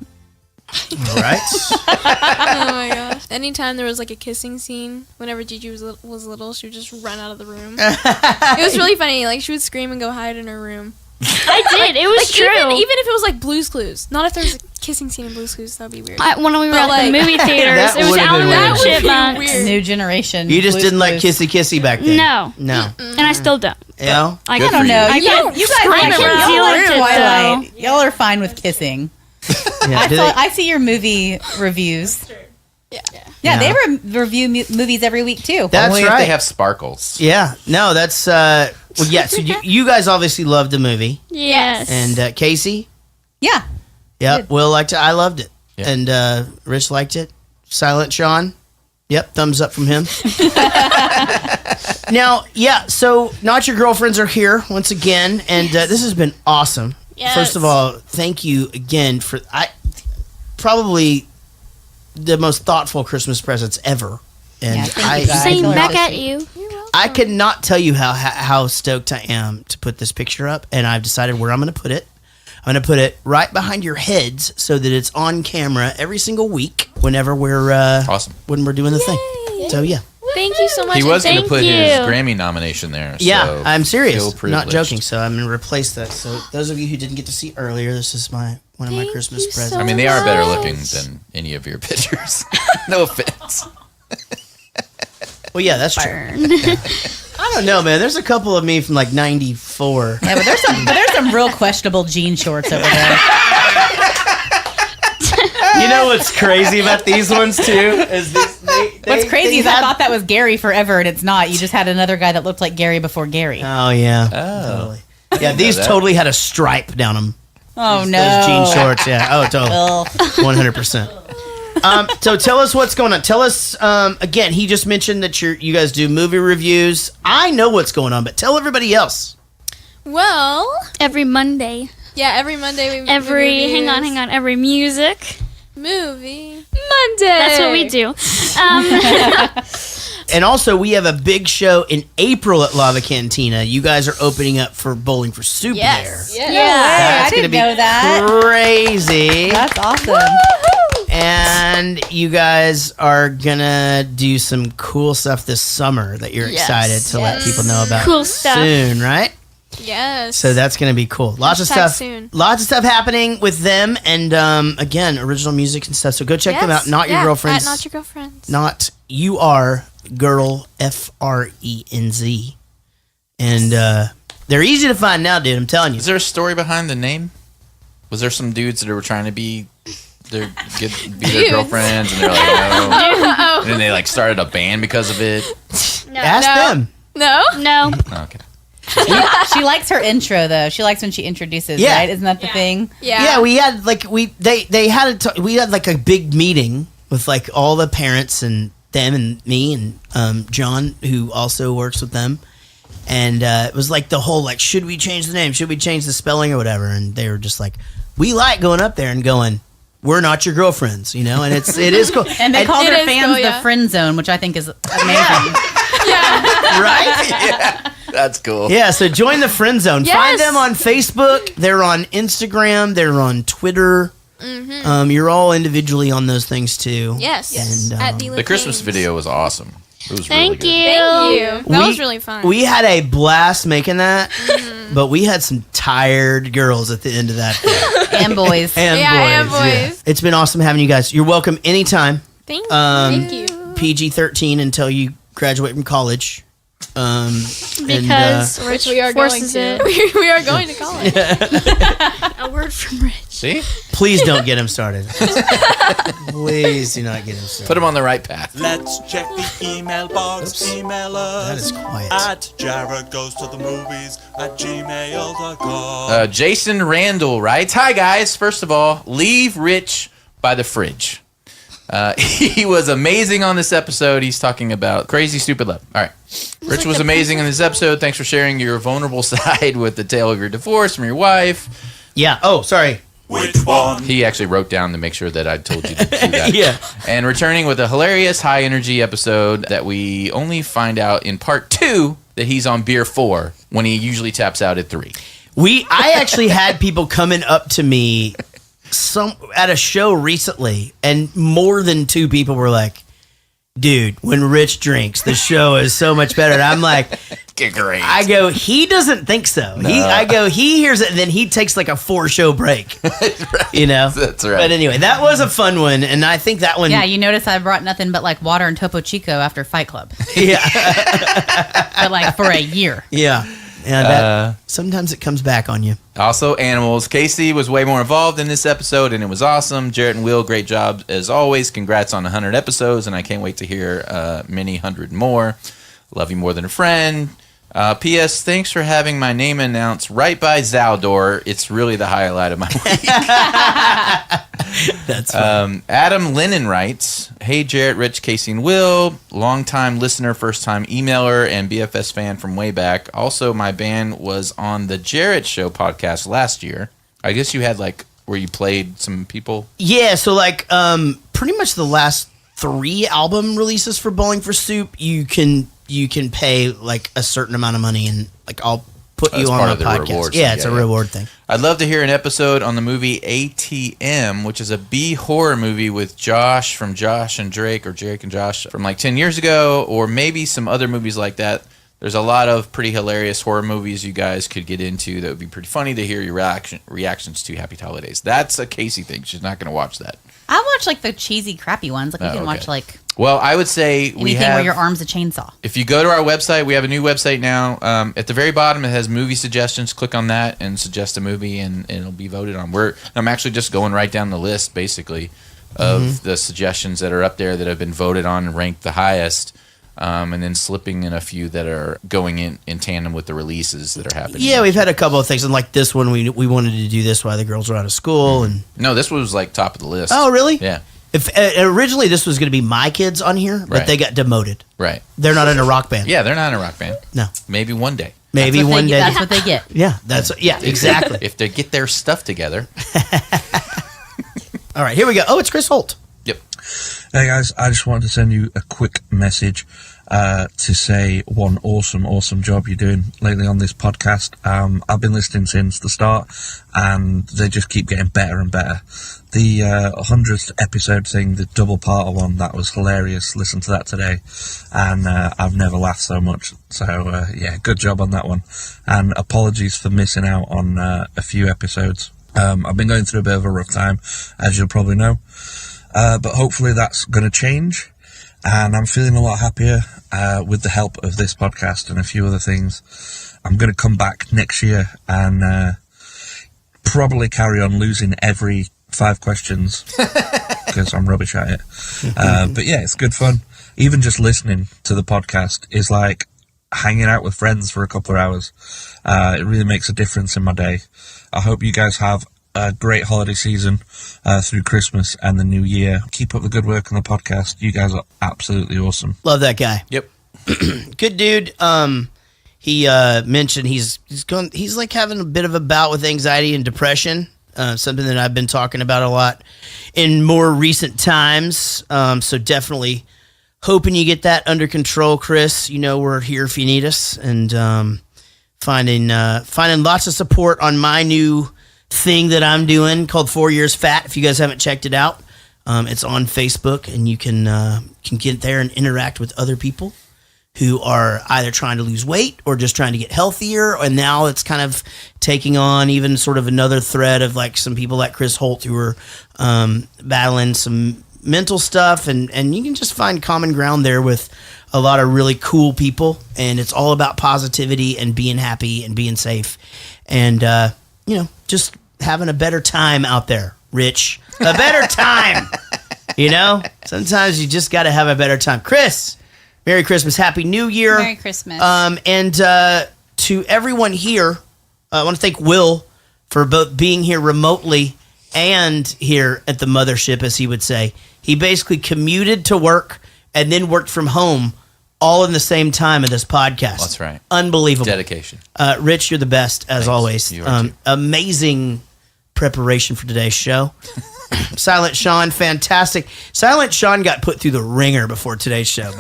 All right. Oh my gosh. Anytime there was like a kissing scene, whenever Gigi was little, she would just run out of the room. It was really funny. Like, she would scream and go hide in her room. I did. It was true. Even if it was like Blue's Clues. Not if there was a kissing scene in Blue's Clues. That'd be weird. When we were at the movie theaters, it was Alvin and the Chipmunks. New generation. You just Blue's didn't like Clues. kissy back then. No. And I still don't. Yeah. I don't know. I can't. You guys I can deal with it, Twilight. Y'all are fine with kissing. Yeah, I see your movie reviews. Yeah, they review movies every week too. That's Only right. if they have sparkles. Yeah. No, that's well, yeah. So you guys obviously loved the movie. Yes. And Casey. Yeah. Yep. Will liked it. I loved it. Yeah. And Rich liked it. Silent Sean. Yep. Thumbs up from him. Now, yeah. So Not Your Girlfriends are here once again, and this has been awesome. Yes. First of all, thank you again for probably the most thoughtful Christmas presents ever. And Same back at you. I could not tell you how stoked I am to put this picture up, and I've decided where I'm going to put it. I'm going to put it right behind your heads so that it's on camera every single week whenever we're awesome when we're doing the thing. So yeah. Thank you so much. He was going to put you. his Grammy nomination there. Yeah, so I'm serious. feel Not privileged. joking. So I'm going to replace that. So those of you who didn't get to see earlier, this is one of my Christmas presents. I mean, they are better looking than any of your pictures. No offense. Well, yeah, that's true. I don't know, man. There's a couple of me from like '94. Yeah, but there's some real questionable jean shorts over there. You know what's crazy about these ones too? Is What's crazy is I thought that was Gary forever, and it's not. You just had another guy that looked like Gary before Gary. Oh yeah, totally. Yeah, these totally had a stripe down them. Oh no, those jean shorts. Yeah. Oh, totally. 100%. So tell us what's going on. Tell us again. He just mentioned that you guys do movie reviews. I know what's going on, but tell everybody else. Well, every Monday. Yeah, every Monday we hang on. Every music movie Monday. That's what we do. And also, we have a big show in April at Lava Cantina. You guys are opening up for Bowling for Soup there. Yes. Yeah, That's I didn't know that. Crazy. That's awesome. Woo-hoo! And you guys are gonna do some cool stuff this summer that you're excited to let people know about Cool stuff. soon, right? Yes. So that's gonna be cool. Lots of stuff. Soon. Lots of stuff happening with them, and again, original music and stuff. So go check them out. Not Your Girlfriends. Not Your Girlfriends. Not UR Girlfrenz. And they're easy to find now, dude. I'm telling you. Is there a story behind the name? Was there some dudes that were trying to be their girlfriends, and they're like, no, and then they like started a band because of it? Ask them. No. Oh, okay. She likes her intro though. She likes when she introduces. Yeah. Right? Isn't that the thing? Yeah. We had like we had like a big meeting with like all the parents and them and me and John, who also works with them, and it was like the whole like, should we change the name? Should we change the spelling or whatever? And they were just like, we like going up there and going, we're not your girlfriends, you know, and it is cool. And they call their fans cool, the friend zone, which I think is amazing. Right? Yeah, that's cool. Yeah, so join the friend zone. Yes. Find them on Facebook. They're on Instagram. They're on Twitter. Mm-hmm. You're all individually on those things too. Yes. And, At The Christmas video was awesome. It was Thank really good. you. Thank you. That was really fun. We had a blast making that. But we had some tired girls at the end of that. And boys. And boys. Yeah. It's been awesome having you guys. You're welcome anytime. Thank you. PG-13 until you graduate from college. Because Rich we are forces going to. it. We are going to college. A word from Rich. See? Please don't get him started. Please do not get him started. Put him on the right path. Let's check the email box. Email us. That is quiet. At jaredgoestothemovies@gmail.com. Jason Randall writes, "Hi guys. First of all, leave Rich by the fridge. He was amazing on this episode." He's talking about Crazy Stupid Love. All right. Rich was amazing in this episode. Thanks for sharing your vulnerable side with the tale of your divorce from your wife. Yeah. Oh, sorry. Which one? He actually wrote down to make sure that I told you to do that. Yeah. And returning with a hilarious high energy episode that we only find out in part 2 that he's on beer 4 when he usually taps out at 3. I actually had people coming up to me at a show recently, and more than 2 people were like, "Dude, when Rich drinks, the show is so much better." And I'm like, great. I go, he doesn't think so. No. He hears it, and then he takes like a 4-show break. Right. You know? That's right. But anyway, that was a fun one, and I think that one... Yeah, you notice I brought nothing but like water and Topo Chico after Fight Club. Yeah. But like for a year. Yeah. Yeah, sometimes it comes back on you. Also, animals. Casey was way more involved in this episode, and it was awesome. Jaret and Will, great job as always. Congrats on 100 episodes, and I can't wait to hear many hundred more. Love you more than a friend. P.S. Thanks for having my name announced right by Zaldor. It's really the highlight of my week. That's fun. Adam Lennon writes, "Hey Jaret, Rich, Casey, and Will. Long-time listener, first-time emailer, and BFS fan from way back. Also, my band was on the Jaret Show podcast last year. I guess you had where you played some people? Yeah, so pretty much the last 3 album releases for Bowling for Soup, you can pay like a certain amount of money, and I'll put you on the podcast. Yeah, it's a reward thing. I'd love to hear an episode on the movie ATM, which is a B horror movie with Josh from Josh and Drake, or Jake and Josh from 10 years ago, or maybe some other movies like that. There's a lot of pretty hilarious horror movies you guys could get into that would be pretty funny to hear your reactions to. Happy Holidays." That's a Casey thing. She's not going to watch that. I watch the cheesy, crappy ones. You can watch Well, I would say anything where your arm's a chainsaw. If you go to our website, we have a new website now. At the very bottom, it has movie suggestions. Click on that and suggest a movie, and it'll be voted on. I'm actually just going right down the list, basically, of the suggestions that are up there that have been voted on and ranked the highest, and then slipping in a few that are going in tandem with the releases that are happening. Yeah, we've had a couple of things, and this one, we wanted to do this while the girls were out of school. And no, this was top of the list. Oh, really? Yeah. If originally this was going to be my kids on here, but they got demoted. Right. They're not in a rock band. Yeah, they're not in a rock band. No. Maybe one day. Maybe one day. That's what they get. Yeah, exactly. If they get their stuff together. All right, here we go. Oh, it's Chris Holt. Yep. Hey guys, I just wanted to send you a quick message to say one awesome job you're doing lately on this podcast. I've been listening since the start, and they just keep getting better and better. The 100th episode thing, the double-parter one, that was hilarious. Listen to that today, and I've never laughed so much. So, yeah, good job on that one. And apologies for missing out on a few episodes. I've been going through a bit of a rough time, as you'll probably know. But hopefully that's going to change, and I'm feeling a lot happier with the help of this podcast and a few other things. I'm going to come back next year and probably carry on losing every 5 questions because I'm rubbish at it. But yeah, it's good fun. Even just listening to the podcast is like hanging out with friends for a couple of hours. It really makes a difference in my day. I hope you guys have a great holiday season through Christmas and the new year. Keep up the good work on the podcast. You guys are absolutely awesome. Love that guy. Yep. Good dude. He mentioned he's having a bit of a bout with anxiety and depression. Something that I've been talking about a lot in more recent times. So definitely hoping you get that under control, Chris. We're here if you need us, and finding lots of support on my new thing that I'm doing called 4 Years Fat. If you guys haven't checked it out, it's on Facebook, and you can get there and interact with other people who are either trying to lose weight or just trying to get healthier. And now it's kind of taking on even sort of another thread of like some people like Chris Holt who are battling some mental stuff. And you can just find common ground there with a lot of really cool people. And it's all about positivity and being happy and being safe. And, just having a better time out there, Rich. A better time. Sometimes you just got to have a better time. Chris, Merry Christmas. Happy New Year. Merry Christmas. And to everyone here, I want to thank Will for both being here remotely and here at the mothership, as he would say. He basically commuted to work and then worked from home all in the same time of this podcast. That's right. Unbelievable. Dedication. Rich, you're the best, as always. You are too. Amazing preparation for today's show. Silent Sean, fantastic. Silent Sean got put through the ringer before today's show.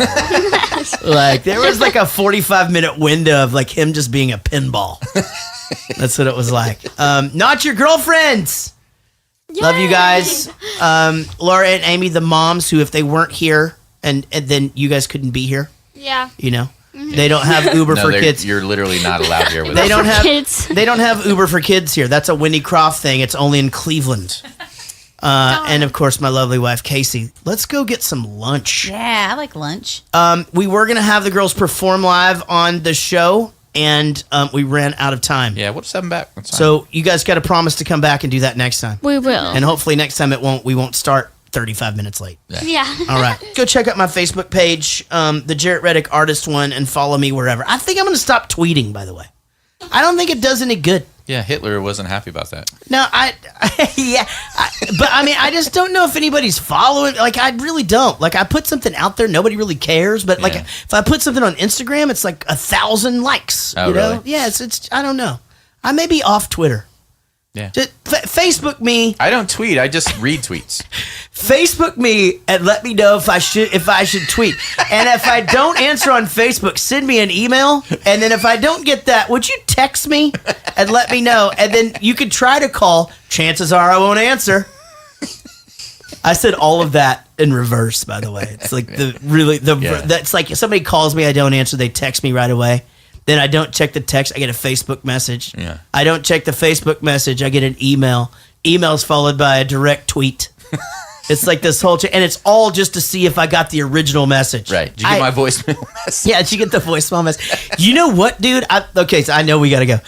Like, there was like a 45-minute window of like him just being a pinball. That's what it was like. Not Your Girlfrenz. Yay. Love you guys. Laura and Amy, the moms, who if they weren't here and then you guys couldn't be here. Yeah. They don't have Uber for kids. You're literally not allowed here with they us. don't have kids. They don't have Uber for kids here. That's a Wendy Kropf thing. It's only in Cleveland. And of course, my lovely wife Casey. Let's go get some lunch. Yeah, I like lunch. We were gonna have the girls perform live on the show, and we ran out of time. Yeah, we'll just have them back. That's fine. So you guys got to promise to come back and do that next time. We will. And hopefully next time we won't start 35 minutes late. Yeah. All right. Go check out my Facebook page, the Jaret Reddick artist one, and follow me wherever. I think I'm going to stop tweeting, by the way. I don't think it does any good. Yeah, Hitler wasn't happy about that. No, but I mean, I just don't know if anybody's following. Like, I really don't. Like, I put something out there, nobody really cares. But like, if I put something on Instagram, it's like 1,000 likes. Oh, you know? really? Yeah, it's. I don't know. I may be off Twitter. Yeah. Just Facebook me. I don't tweet. I just read tweets. Facebook me and let me know if I should tweet. And if I don't answer on Facebook, send me an email. And then if I don't get that, would you text me and let me know? And then you could try to call. Chances are I won't answer. I said all of that in reverse, by the way. It's like that's like if somebody calls me, I don't answer, they text me right away. Then I don't check the text, I get a Facebook message. Yeah. I don't check the Facebook message, I get an email. Email's followed by a direct tweet. It's like this whole and it's all just to see if I got the original message. Right. Did you get my voicemail message? Yeah, did you get the voicemail message? You know what, dude? Okay, so I know we got to go.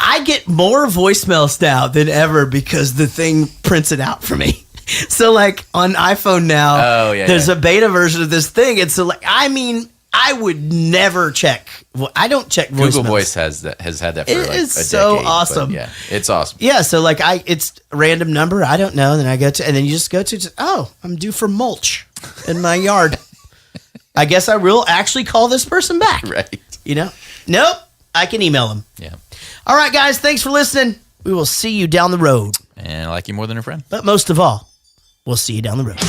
I get more voicemails now than ever because the thing prints it out for me. So like on iPhone now, there's a beta version of this thing. And so like, I mean, I would never check. I don't check voicemails. Google Voice has had that for like a decade. It's so awesome. Yeah, it's awesome. Yeah, so like it's a random number. I don't know. Then I go to, and then you just go to, I'm due for mulch in my yard. I guess I will actually call this person back. Right. Nope. I can email them. Yeah. All right, guys. Thanks for listening. We will see you down the road. And I like you more than a friend. But most of all, we'll see you down the road.